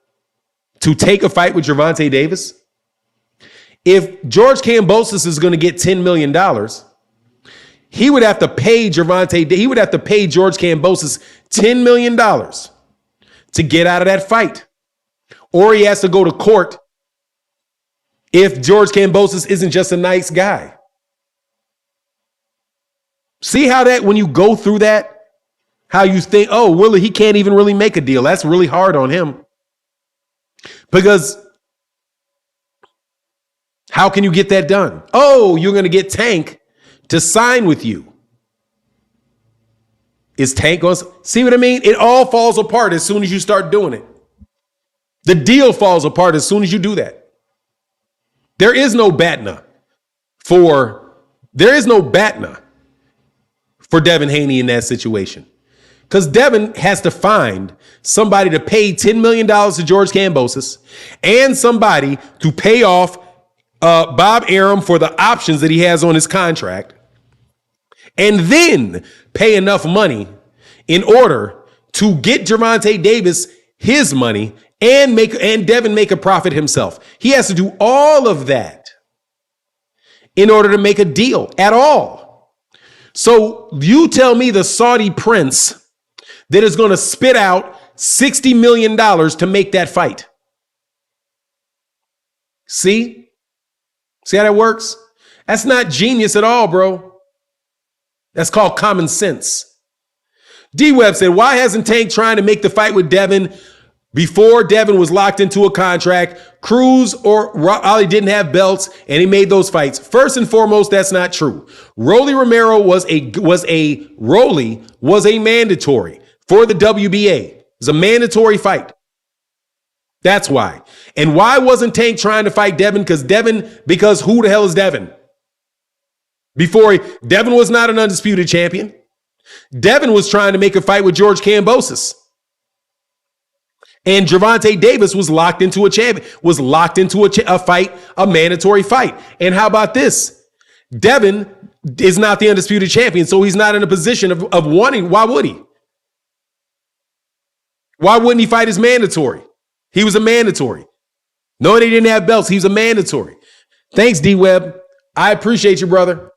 to take a fight with Gervonta Davis? If George Kambosos is going to get $10 million, he would have to pay George Kambosos $10 million to get out of that fight. Or he has to go to court if George Kambosos isn't just a nice guy. See how that, when you go through that, how you think, oh, Willie, he can't even really make a deal. That's really hard on him. Because how can you get that done? Oh, you're going to get Tank to sign with you. Is Tank going to see what I mean? It all falls apart as soon as you start doing it. The deal falls apart as soon as you do that. There is no BATNA for Devin Haney in that situation. Because Devin has to find somebody to pay $10 million to George Kambosos and somebody to pay off Bob Arum for the options that he has on his contract, and then pay enough money in order to get Gervonta Davis his money and Devin make a profit himself. He has to do all of that in order to make a deal at all. So you tell me the Saudi prince that is going to spit out $60 million to make that fight. See how that works? That's not genius at all, bro. That's called common sense. D-Web said, why hasn't Tank trying to make the fight with Devin before Devin was locked into a contract? Cruz or Ali didn't have belts and he made those fights. First and foremost, that's not true. Rolly Romero was a mandatory for the WBA. It was a mandatory fight. That's why. And why wasn't Tank trying to fight Devin? Because who the hell is Devin? Devin was not an undisputed champion. Devin was trying to make a fight with George Kambosos. And Gervonta Davis was locked into a fight, a mandatory fight. And how about this? Devin is not the undisputed champion, so he's not in a position of wanting. Why would he? Why wouldn't he fight as mandatory? He was a mandatory. No, they didn't have belts. He was a mandatory. Thanks, D-Web. I appreciate you, brother.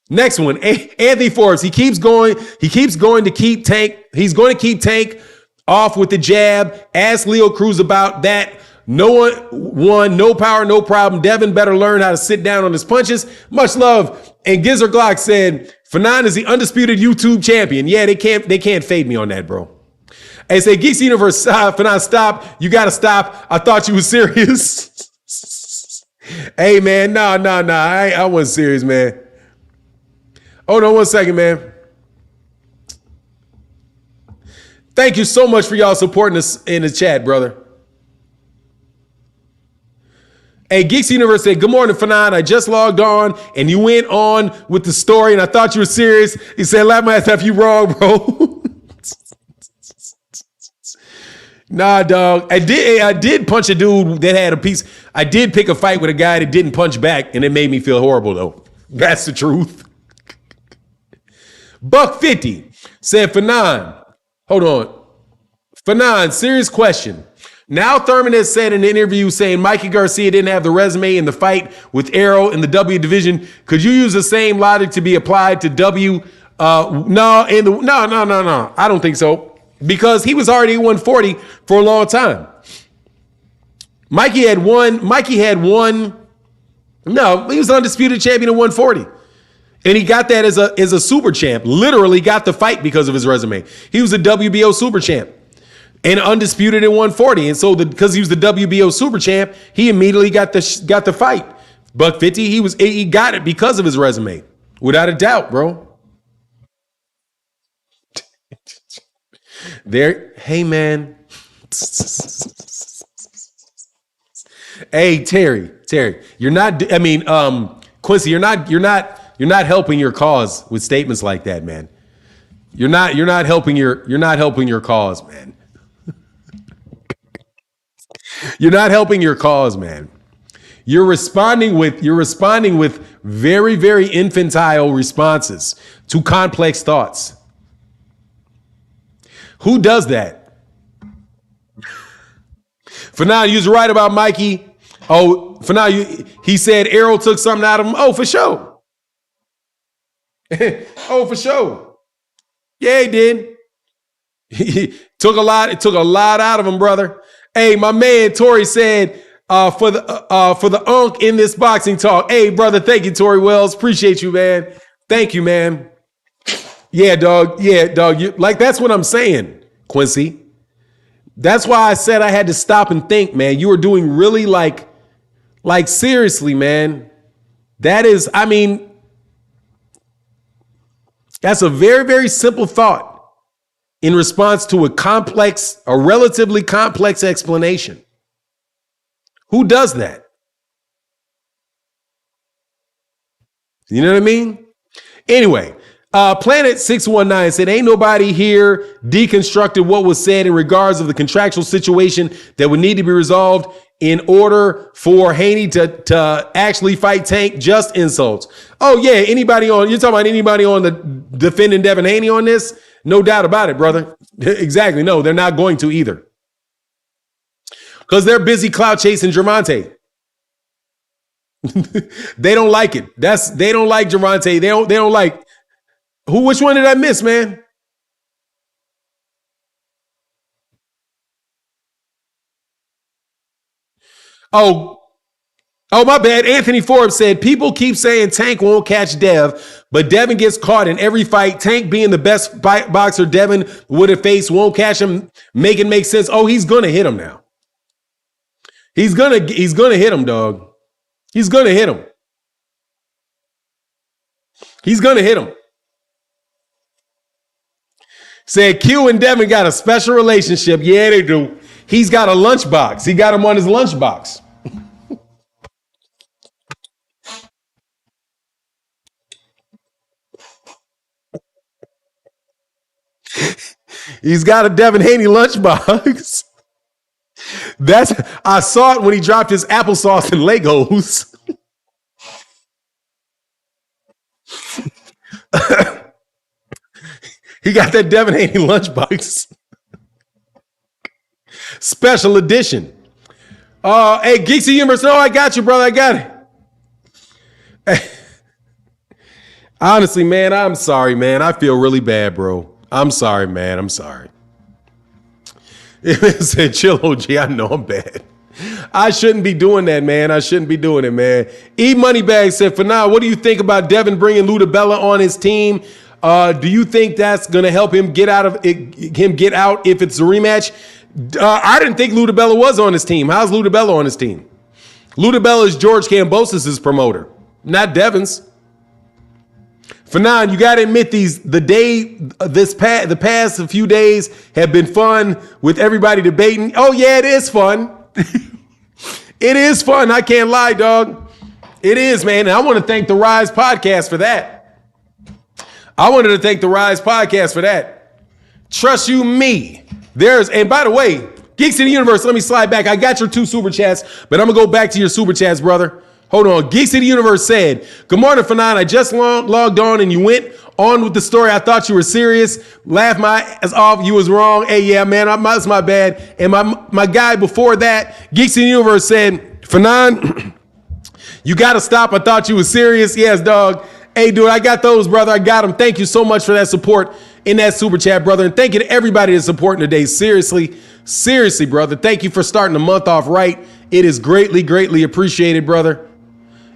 Next one, Anthony Forbes. He keeps going to keep Tank. He's going to keep Tank off with the jab. Ask Leo Cruz about that. No one won, no power, no problem. Devin better learn how to sit down on his punches. Much love. And Gizzard Glock said, Fanon is the undisputed YouTube champion. Yeah, they can't fade me on that, bro. Hey, say Geeks Universe, Fanon, stop. You got to stop. I thought you was serious. Hey, man, nah. I wasn't serious, man. Hold on 1 second, man. Thank you so much for y'all supporting us in the chat, brother. Hey, Geeks Universe said, good morning, Fanon. I just logged on and you went on with the story and I thought you were serious. He said, laugh my ass off, you wrong, bro. Nah, dog. I did punch a dude that had a piece. I did pick a fight with a guy that didn't punch back and it made me feel horrible, though. That's the truth. Buck 50 said, Fanon, hold on. Fanon, serious question. Now Thurman has said in an interview saying Mikey Garcia didn't have the resume in the fight with Errol in the W division. Could you use the same logic to be applied to W? No. I don't think so. Because he was already 140 for a long time. Mikey had one. No, he was undisputed champion at 140. And he got that as a super champ. Literally got the fight because of his resume. He was a WBO super champ and undisputed at 140. And so because he was the WBO super champ, he immediately got the fight. Buck 50, he got it because of his resume. Without a doubt, bro. Hey, man. Hey, Terry, you're not, Quincy, you're not helping your cause with statements like that, man. You're not helping your cause, man. You're not helping your cause, man. You're responding with very, very infantile responses to complex thoughts. Who does that? For now, you was right about Mikey. Oh, for now, he said Errol took something out of him. Oh, for sure. Oh, for sure. Yeah, he did. He took a lot. It took a lot out of him, brother. Hey, my man Tori said for the unk in this boxing talk. Hey, brother, thank you, Tori Wells. Appreciate you, man. Thank you, man. Yeah, dog. Yeah, dog. That's what I'm saying, Quincy. That's why I said I had to stop and think, man. You were doing really like seriously, man. That is, I mean, that's a very, very simple thought in response to a relatively complex explanation. Who does that? You know what I mean? Anyway, Planet 619 said, ain't nobody here deconstructed what was said in regards of the contractual situation that would need to be resolved in order for Haney to actually fight Tank. Just insults. Oh, yeah. You're talking about anybody on the defending Devin Haney on this? No doubt about it, brother. Exactly. No, they're not going to either. Because they're busy clout chasing Gervonta. They don't like it. They don't like Gervonta. They don't like who. Which one did I miss, man? Oh, my bad. Anthony Forbes said people keep saying Tank won't catch Dev, but Devin gets caught in every fight. Tank being the best boxer Devin would have faced won't catch him. Make it make sense. Oh, he's gonna hit him now. He's gonna hit him, dog. He's gonna hit him. He's gonna hit him. Said Q and Devin got a special relationship. Yeah, they do. He's got a lunchbox. He got him on his lunchbox. He's got a Devin Haney lunchbox. I saw it when he dropped his applesauce and Legos. He got that Devin Haney lunchbox. Special edition. Hey, Geeksy Universe. No, I got you, brother. I got it. Honestly, man, I'm sorry, man. I feel really bad, bro. I'm sorry, man. I'm sorry. It said, chill, OG. I know I'm bad. I shouldn't be doing that, man. I shouldn't be doing it, man. E Moneybag said, for now, what do you think about Devin bringing Ludabella on his team? Do you think that's going to help him get out if it's a rematch? I didn't think Ludabella was on his team. How's Ludabella on his team? Ludabella is George Kambosos' promoter, not Devin's. For now, you got to admit the past few days have been fun with everybody debating. Oh yeah, it is fun. It is fun. I can't lie, dog. It is, man. And I want to thank the Rise Podcast for that. I wanted to thank the Rise Podcast for that. Trust you, me. And by the way, Geeks in the Universe, let me slide back. I got your 2 super chats, but I'm going to go back to your super chats, brother. Hold on. Geeks in the Universe said, good morning, Fanon. I just logged on and you went on with the story. I thought you were serious. Laugh my ass off. You was wrong. Hey, yeah, man, that's my bad. And my guy before that, Geeks in the Universe said, Fanon, you got to stop. I thought you was serious. Yes, dog. Hey, dude, I got those, brother. I got them. Thank you so much for that support in that super chat, brother. And thank you to everybody that's supporting today. Seriously, brother. Thank you for starting the month off right. It is greatly, greatly appreciated, brother.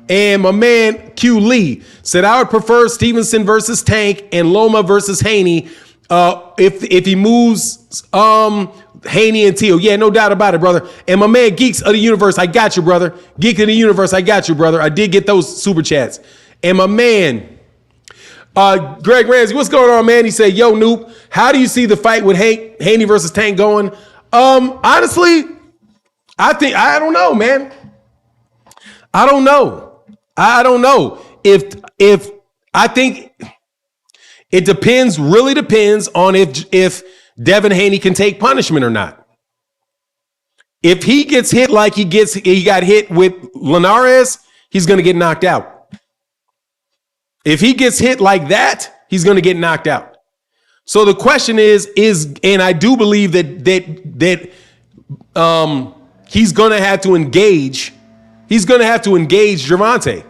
And my man Q Lee said, I would prefer Stevenson versus Tank and Loma versus Haney if he moves Haney and Teal. Yeah, no doubt about it, brother. And my man Geeks of the Universe, I got you, brother. Geek of the Universe, I got you, brother. I did get those super chats. And my man Greg Ramsey, what's going on, man? He said, yo, Noop, how do you see the fight with Haney versus Tank going? Honestly, I don't know, man. I don't know. If I think it really depends on if Devin Haney can take punishment or not. If he gets hit like he got hit with Linares, he's going to get knocked out. If he gets hit like that, he's going to get knocked out. So the question is, and I do believe that he's going to have to engage. He's going to have to engage Gervonta. You know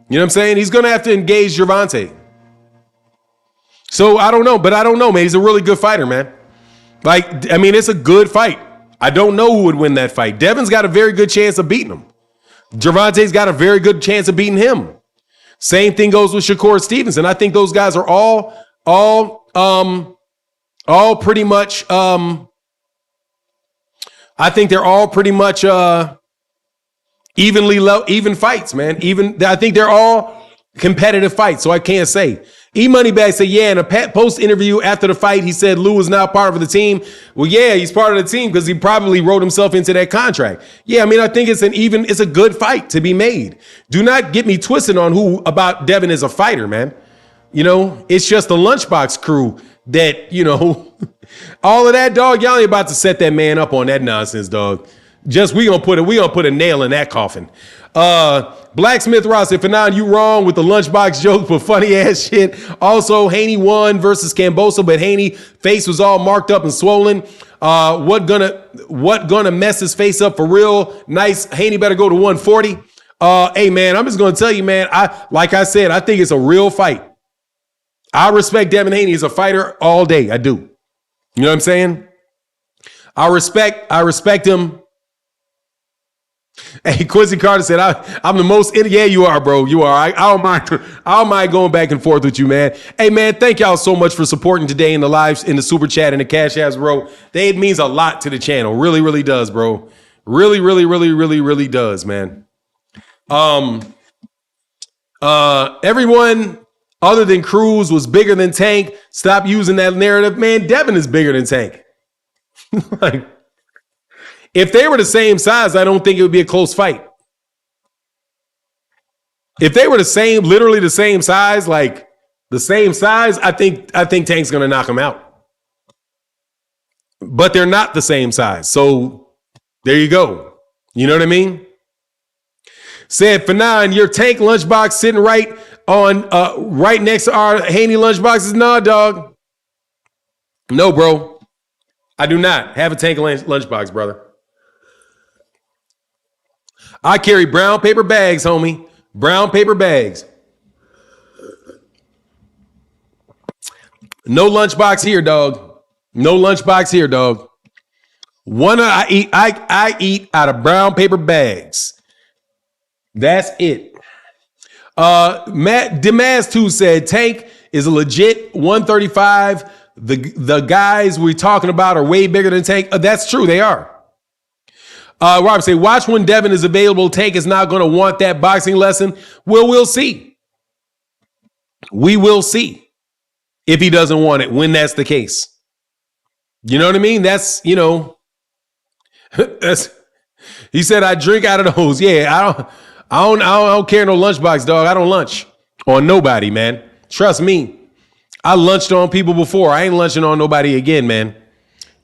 what I'm saying? He's going to have to engage Gervonta. So I don't know, man. He's a really good fighter, man. Like, I mean, it's a good fight. I don't know who would win that fight. Devin's got a very good chance of beating him. Gervonta's got a very good chance of beating him. Same thing goes with Shakur Stevenson. I think those guys are all pretty much. I think they're all pretty much even fights, man. I think they're all competitive fights. So I can't say. E-Moneybag said, yeah, in a post interview after the fight, he said Lou is now part of the team. Well, yeah, he's part of the team because he probably wrote himself into that contract. Yeah, I mean, I think it's a good fight to be made. Do not get me twisted on about Devin as a fighter, man. You know, it's just the Lunchbox crew that, you know, all of that, dog. Y'all ain't about to set that man up on that nonsense, dog. Just we gonna put a nail in that coffin. Blacksmith Ross said, Fanon, you wrong with the Lunchbox joke, but funny ass shit. Also, Haney won versus Cambosa, but Haney face was all marked up and swollen. What gonna mess his face up for real? Nice. Haney better go to 140. Hey man, I'm just gonna tell you, man. Like I said, I think it's a real fight. I respect Devin Haney as a fighter all day. I do. You know what I'm saying? I respect him. Hey, Quincy Carter said, I'm the most, yeah, you are, bro. You are. I don't mind going back and forth with you, man. Hey, man, thank y'all so much for supporting today in the lives, in the super chat, and the cash apps, bro. It means a lot to the channel. Really, really does, bro. Really, really, really, really, really does, man. Everyone other than Cruz was bigger than Tank. Stop using that narrative. Man, Devin is bigger than Tank. Like, if they were the same size, I don't think it would be a close fight. If they were literally the same size, like the same size, I think Tank's gonna knock him out. But they're not the same size. So there you go. You know what I mean? Said Fanon, your Tank lunchbox sitting right next to our Haney lunchboxes. Nah, dog. No, bro. I do not have a Tank lunchbox, brother. I carry brown paper bags, homie. Brown paper bags. No lunchbox here, dog. No lunchbox here, dog. I eat out of brown paper bags. That's it. Matt Demaz 2 said Tank is a legit 135. The guys we're talking about are way bigger than Tank. That's true, they are. Rob say, watch when Devin is available. Tank is not going to want that boxing lesson. Well, we'll see. We will see if he doesn't want it when that's the case. You know what I mean? That's, you know, he said, I drink out of those. Yeah, I don't carry no lunchbox, dog. I don't lunch on nobody, man. Trust me. I lunched on people before. I ain't lunching on nobody again, man.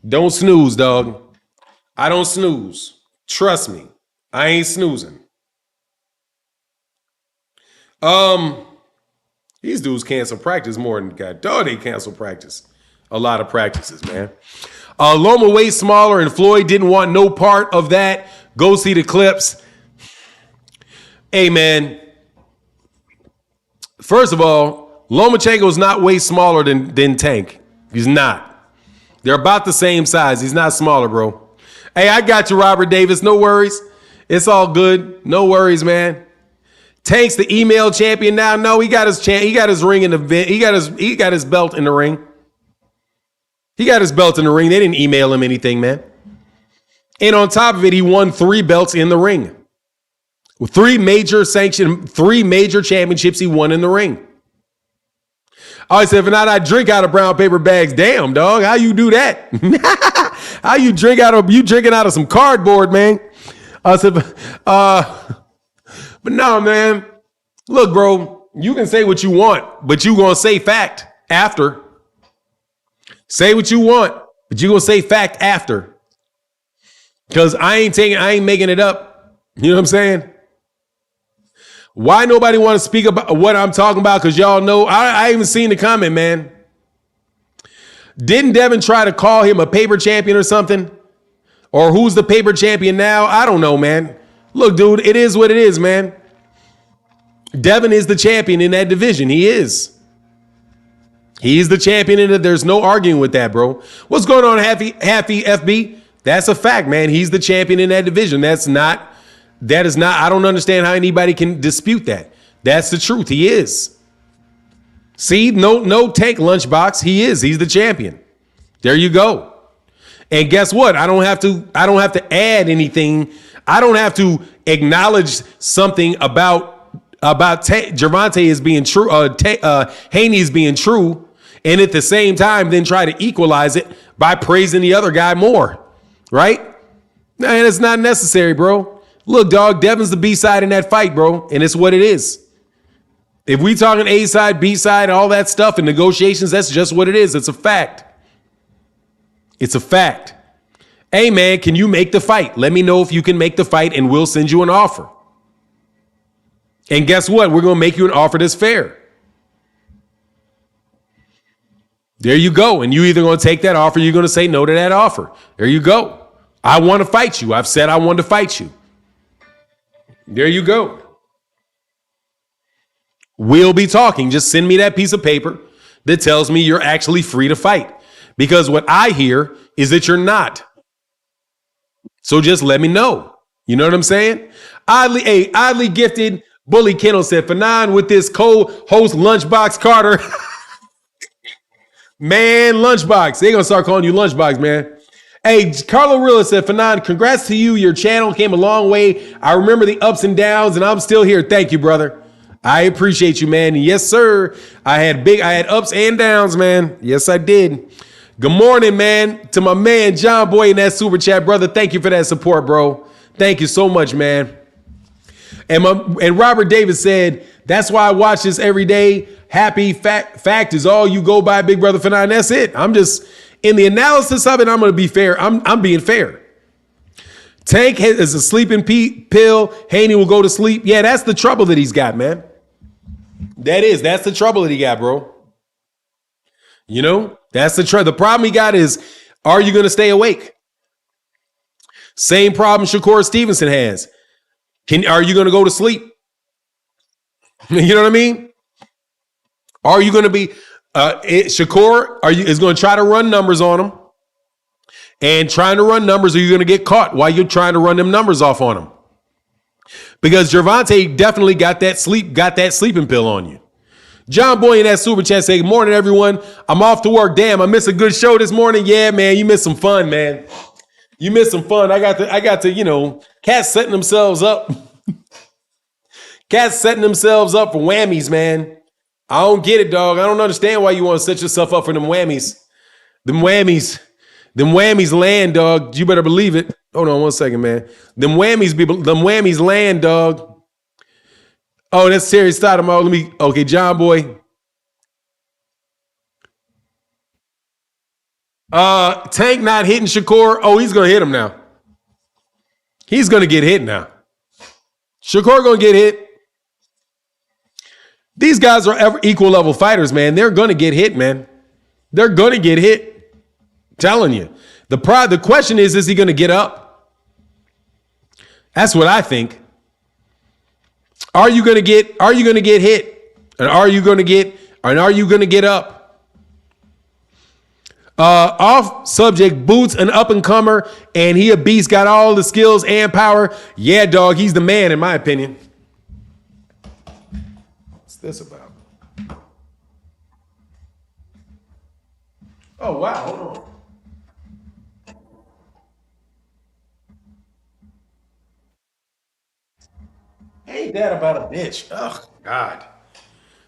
Don't snooze, dog. I don't snooze. Trust me. I ain't snoozing. These dudes cancel practice more than God. Dog, they cancel practice. A lot of practices, man. Loma way smaller and Floyd didn't want no part of that. Go see the clips. Hey, man. First of all, Lomachenko is not way smaller than Tank. He's not. They're about the same size. He's not smaller, bro. Hey, I got you, Robert Davis. No worries. It's all good. No worries, man. Tank's the email champion now. No, he got his ring in the vent. He got his belt in the ring. He got his belt in the ring. They didn't email him anything, man. And on top of it, he won 3 belts in the ring. With 3 major championships he won in the ring. I said, if not, I drink out of brown paper bags. Damn, dog. How you do that? How you drinking out of some cardboard, man? I said, but no, man. Look, bro, you can say what you want, but you gonna say fact after. Say what you want, but you gonna say fact after. Because I ain't making it up. You know what I'm saying? Why nobody want to speak about what I'm talking about? Because y'all know, I even seen the comment, man. Didn't Devin try to call him a paper champion or something? Or who's the paper champion now? I don't know, man. Look, dude, it is what it is, man. Devin is the champion in that division. He is. He's the champion in it. There's no arguing with that, bro. What's going on, Happy FB? That's a fact, man. He's the champion in that division. That is not, I don't understand how anybody can dispute that. That's the truth. He is. See, no tank lunchbox. He is. He's the champion. There you go. And guess what? I don't have to add anything. I don't have to acknowledge something about Gervonta is being true, Haney is being true, and at the same time then try to equalize it by praising the other guy more, right? And it's not necessary, bro. Look, dog, Devin's the B-side in that fight, bro, and it's what it is. If we talking A-side, B-side, all that stuff in negotiations, that's just what it is. It's a fact. It's a fact. Hey, man, can you make the fight? Let me know if you can make the fight, and we'll send you an offer. And guess what? We're going to make you an offer that's fair. There you go. And you either going to take that offer, or you're going to say no to that offer. There you go. I want to fight you. I've said I want to fight you. There you go. We'll be talking. Just send me that piece of paper that tells me you're actually free to fight. Because what I hear is that you're not. So just let me know. You know what I'm saying? Oddly gifted Bully Kennel said, Fanon with this co-host Lunchbox Carter. Man, Lunchbox. They're going to start calling you Lunchbox, man. Hey, Carlo Rilla said, Fanon, congrats to you. Your channel came a long way. I remember the ups and downs, and I'm still here. Thank you, brother. I appreciate you, man. And yes, sir. I had ups and downs, man. Yes, I did. Good morning, man. To my man, John Boy, in that super chat, brother. Thank you for that support, bro. Thank you so much, man. And Robert Davis said, that's why I watch this every day. Happy fact is all you go by, Big Brother Fanon. That's it. I'm just, in the analysis of it, I'm going to be fair. I'm being fair. Tank is a sleeping pill. Haney will go to sleep. Yeah, that's the trouble that he's got, man. That's the trouble that he got, bro. You know, that's the trouble. The problem he got is, are you going to stay awake? Same problem Shakur Stevenson has. Are you going to go to sleep? You know what I mean? Are you going to be Shakur? Is going to try to run numbers on him, and trying to run numbers, are you going to get caught while you're trying to run them numbers off on him? Because Gervonta definitely got that sleeping pill on you. John Boy in that super chat say, good morning, everyone. I'm off to work. Damn, I missed a good show this morning. Yeah, man, you missed some fun, man. You missed some fun. I got to, you know, cats setting themselves up. Cats setting themselves up for whammies, man. I don't get it, dog. I don't understand why you want to set yourself up for them whammies. Them whammies land, dog. You better believe it. Hold on one second, man. Them whammies land, dog. Oh, that's Terry Stoudemire. Okay, John Boy. Tank not hitting Shakur. Oh, he's going to hit him now. He's going to get hit now. Shakur going to get hit. These guys are equal level fighters, man. They're going to get hit, man. They're going to get hit. I'm telling you. The question is he going to get up? That's what I think. Are you going to get hit? And are you going to get up? Off subject, Boots, an up-and-comer, and he a beast, got all the skills and power. Yeah, dog, he's the man, in my opinion. What's this about? Oh, wow, hold on. Ain't that about a bitch? Oh, God.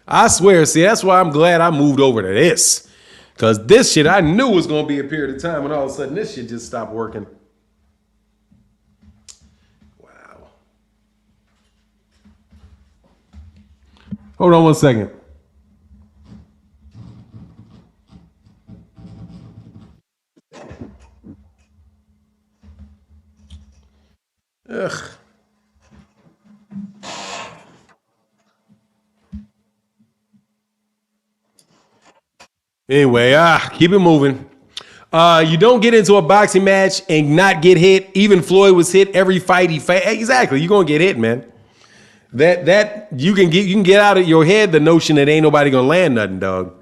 I swear, see, that's why I'm glad I moved over to this. Because this shit I knew was going to be a period of time, and all of a sudden this shit just stopped working. Wow. Hold on one second. Anyway, keep it moving. You don't get into a boxing match and not get hit. Even Floyd was hit every fight he fought. Exactly, you're gonna get hit, man. That you can get out of your head the notion that ain't nobody gonna land nothing, dog.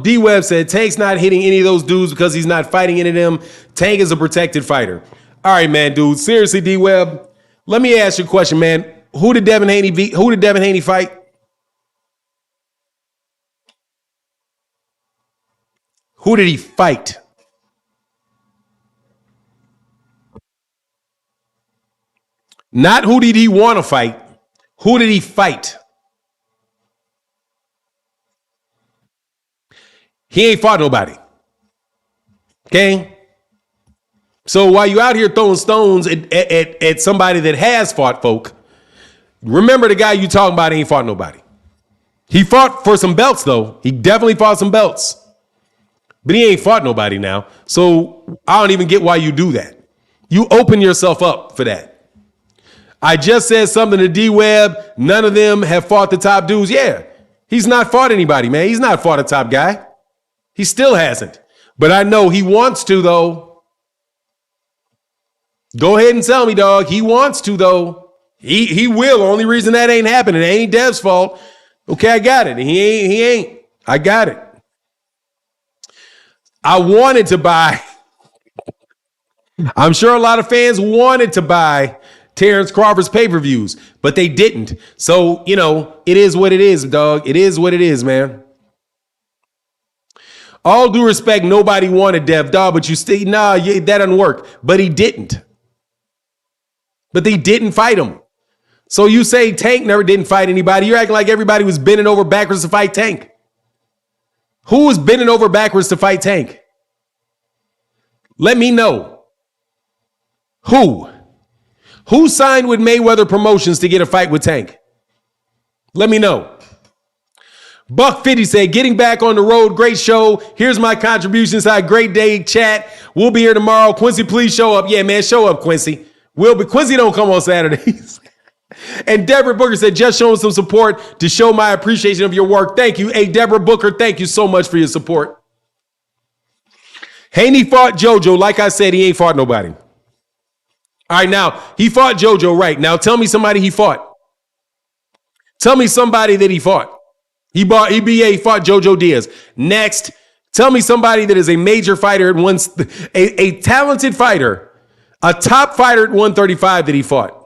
D Webb said Tank's not hitting any of those dudes because he's not fighting any of them. Tank is a protected fighter. All right, man, dude. Seriously, D Webb. Let me ask you a question, man. Who did Devin Haney beat? Who did Devin Haney fight? Who did he fight? Not who did he want to fight. Who did he fight? He ain't fought nobody. Okay? So while you out here throwing stones at somebody that has fought folk, remember the guy you talking about ain't fought nobody. He fought for some belts, though. He definitely fought some belts. But he ain't fought nobody now. So I don't even get why you do that. You open yourself up for that. I just said something to D-Web. None of them have fought the top dudes. Yeah, he's not fought anybody, man. He's not fought a top guy. He still hasn't. But I know he wants to, though. Go ahead and tell me, dog. He wants to, though. He will. Only reason that ain't happening. It ain't Dev's fault. Okay, I got it. He ain't. I got it. I wanted to buy. I'm sure a lot of fans wanted to buy Terence Crawford's pay-per-views, but they didn't. So, it is what it is, dog. It is what it is, man. All due respect, nobody wanted Dev, dog, but you still, that doesn't work. But he didn't. But they didn't fight him. So you say Tank never didn't fight anybody. You're acting like everybody was bending over backwards to fight Tank. Who was bending over backwards to fight Tank? Let me know. Who? Who signed with Mayweather Promotions to get a fight with Tank? Let me know. Buck 50 said, getting back on the road, great show. Here's my contributions. Had a great day, chat. We'll be here tomorrow. Quincy, please show up. Yeah, man, show up, Quincy. Quincy don't come on Saturdays. And Deborah Booker said, just showing some support to show my appreciation of your work. Thank you. Hey, Deborah Booker, thank you so much for your support. Haney fought JoJo. Like I said, he ain't fought nobody. All right, now, he fought JoJo, right. Now, tell me somebody he fought. Tell me somebody that he fought. He fought JoJo Diaz. Next, tell me somebody that is a major fighter at a talented fighter, a top fighter at 135 that he fought.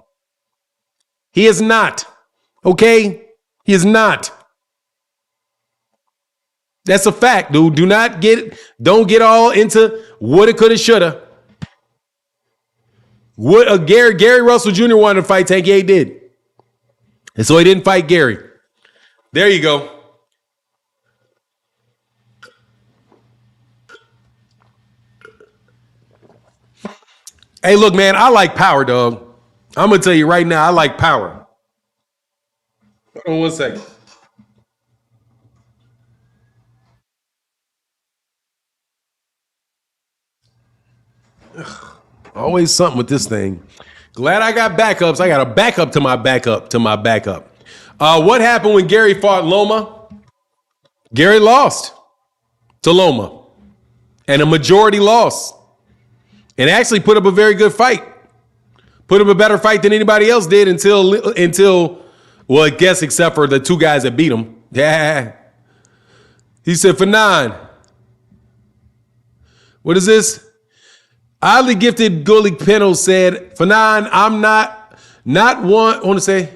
He is not. Okay? He is not. That's a fact, dude. Don't get all into woulda, coulda, shoulda. Gary Russell Jr. wanted to fight Tank. Yeah, he did. And so he didn't fight Gary. There you go. Hey, look, man, I like power, dog. I'm going to tell you right now, I like power. Hold on one second. Ugh, always something with this thing. Glad I got backups. I got a backup to my backup to my backup. What happened when Gary fought Loma? Gary lost to Loma. And a majority loss. And actually put up a very good fight. Put up a better fight than anybody else did until well, I guess except for the two guys that beat him. Yeah. He said, for 9. What is this? Oddly gifted Gully Pennell said, for 9, I'm not one, I want to say,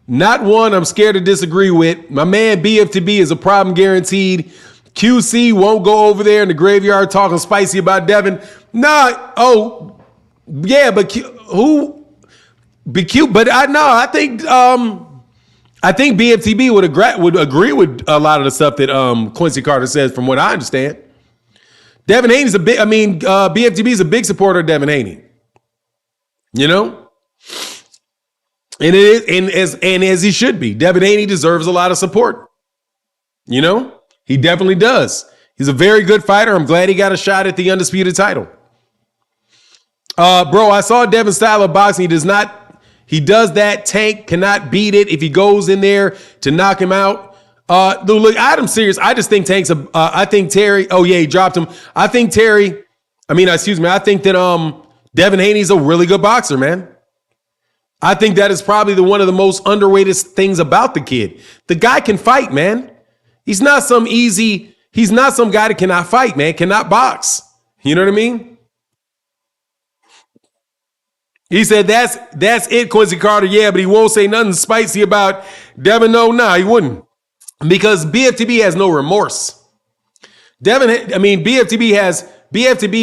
not one I'm scared to disagree with. My man BFTB is a problem guaranteed. QC won't go over there in the graveyard talking spicy about Devin. Nah, oh, yeah, but who? Be cute, but I think BFTB would agree with a lot of the stuff that Quincy Carter says, from what I understand. Devin Haney's BFTB is a big supporter of Devin Haney. You know? And it is, and as he should be. Devin Haney deserves a lot of support. You know? He definitely does. He's a very good fighter. I'm glad he got a shot at the undisputed title. Bro, I saw Devin's style of boxing. He does that. Tank cannot beat it if he goes in there to knock him out. Look, I'm serious. I just think Tank's I think Terry. Oh yeah, he dropped him. I think Terry. I think that Devin Haney's a really good boxer, man. I think that is probably one of the most underrated things about the kid. The guy can fight, man. He's not some guy that cannot fight, man, cannot box. You know what I mean? He said, that's it, Quincy Carter. Yeah, but he won't say nothing spicy about Devin. No, he wouldn't. Because BFTB has no remorse. BFTB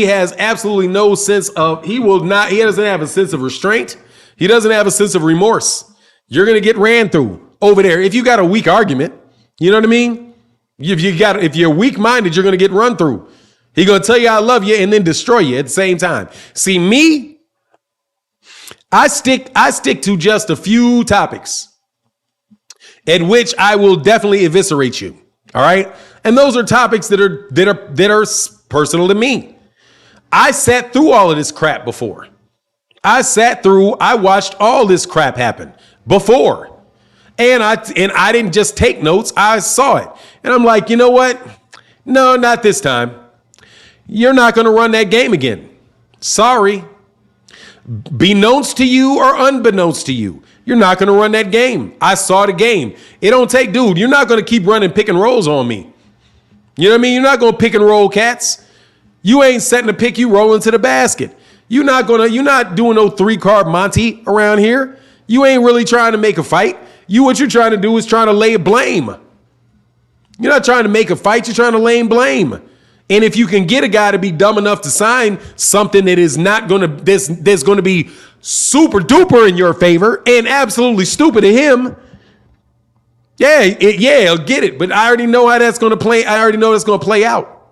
has absolutely no sense of, he doesn't have a sense of restraint. He doesn't have a sense of remorse. You're going to get ran through over there. If you got a weak argument, you know what I mean? If you're weak-minded, you're going to get run through. He's going to tell you I love you and then destroy you at the same time. See, me, I stick to just a few topics at which I will definitely eviscerate you. All right. And those are topics that are personal to me. I sat through all of this crap before. I watched all this crap happen before. And I didn't just take notes. I saw it. And I'm like, you know what? No, not this time. You're not going to run that game again. Sorry. Beknownst to you or unbeknownst to you, you're not going to run that game. I saw the game. It don't take, dude, you're not going to keep running pick and rolls on me. You know what I mean? You're not going to pick and roll cats. You ain't setting a pick, you rolling to the basket. You're not doing no 3-card Monty around here. You ain't really trying to make a fight. What you're trying to do is trying to lay blame. You're not trying to make a fight, you're trying to lay blame. And if you can get a guy to be dumb enough to sign something that is not going to, that's going to be super duper in your favor and absolutely stupid to him, I'll get it. But I already know how that's going to play. I already know that's going to play out.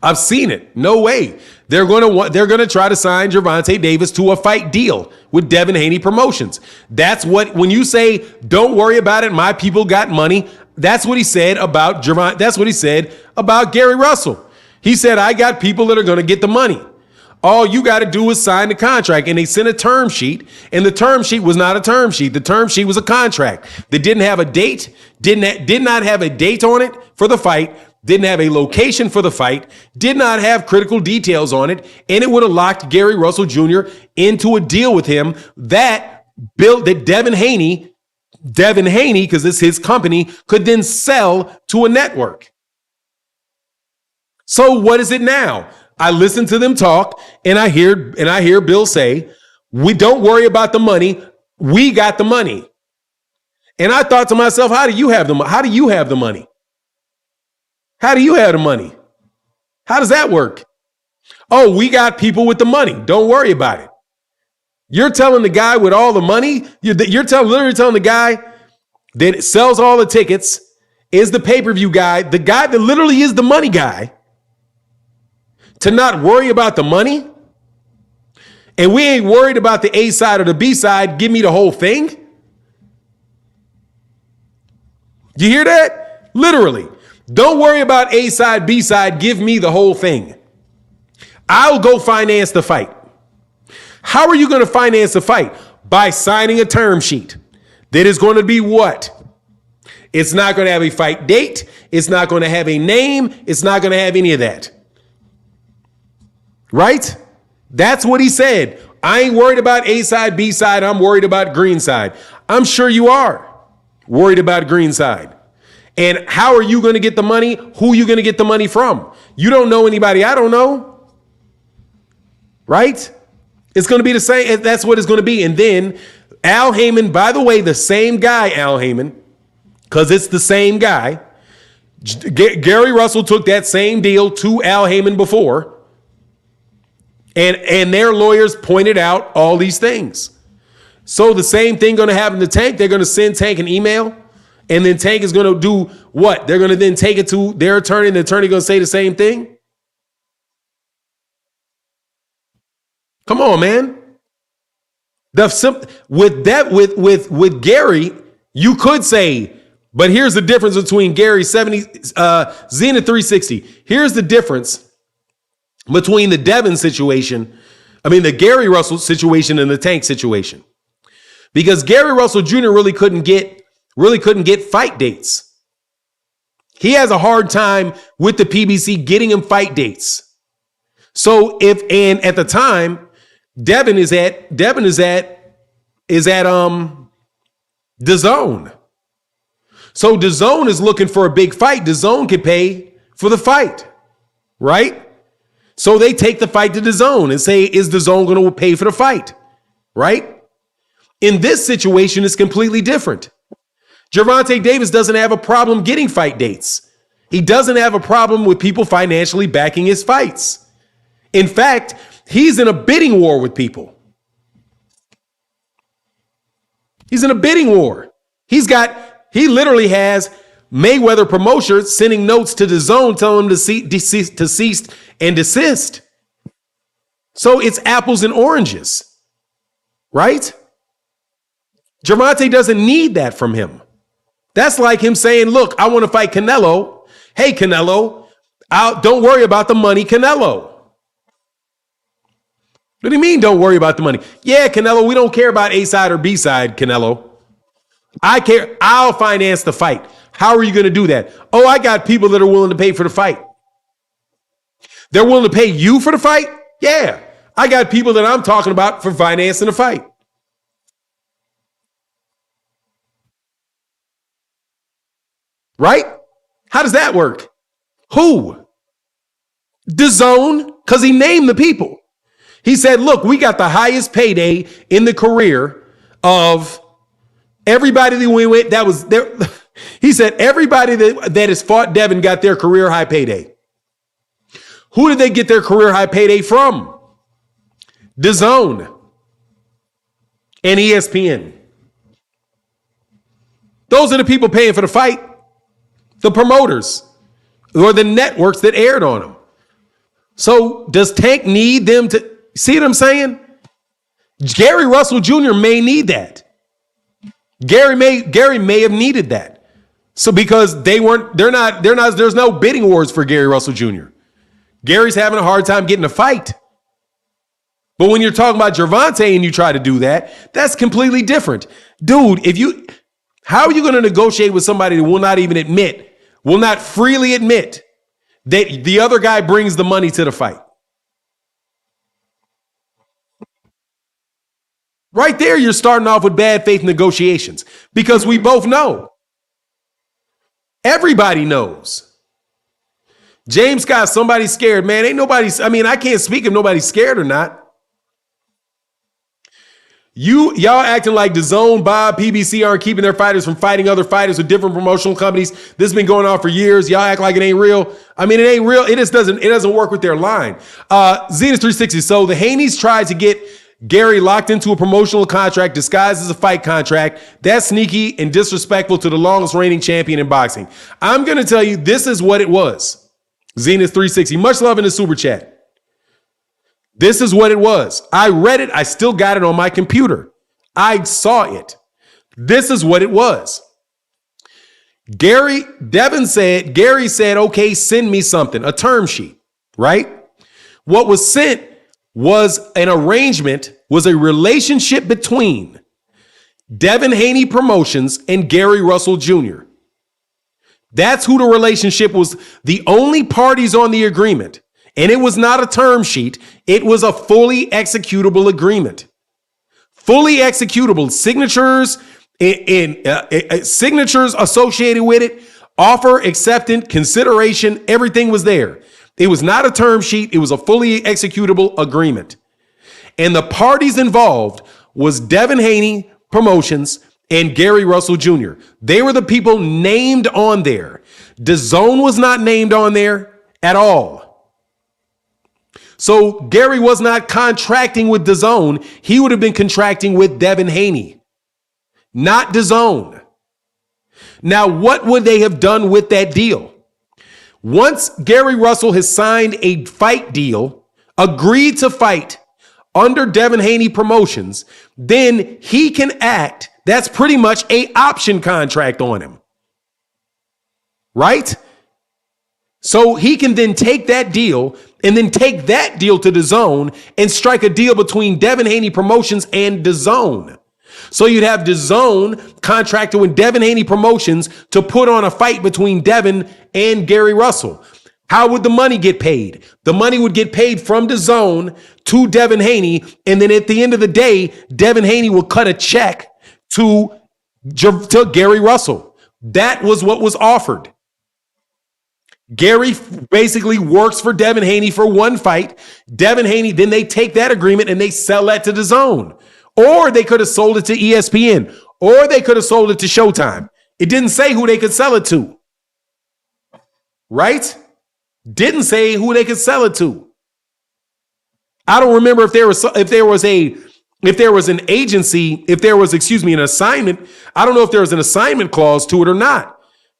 I've seen it. No way. They're going to try to sign Gervonta Davis to a fight deal with Devin Haney Promotions. That's what, when you say, don't worry about it, my people got money. That's what he said about Gervonta. That's what he said about Gary Russell. He said, I got people that are going to get the money. All you got to do is sign the contract. And they sent a term sheet, and the term sheet was not a term sheet. The term sheet was a contract that didn't have a date, did not have a date on it for the fight, didn't have a location for the fight, did not have critical details on it, and it would have locked Gary Russell Jr. into a deal with him that Devin Haney, because it's his company, could then sell to a network. So what is it now? I listen to them talk, and I hear Bill say, we don't worry about the money. We got the money. And I thought to myself, how do you have the money? How do you have the money? How do you have the money? How does that work? Oh, we got people with the money. Don't worry about it. You're telling the guy with all the money, literally telling the guy that sells all the tickets, is the pay-per-view guy, the guy that literally is the money guy, to not worry about the money? And we ain't worried about the A side or the B side. Give me the whole thing. You hear that? Literally. Don't worry about A side, B side. Give me the whole thing. I'll go finance the fight. How are you going to finance the fight? By signing a term sheet that is going to be what? It's not going to have a fight date. It's not going to have a name. It's not going to have any of that. Right? That's what he said. I ain't worried about A side, B side. I'm worried about green side. I'm sure you are worried about green side. And how are you going to get the money? Who are you going to get the money from? You don't know anybody I don't know. Right? It's going to be the same. That's what it's going to be. And then Al Heyman, by the way, the same guy, Al Heyman, because it's the same guy. Gary Russell took that same deal to Al Heyman before. And their lawyers pointed out all these things. So the same thing going to happen to Tank. They're going to send Tank an email. And then Tank is going to do what? They're going to then take it to their attorney, and the attorney going to say the same thing? Come on, man. With Gary, you could say, but here's the difference between Gary 70, Zenith 360. Here's the difference between the Devin situation, the Gary Russell situation and the Tank situation. Because Gary Russell Jr. really couldn't get really couldn't get fight dates. He has a hard time with the PBC getting him fight dates. So and at the time, Devin is at DAZN. So DAZN is looking for a big fight. DAZN can pay for the fight, right? So they take the fight to DAZN and say, is DAZN going to pay for the fight, right? In this situation, it's completely different. Gervonta Davis doesn't have a problem getting fight dates. He doesn't have a problem with people financially backing his fights. In fact, he's in a bidding war with people. He's in a bidding war. He literally has Mayweather promoters sending notes to DAZN telling him to cease and desist. So it's apples and oranges, right? Gervonta doesn't need that from him. That's like him saying, look, I want to fight Canelo. Hey, Canelo, don't worry about the money, Canelo. What do you mean, don't worry about the money? Yeah, Canelo, we don't care about A side or B side, Canelo. I care. I'll finance the fight. How are you going to do that? Oh, I got people that are willing to pay for the fight. They're willing to pay you for the fight? Yeah. I got people that I'm talking about for financing the fight. Right? How does that work? Who? DAZN, because he named the people. He said, look, we got the highest payday in the career of everybody that we went. That was there. He said, everybody that has fought Devin got their career high payday. Who did they get their career high payday from? DAZN and ESPN. Those are the people paying for the fight. The promoters or the networks that aired on them. So does Tank need them to see what I'm saying? Gary Russell Jr. may need that. Gary may have needed that. So because there's no bidding wars for Gary Russell Jr. Gary's having a hard time getting a fight. But when you're talking about Gervonta and you try to do that, that's completely different. Dude, how are you going to negotiate with somebody that will not freely admit that the other guy brings the money to the fight? Right there, you're starting off with bad faith negotiations because we both know. Everybody knows. James Scott, somebody's scared. Man, ain't nobody. I mean, I can't speak if nobody's scared or not. Y'all acting like DAZN, Bob, PBC aren't keeping their fighters from fighting other fighters with different promotional companies. This has been going on for years. Y'all act like it ain't real. I mean, it ain't real. It doesn't work with their line. Zenith 360. So the Haneys tried to get Gary locked into a promotional contract disguised as a fight contract. That's sneaky and disrespectful to the longest reigning champion in boxing. I'm going to tell you, this is what it was. Zenith 360. Much love in the super chat. This is what it was. I read it. I still got it on my computer. I saw it. This is what it was. Gary said, okay, send me something, a term sheet, right? What was sent was an arrangement, was a relationship between Devin Haney Promotions and Gary Russell Jr. That's who the relationship was. The only parties on the agreement. And it was not a term sheet. It was a fully executable agreement. Fully executable. Signatures signatures associated with it. Offer, acceptance, consideration. Everything was there. It was not a term sheet. It was a fully executable agreement. And the parties involved was Devin Haney Promotions and Gary Russell Jr. They were the people named on there. DAZN was not named on there at all. So Gary was not contracting with DAZN. He would have been contracting with Devin Haney, not DAZN. Now, what would they have done with that deal? Once Gary Russell has signed a fight deal, agreed to fight under Devin Haney Promotions, then he can act. That's pretty much an option contract on him, right? So he can then take that deal and then take that deal to DAZN and strike a deal between Devin Haney Promotions and DAZN. So you'd have DAZN contracted with Devin Haney Promotions to put on a fight between Devin and Gary Russell. How would the money get paid? The money would get paid from DAZN to Devin Haney, and then at the end of the day, Devin Haney will cut a check to Gary Russell. That was what was offered. Gary basically works for Devin Haney for one fight. Devin Haney, then they take that agreement and they sell that to DAZN. Or they could have sold it to ESPN. Or they could have sold it to Showtime. It didn't say who they could sell it to. Right? Didn't say who they could sell it to. I don't remember if there was an agency, an assignment. I don't know if there was an assignment clause to it or not.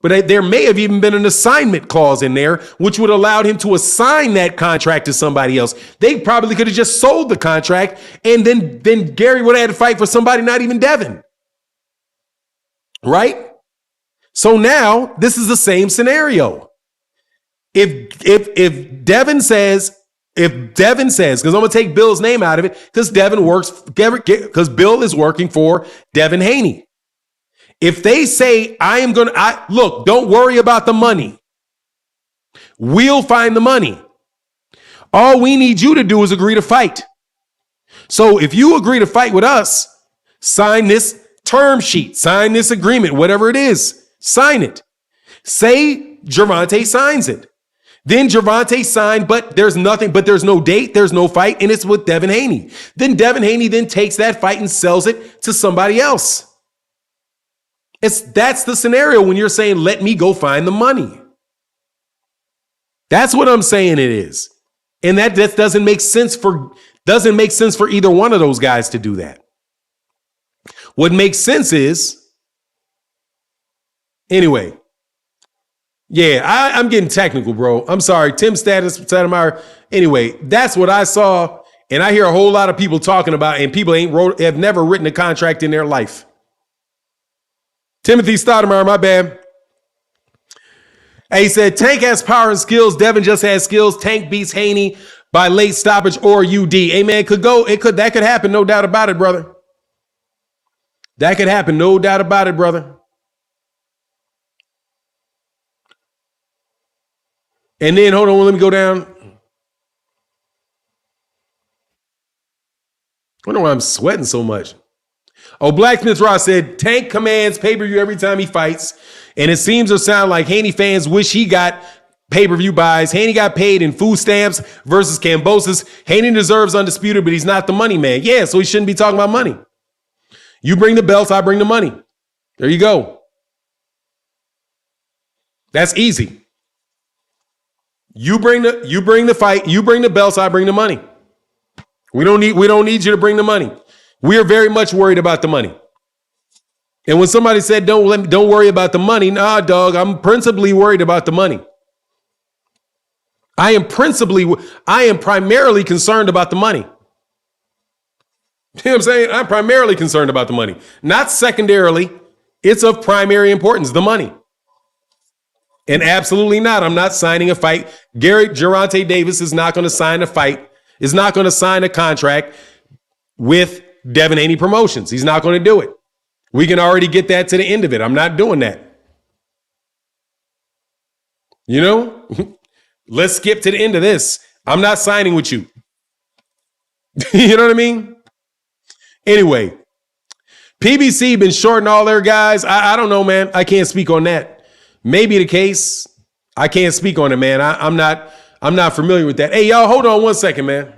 But there may have even been an assignment clause in there, which would have allowed him to assign that contract to somebody else. They probably could have just sold the contract, and then Gary would have had to fight for somebody, not even Devin. Right? So now this is the same scenario. If Devin says, because I'm gonna take Bill's name out of it, because Bill is working for Devin Haney. If they say, look, don't worry about the money. We'll find the money. All we need you to do is agree to fight. So if you agree to fight with us, sign this term sheet, sign this agreement, whatever it is, sign it. Say Gervonta signs it. Then Gervonta signed, but there's no date, there's no fight, and it's with Devin Haney. Then Devin Haney then takes that fight and sells it to somebody else. That's the scenario when you're saying, let me go find the money. That's what I'm saying it is. And that doesn't make sense for either one of those guys to do that. What makes sense is, anyway, yeah, I'm getting technical, bro. I'm sorry. Tim Stademeyer. Anyway, that's what I saw. And I hear a whole lot of people talking about, and people have never written a contract in their life. Timothy Stoudemire, my bad. He said, Tank has power and skills. Devin just has skills. Tank beats Haney by late stoppage or UD. Hey, man, that could happen. No doubt about it, brother. That could happen. No doubt about it, brother. And then, hold on, let me go down. I wonder why I'm sweating so much. Oh, Blacksmith Ross said, Tank commands pay-per-view every time he fights. And it seems or sound like Haney fans wish he got pay-per-view buys. Haney got paid in food stamps versus Kambosos. Haney deserves undisputed, but he's not the money man. Yeah, so he shouldn't be talking about money. You bring the belts, I bring the money. There you go. That's easy. You bring the fight, you bring the belts, I bring the money. We don't need you to bring the money. We are very much worried about the money. And when somebody said, don't worry about the money, nah, dog, I'm principally worried about the money. I am primarily concerned about the money. You know what I'm saying? I'm primarily concerned about the money. Not secondarily. It's of primary importance, the money. And absolutely not. I'm not signing a fight. Gervonta Davis is not going to sign a fight, is not going to sign a contract with Devin Haney Promotions. He's not going to do it. We can already get that to the end of it. I'm not doing that. You know, let's skip to the end of this. I'm not signing with you. You know what I mean? Anyway, PBC been shorting all their guys. I don't know, man. I can't speak on that. Maybe the case. I can't speak on it, man. I'm not familiar with that. Hey, y'all, hold on one second, man.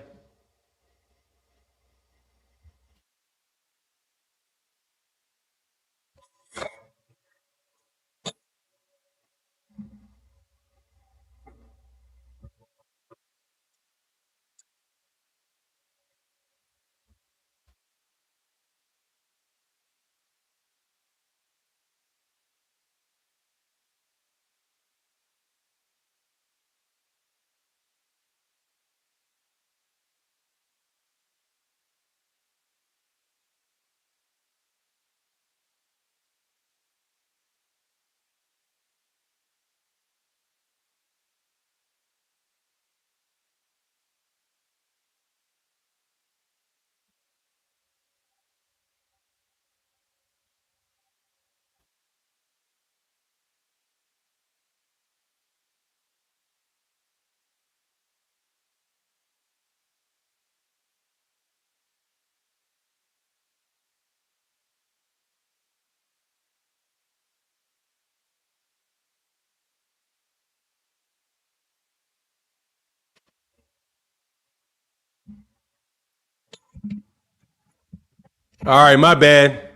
All right, my bad.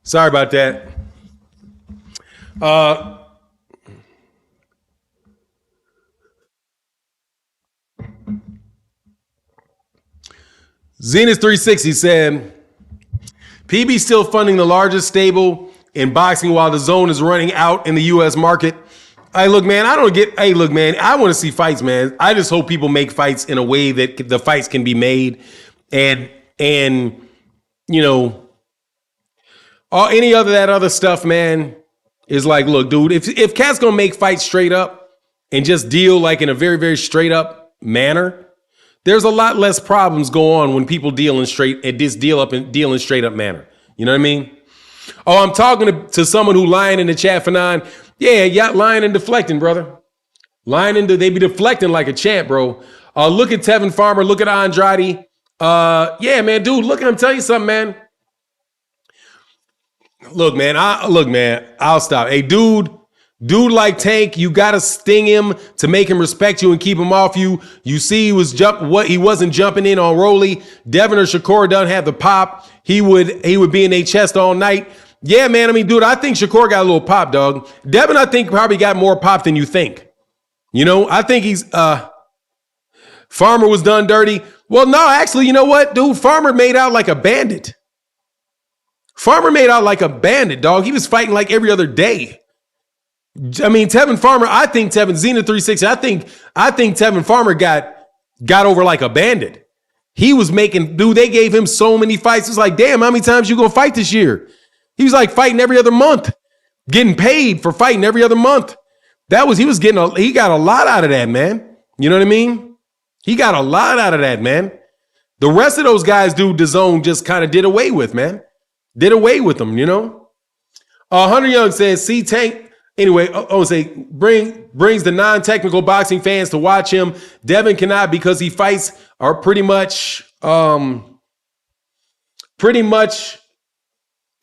Sorry about that. Uh, Zenith 360 said, PB still funding the largest stable in boxing while the zone is running out in the U.S. market. Hey, look, man, I don't get. Hey, look, man, I want to see fights, man. I just hope people make fights in a way that the fights can be made, and you know, all any other that other stuff, man, is like, look, dude, if Cat's gonna make fights straight up and just deal like in a very very straight up manner, there's a lot less problems go on when people dealing straight at this deal up and dealing straight up manner. You know what I mean? Oh, I'm talking to someone who lying in the chat for 9. Yeah, lying and deflecting, brother. They be deflecting like a champ, bro. Look at Tevin Farmer. Look at Andrade. Yeah, man, dude. Look at him. Tell you something, man. Look, man. I'll stop. Hey, dude like Tank, you gotta sting him to make him respect you and keep him off you. You see, he wasn't jumping in on Rolly. Devin or Shakur doesn't have the pop. He would be in their chest all night. Yeah, man. I mean, dude, I think Shakur got a little pop, dog. Devin, I think, probably got more pop than you think. You know, I think he's Farmer was done dirty. Well, no, actually, you know what, dude? Farmer made out like a bandit. Dog. He was fighting like every other day. I mean, Tevin Farmer, I think Zenith 360, I think Tevin Farmer got over like a bandit. He was making, dude, they gave him so many fights. It's like, damn, how many times you gonna fight this year? He was like fighting every other month, getting paid for fighting every other month. He got a lot out of that, man. You know what I mean? He got a lot out of that, man. The rest of those guys, dude, DAZN just kind of did away with, man. Did away with them, you know? Hunter Young says, see Tank. Anyway, brings the non-technical boxing fans to watch him. Devin cannot because he fights are pretty much to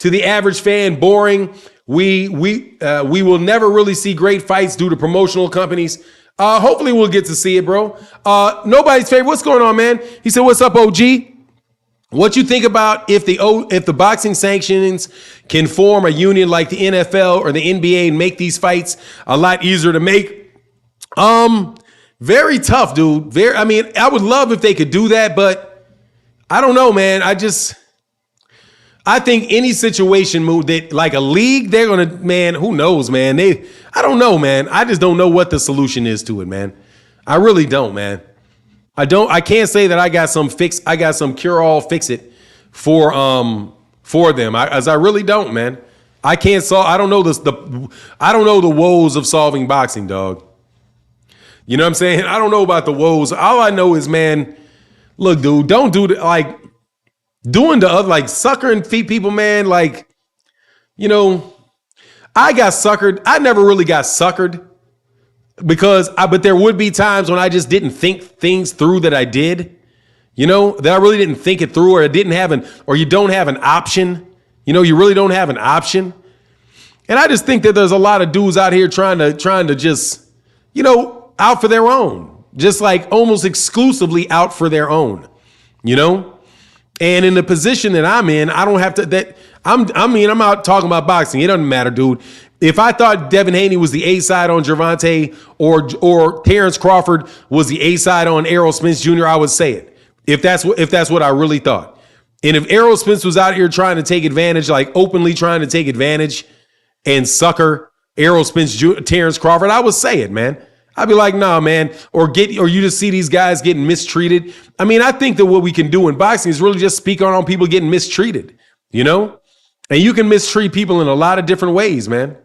the average fan boring. We will never really see great fights due to promotional companies. Hopefully we'll get to see it, bro. Nobody's favorite. What's going on, man? He said, "What's up, OG? What you think about if the boxing sanctions can form a union like the NFL or the NBA and make these fights a lot easier to make?" Very tough, dude. I mean, I would love if they could do that, but I don't know, man. I think any situation move that like a league, they're gonna, man, who knows, man? I don't know, man. I just don't know what the solution is to it, man. I really don't, man. I can't say that I got some cure-all fix it for them. I really don't, man. I don't know the woes of solving boxing, dog. You know what I'm saying? I don't know about the woes. All I know is, man, look, dude, don't do that. Like, doing the other, like, suckering people, man, like, you know, I got suckered. I never really got suckered but there would be times when I just didn't think things through that I did, you know, that I really didn't think it through, or you don't have an option. You know, you really don't have an option. And I just think that there's a lot of dudes out here trying to just, you know, out for their own, just like almost exclusively out for their own, you know? And in the position that I'm in, I don't have to, I'm out talking about boxing. It doesn't matter, dude. If I thought Devin Haney was the A side on Gervonta or Terence Crawford was the A side on Errol Spence Jr., I would say it. If that's what I really thought. And if Errol Spence was out here trying to take advantage, like openly trying to take advantage and sucker Errol Spence Jr., Terence Crawford, I would say it, man. I'd be like, nah, man. Or you just see these guys getting mistreated. I mean, I think that what we can do in boxing is really just speak on people getting mistreated, you know? And you can mistreat people in a lot of different ways, man.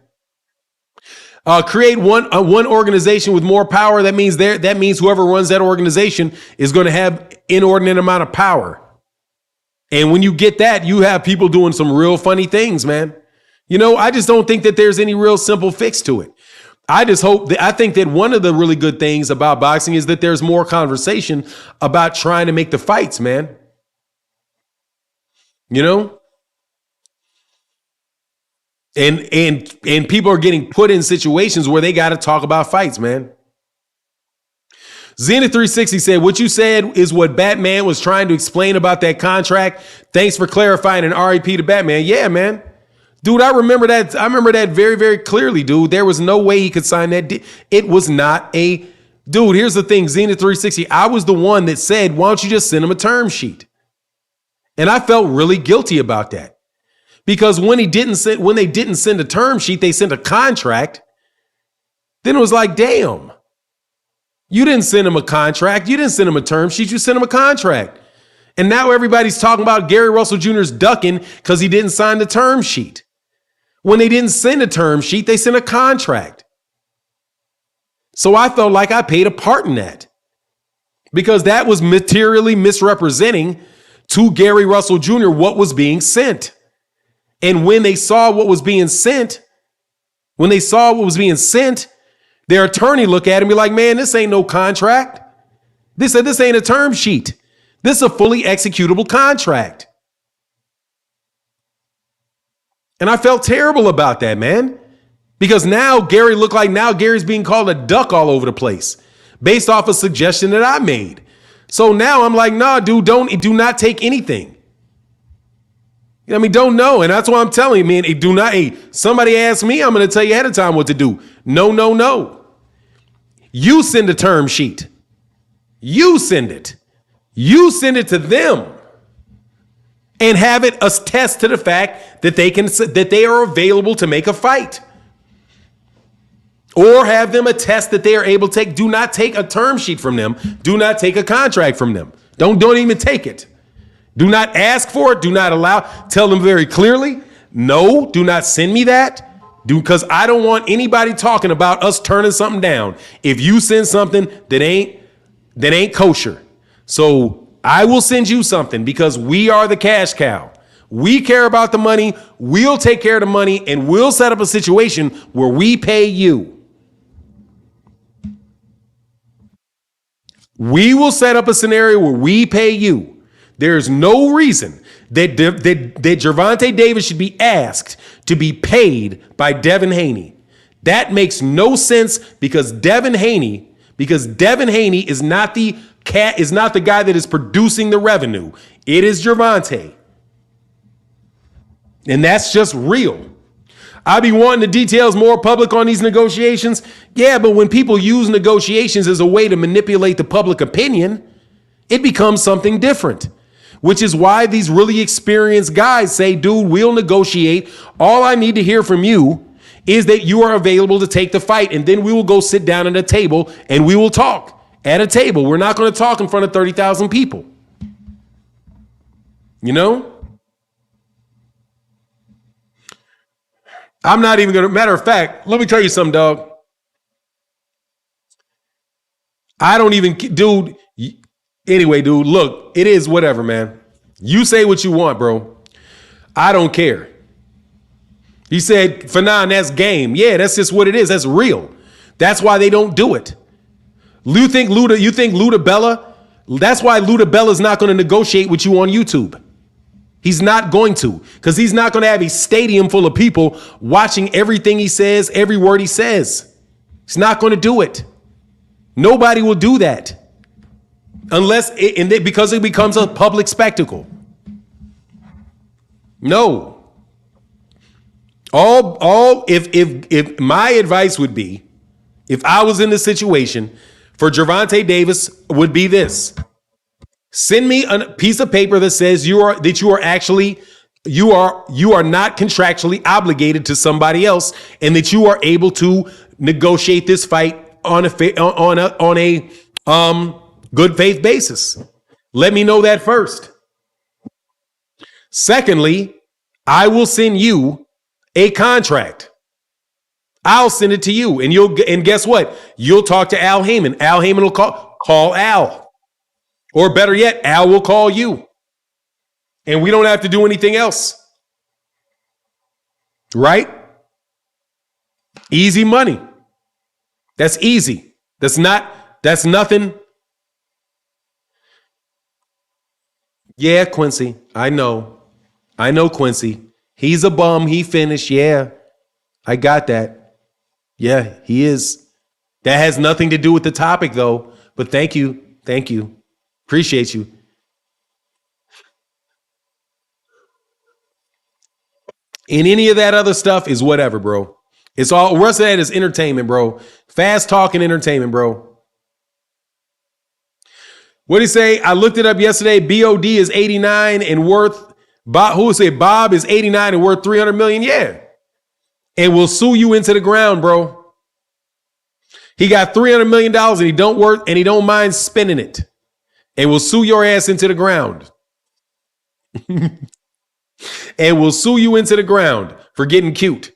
Create one organization with more power. That means whoever runs that organization is going to have inordinate amount of power. And when you get that, you have people doing some real funny things, man. You know, I just don't think that there's any real simple fix to it. I think that one of the really good things about boxing is that there's more conversation about trying to make the fights, man. You know? And people are getting put in situations where they got to talk about fights, man. Zenith360 said, what you said is what Batman was trying to explain about that contract. Thanks for clarifying an RIP to Batman. Yeah, man. Dude, I remember that. I remember that very, very clearly, dude. There was no way he could sign that. It was not a... Dude, here's the thing, Zenith360. I was the one that said, why don't you just send him a term sheet? And I felt really guilty about that. Because when they didn't send a term sheet, they sent a contract. Then it was like, damn. You didn't send him a contract. You didn't send him a term sheet. You sent him a contract. And now everybody's talking about Gary Russell Jr.'s ducking because he didn't sign the term sheet. When they didn't send a term sheet, they sent a contract. So I felt like I played a part in that because that was materially misrepresenting to Gary Russell Jr. what was being sent. And when they saw what was being sent, their attorney looked at him and be like, man, this ain't no contract. This ain't a term sheet. This is a fully executable contract. And I felt terrible about that, man. Because now Gary's being called a duck all over the place based off a suggestion that I made. So now I'm like, nah, dude, do not take anything. You know what I mean? Don't know. And that's why I'm telling you, man, do not. Hey, somebody asked me, I'm going to tell you ahead of time what to do. No. You send a term sheet. You send it. You send it to them and have it attest to the fact that they are available to make a fight. Or have them attest that they are able to take. Do not take a term sheet from them. Do not take a contract from them. Don't even take it. Do not ask for it. Do not allow. Tell them very clearly, no, do not send me that. Because I don't want anybody talking about us turning something down. If you send something that ain't kosher. So I will send you something because we are the cash cow. We care about the money. We'll take care of the money and we'll set up a situation where we pay you. We will set up a scenario where we pay you. There's no reason that Gervonta Davis should be asked to be paid by Devin Haney. That makes no sense because Devin Haney is not the guy that is producing the revenue. It is Gervonta. And that's just real. I be wanting the details more public on these negotiations. Yeah, but when people use negotiations as a way to manipulate the public opinion, it becomes something different, which is why these really experienced guys say, dude, we'll negotiate. All I need to hear from you is that you are available to take the fight. And then we will go sit down at a table and we will talk at a table. We're not going to talk in front of 30,000 people. You know? I'm not even going to, matter of fact, let me tell you something, dog. I don't even, dude. Anyway, dude, look, it is whatever, man. You say what you want, bro. I don't care. He said, Fanon, that's game. Yeah, that's just what it is. That's real. That's why they don't do it. You think Luda Bella? That's why Luda Bella's not going to negotiate with you on YouTube. He's not going to, because he's not going to have a stadium full of people watching everything he says, every word he says. He's not going to do it. Nobody will do that because it becomes a public spectacle. No. If my advice would be, if I was in the situation for Gervonta Davis, would be this. Send me a piece of paper that says you are not contractually obligated to somebody else, and that you are able to negotiate this fight on a good faith basis. Let me know that first. Secondly, I will send you a contract. I'll send it to you, and guess what? You'll talk to Al Heyman. Al Heyman will call Al. Or better yet, Al will call you. And we don't have to do anything else. Right? Easy money. That's easy. That's nothing. Yeah, Quincy. I know Quincy. He's a bum. He finished. Yeah, I got that. Yeah, he is. That has nothing to do with the topic, though. But thank you. Thank you. Appreciate you. And any of that other stuff is whatever, bro. It's all, the rest of that is entertainment, bro. Fast talking entertainment, bro. What'd he say? I looked it up yesterday. BOD is 89 and worth, who said Bob is 89 and worth 300 million? Yeah. And will sue you into the ground, bro. He got $300 million and he don't work and he don't mind spending it. And will sue your ass into the ground. And will sue you into the ground for getting cute.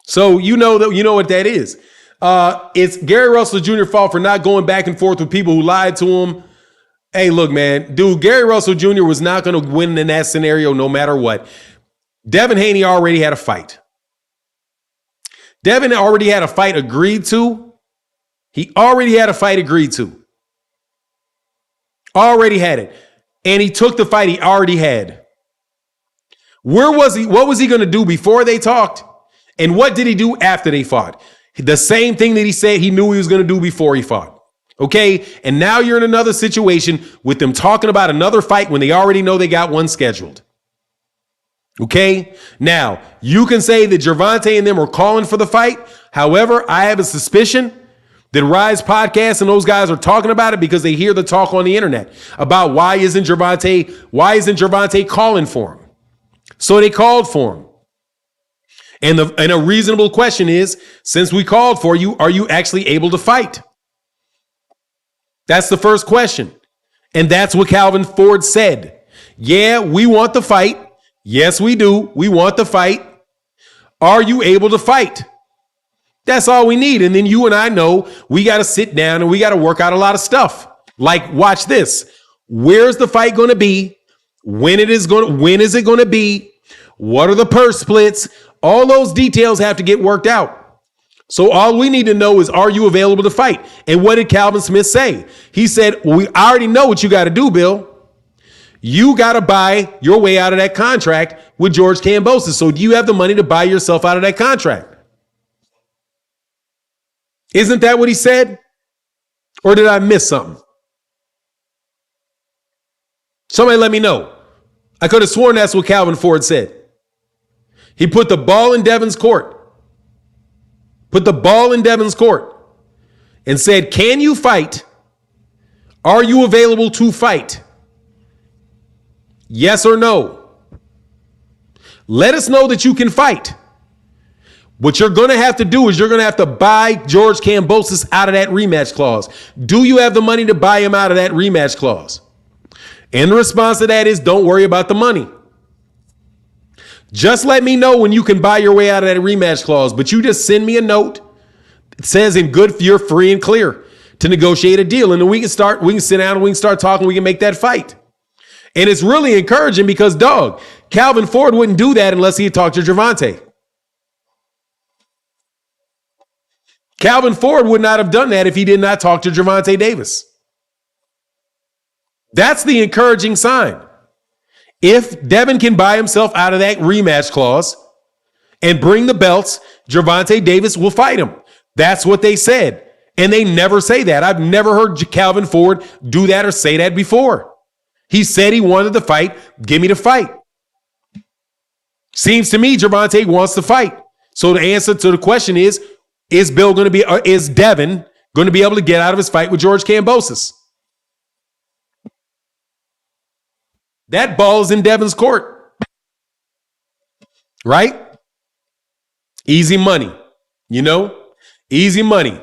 So you know what that is. It's Gary Russell Jr.'s fault for not going back and forth with people who lied to him. Hey, look, man, dude, Gary Russell Jr. was not going to win in that scenario no matter what. Devin Haney already had a fight. Devin already had a fight agreed to. He already had a fight agreed to. Already had it. And he took the fight he already had. Where was he? What was he going to do before they talked? And what did he do after they fought? The same thing that he said he knew he was going to do before he fought. Okay? And now you're in another situation with them talking about another fight when they already know they got one scheduled. Okay? Now, you can say that Gervonta and them are calling for the fight. However, I have a suspicion that Rise Podcast and those guys are talking about it because they hear the talk on the internet about why isn't Gervonta calling for him? So they called for him. And a reasonable question is, since we called for you, are you actually able to fight? That's the first question. And that's what Calvin Ford said. Yeah, we want the fight. Yes, we do. We want the fight. Are you able to fight? That's all we need. And then you and I know we got to sit down and we got to work out a lot of stuff. Like, watch this. Where's the fight going to be? When is it going to be? What are the purse splits? All those details have to get worked out. So all we need to know is, are you available to fight? And what did Calvin Smith say? He said, well, I already know what you got to do, Bill. You got to buy your way out of that contract with George Kambosos. So do you have the money to buy yourself out of that contract? Isn't that what he said? Or did I miss something? Somebody let me know. I could have sworn that's what Calvin Ford said. He put the ball in Devin's court. Put the ball in Devin's court and said, can you fight? Are you available to fight? Yes or no? Let us know that you can fight. What you're going to have to do is you're going to have to buy George Kambosos out of that rematch clause. Do you have the money to buy him out of that rematch clause? And the response to that is, don't worry about the money. Just let me know when you can buy your way out of that rematch clause. But you just send me a note. It says in good, you're free and clear to negotiate a deal. And then we can sit down and we can start talking. We can make that fight. And it's really encouraging because, dog, Calvin Ford wouldn't do that unless he had talked to Gervonta. Calvin Ford would not have done that if he did not talk to Gervonta Davis. That's the encouraging sign. If Devin can buy himself out of that rematch clause and bring the belts, Gervonta Davis will fight him. That's what they said. And they never say that. I've never heard Calvin Ford do that or say that before. He said he wanted the fight. Give me the fight. Seems to me Gervonta wants to fight. So the answer to the question is Devin going to be able to get out of his fight with George Kambosos? That ball's in Devin's court. Right? Easy money. You know? Easy money.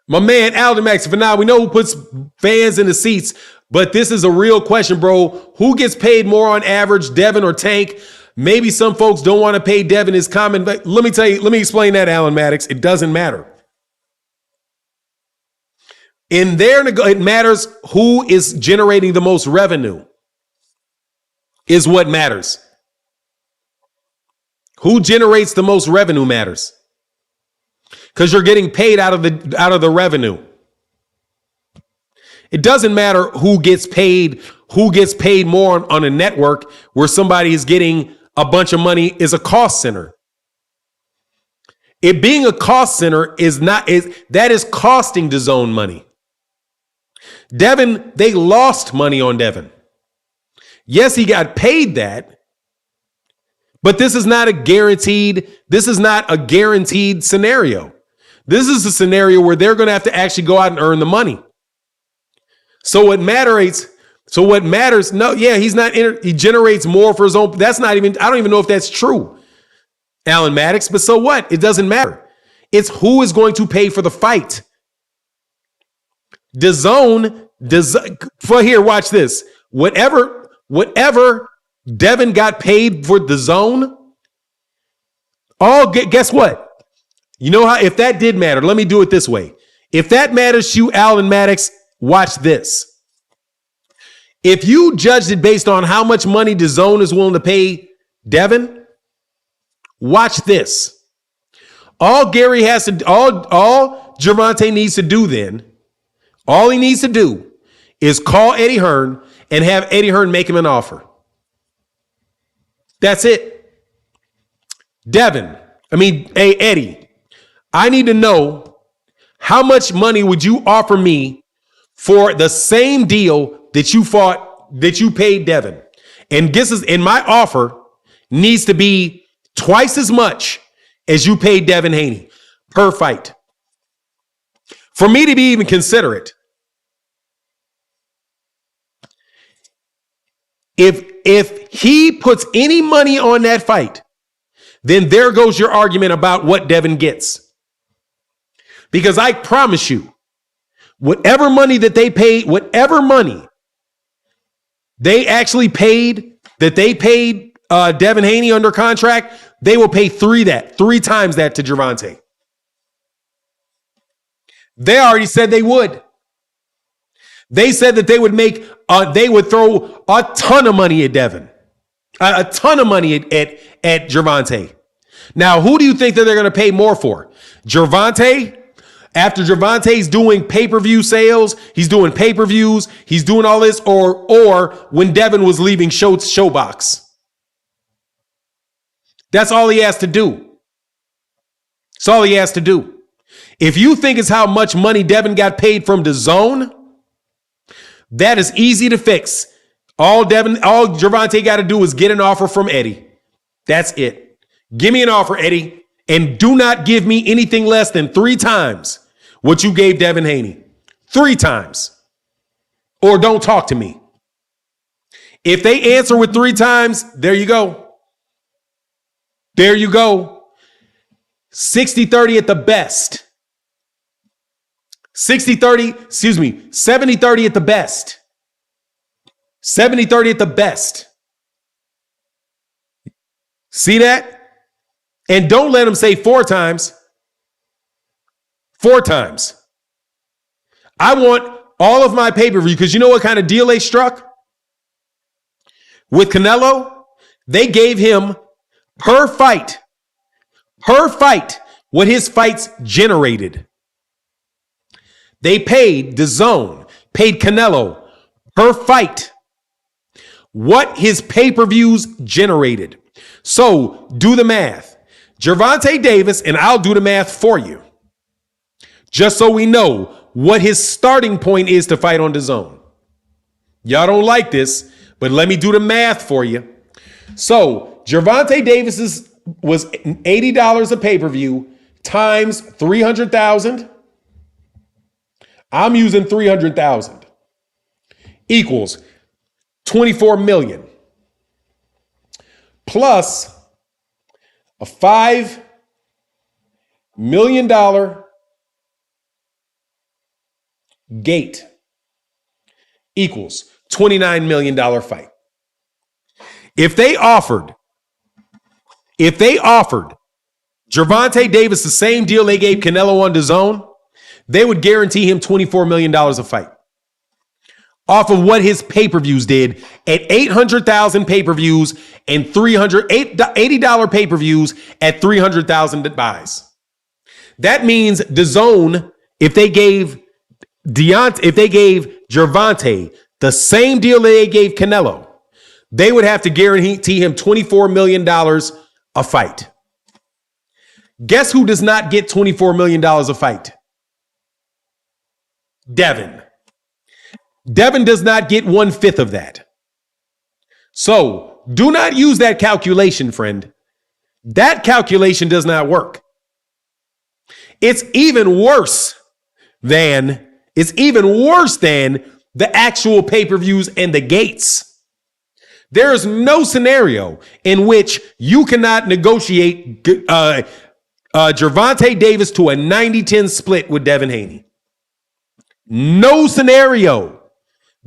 My man, Alden Max, for now, we know who puts fans in the seats, but this is a real question, bro. Who gets paid more on average, Devin or Tank? Maybe some folks don't want to pay Devin his common, but let me explain that, Alan Maddox. It doesn't matter. In there, it matters who is generating the most revenue. Is what matters. Who generates the most revenue matters. Because you're getting paid out of the revenue. It doesn't matter who gets paid more on a network where somebody is getting a bunch of money is a cost center. It being a cost center is costing DAZN money. Devin, they lost money on Devin. Yes, he got paid that, but this is not a guaranteed scenario. This is a scenario where they're going to have to actually go out and earn the money. So what matters, no, yeah, he generates more for his own. I don't even know if that's true, Alan Maddox, but so what? It doesn't matter. It's who is going to pay for the fight. Here, watch this. Whatever Devin got paid for DAZN, guess what? You know how, if that did matter, let me do it this way. If that matters to you, Alan Maddox, watch this. If you judged it based on how much money DAZN is willing to pay Devin, watch this. All Gervonta needs to do then, all he needs to do is call Eddie Hearn and have Eddie Hearn make him an offer. That's it. Eddie, I need to know how much money would you offer me for the same deal that you paid Devin? And my offer needs to be twice as much as you paid Devin Haney per fight. For me to be even considerate. If he puts any money on that fight, then there goes your argument about what Devin gets. Because I promise you, whatever money they actually paid, Devin Haney under contract, they will pay three times that to Gervonta. They already said they would. They said that they would throw a ton of money at Devin, a ton of money at Gervonta. Now, who do you think that they're going to pay more for? Gervonta? After Gervonta's doing pay-per-view sales, he's doing pay-per-views, he's doing all this, or when Devin was leaving Showbox. That's all he has to do. That's all he has to do. If you think it's how much money Devin got paid from DAZN, that is easy to fix. All Gervonta got to do is get an offer from Eddie. That's it. Give me an offer, Eddie. And do not give me anything less than 3 times what you gave Devin Haney. 3 times. Or don't talk to me. If they answer with 3 times, there you go. There you go. 60-30 at the best. 70-30 at the best. 70-30 at the best. See that? And don't let them say 4 times. 4 times. I want all of my pay-per-view, because you know what kind of deal they struck? With Canelo, they gave him per fight, what his fights generated. They paid DAZN, paid Canelo per fight, what his pay-per-views generated. So do the math. Gervonta Davis, and I'll do the math for you, just so we know what his starting point is to fight on DAZN. Y'all don't like this, but let me do the math for you. So Gervonta Davis's was $80 a pay-per-view times 300,000. I'm using 300,000 equals 24 million plus a $5 million gate equals $29 million fight. If they offered Gervonta Davis the same deal they gave Canelo on DAZN, they would guarantee him $24 million a fight. Off of what his pay-per-views did at 800,000 pay-per-views and $80 pay-per-views at 300,000 buys. That means DAZN, if they gave Gervonta the same deal that they gave Canelo, they would have to guarantee him $24 million a fight. Guess who does not get $24 million a fight? Devin. Devin does not get 1/5 of that. So do not use that calculation, friend. That calculation does not work. It's even worse than the actual pay-per-views and the gates. There is no scenario in which you cannot negotiate Gervonta Davis to a 90-10 split with Devin Haney. No scenario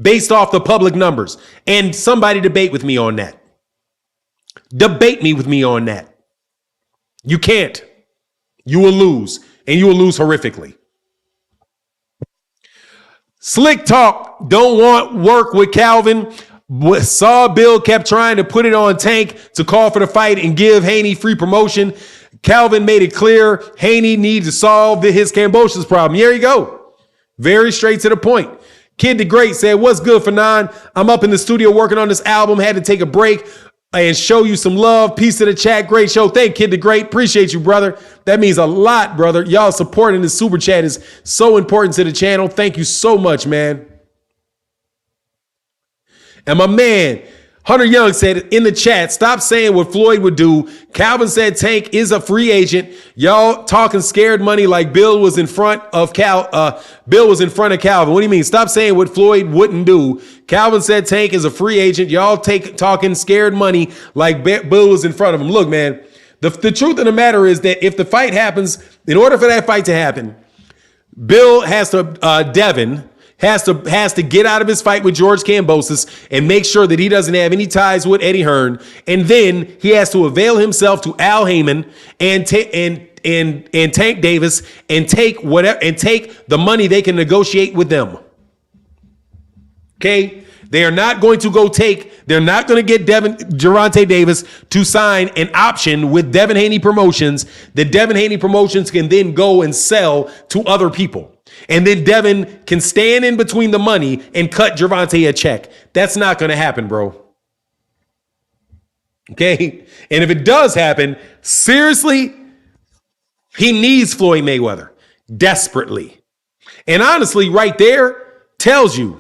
based off the public numbers. And somebody debate with me on that. Debate me with me on that. You can't. You will lose, and you will lose horrifically. Slick talk, don't want work with Calvin. Saw Bill kept trying to put it on Tank to call for the fight and give Haney free promotion. Calvin made it clear Haney needs to solve his Cambosa's problem. Here you go. Very straight to the point. Kid the Great said, what's good, Fanon? I'm up in the studio working on this album. Had to take a break and show you some love. Peace to the chat. Great show. Thank Kid the Great. Appreciate you, brother. That means a lot, brother. Y'all supporting the super chat is so important to the channel. Thank you so much, man. And my man, Hunter Young said in the chat, stop saying what Floyd would do. Calvin said Tank is a free agent. Y'all talking scared money like Bill was in front of Calvin. What do you mean? Stop saying what Floyd wouldn't do. Calvin said Tank is a free agent. Y'all talking scared money like Bill was in front of him. Look, man, the truth of the matter is that if the fight happens, in order for that fight to happen, Devin has to get out of his fight with George Kambosos and make sure that he doesn't have any ties with Eddie Hearn. And then he has to avail himself to Al Heyman and Tank Davis and take the money they can negotiate with them. Okay? They're not going to get Gervonta Davis to sign an option with Devin Haney Promotions that Devin Haney Promotions can then go and sell to other people. And then Devin can stand in between the money and cut Gervonta a check. That's not going to happen, bro. Okay? And if it does happen, seriously, he needs Floyd Mayweather desperately. And honestly, right there tells you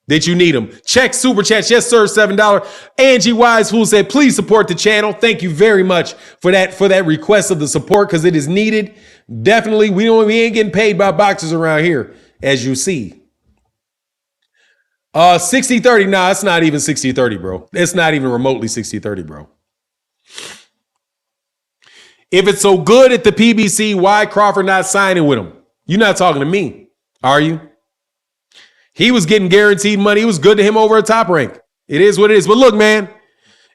that you need him. Check super chats. Yes, sir. $7. Angie Wise Fool said, please support the channel. Thank you very much for that request of the support because it is needed. Definitely, we ain't getting paid by boxers around here, as you see. 60-30. Nah, it's not even 60-30, bro. It's not even remotely 60-30, bro. If it's so good at the PBC, why Crawford not signing with him? You're not talking to me, are you? He was getting guaranteed money. It was good to him over at Top Rank. It is what it is. But look, man,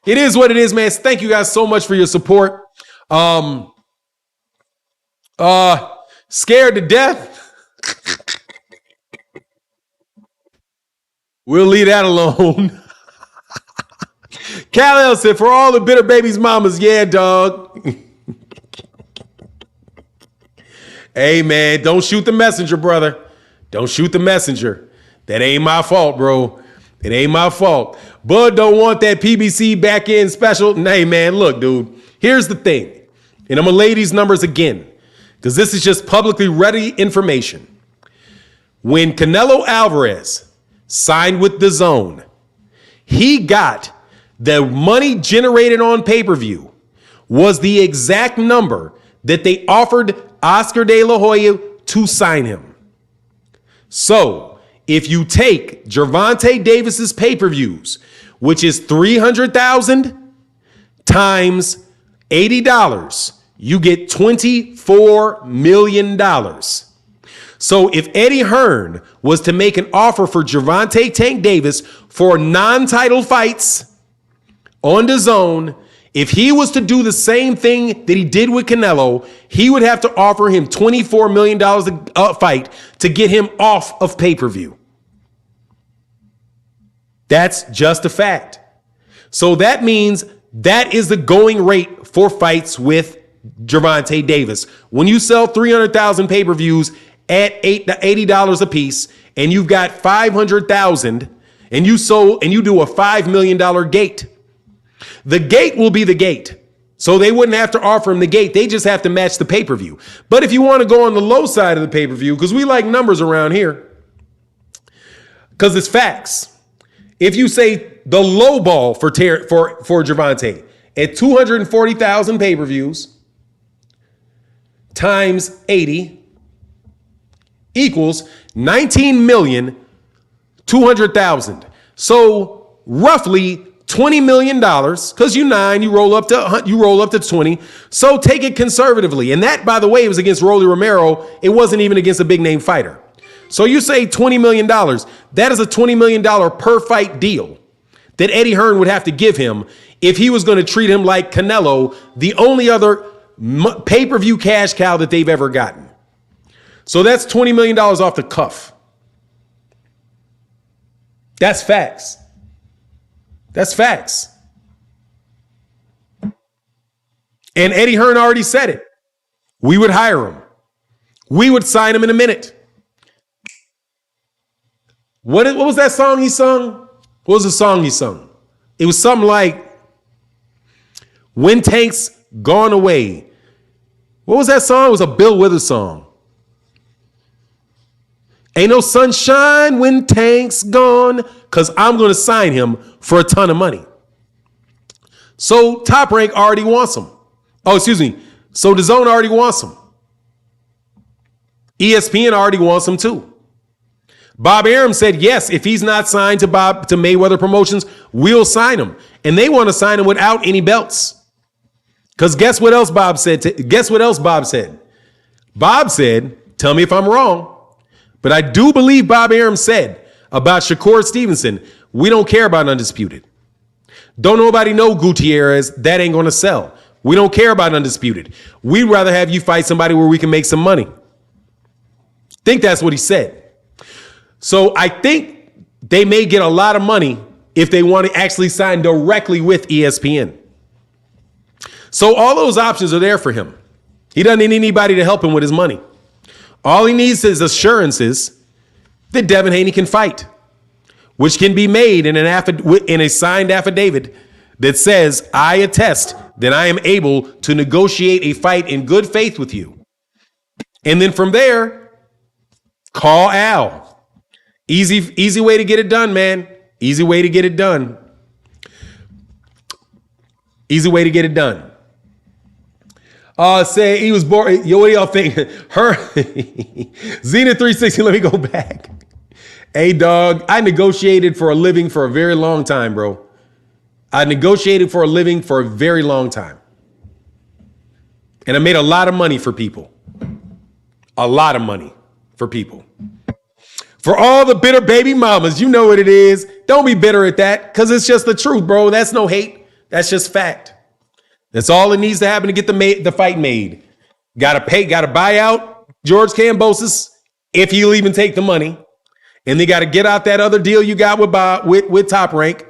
it is what it is, man. Thank you guys so much for your support. Scared to death. We'll leave that alone. Kal-El said, for all the bitter babies mamas, yeah, dog. Hey, man, don't shoot the messenger, brother. Don't shoot the messenger. That ain't my fault, bro. It ain't my fault. Bud don't want that PBC back end special. Hey, man, look, dude. Here's the thing. And I'm going to lay these numbers again because this is just publicly ready information. When Canelo Alvarez signed with DAZN, he got the money generated on pay-per-view was the exact number that they offered Oscar De La Hoya to sign him. So if you take Gervonta Davis's pay-per-views, which is $300,000 times $80, you get $24 million. So if Eddie Hearn was to make an offer for Gervonta Tank Davis for non-title fights on DAZN, if he was to do the same thing that he did with Canelo, he would have to offer him $24 million a fight to get him off of pay-per-view. That's just a fact. So that means that is the going rate for fights with Gervonta Davis. When you sell 300,000 pay-per-views at $80 a piece, and you've got 500,000, and you do a $5 million gate. The gate will be the gate. So they wouldn't have to offer him the gate. They just have to match the pay-per-view. But if you want to go on the low side of the pay-per-view, because we like numbers around here, because it's facts. If you say the low ball for Gervonta at 240,000 pay-per-views times 80 equals 19,200,000. So roughly $20 million, because you roll up to 20. So take it conservatively. And that, by the way, was against Rolly Romero. It wasn't even against a big name fighter. So you say $20 million. That is a $20 million per fight deal that Eddie Hearn would have to give him if he was going to treat him like Canelo, the only other pay-per-view cash cow that they've ever gotten. So that's $20 million off the cuff. That's facts. That's facts. And Eddie Hearn already said it. We would hire him. We would sign him in a minute. What was that song he sung? What was the song he sung? It was something like, When Tank's Gone Away. What was that song? It was a Bill Withers song. Ain't no sunshine when Tank's gone, because I'm going to sign him for a ton of money. So Top Rank already wants him. Oh, excuse me. So DAZN already wants him. ESPN already wants him too. Bob Arum said, yes, if he's not signed to Mayweather Promotions, we'll sign him. And they want to sign him without any belts. Because guess what else Bob said? Bob said, tell me if I'm wrong, but I do believe Bob Arum said about Shakur Stevenson, we don't care about Undisputed. Don't nobody know Gutierrez. That ain't going to sell. We don't care about Undisputed. We'd rather have you fight somebody where we can make some money. Think that's what he said. So I think they may get a lot of money if they want to actually sign directly with ESPN. So all those options are there for him. He doesn't need anybody to help him with his money. All he needs is assurances that Devin Haney can fight, which can be made in a signed affidavit that says, I attest that I am able to negotiate a fight in good faith with you. And then from there, call Al. Easy way to get it done, man. Easy way to get it done. Easy way to get it done. Say he was born. Yo, what do y'all think? Zenith 360. Let me go back. Hey, dog. I negotiated for a living for a very long time, bro. I negotiated for a living for a very long time. And I made a lot of money for people. A lot of money for people. For all the bitter baby mamas, you know what it is. Don't be bitter at that, because it's just the truth, bro. That's no hate. That's just fact. That's all that needs to happen to get the fight made. Got to buy out George Kambosos if he'll even take the money. And they got to get out that other deal you got with Top Rank.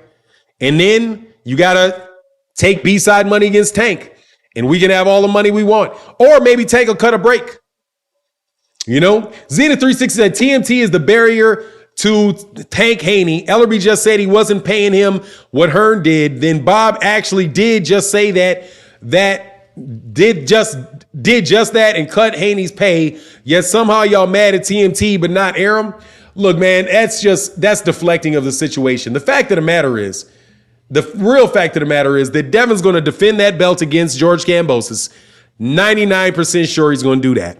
And then you got to take B-side money against Tank. And we can have all the money we want. Or maybe Tank will cut a break. You know, Zenith 360 said TMT is the barrier to Tank Haney. Ellerby just said he wasn't paying him what Hearn did. Then Bob actually did just say did just that and cut Haney's pay. Yet somehow y'all mad at TMT but not Arum. Look, man, that's deflecting of the situation. The real fact of the matter is that Devin's going to defend that belt against George Kambosos. 99% sure he's going to do that.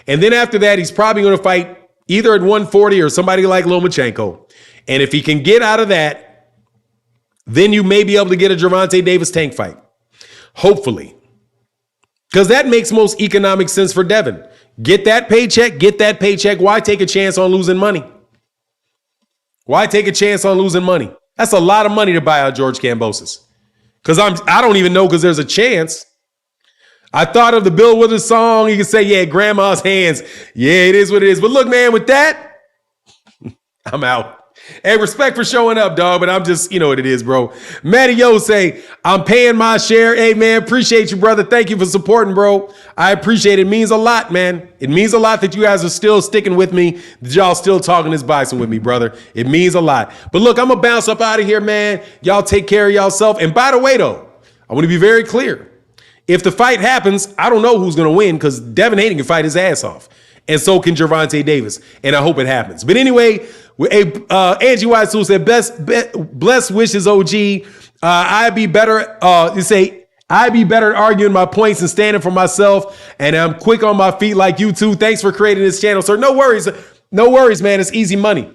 And then after that, he's probably going to fight either at 140 or somebody like Lomachenko. And if he can get out of that, then you may be able to get a Gervonta Davis Tank fight. Hopefully. Because that makes most economic sense for Devin. Get that paycheck. Why take a chance on losing money? That's a lot of money to buy out George Kambosos. Because I don't even know, because there's a chance. I thought of the Bill Withers song. You can say, yeah, grandma's hands. Yeah, it is what it is. But look, man, with that, I'm out. Hey, respect for showing up, dog, but I'm just, you know what it is, bro. Matty Yo say, I'm paying my share. Hey, man, appreciate you, brother. Thank you for supporting, bro. I appreciate it. It means a lot, man. It means a lot that you guys are still sticking with me, that y'all still talking this bison with me, brother. It means a lot. But look, I'm going to bounce up out of here, man. Y'all take care of yourself. And by the way, though, I want to be very clear. If the fight happens, I don't know who's going to win, because Devin Haney can fight his ass off. And so can Gervonta Davis. And I hope it happens. But anyway, Angie White said, bless wishes, OG. I'd be better. You say, I'd be better at arguing my points and standing for myself. And I'm quick on my feet like you too. Thanks for creating this channel, sir. No worries. No worries, man. It's easy money.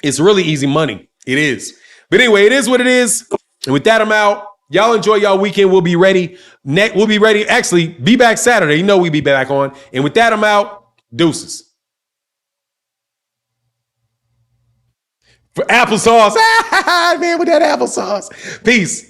It's really easy money. It is. But anyway, it is what it is. And with that, I'm out. Y'all enjoy y'all weekend. We'll be ready. We'll be ready. Actually, be back Saturday. You know we'll be back on. And with that, I'm out. Deuces. For applesauce. Man, with that applesauce. Peace.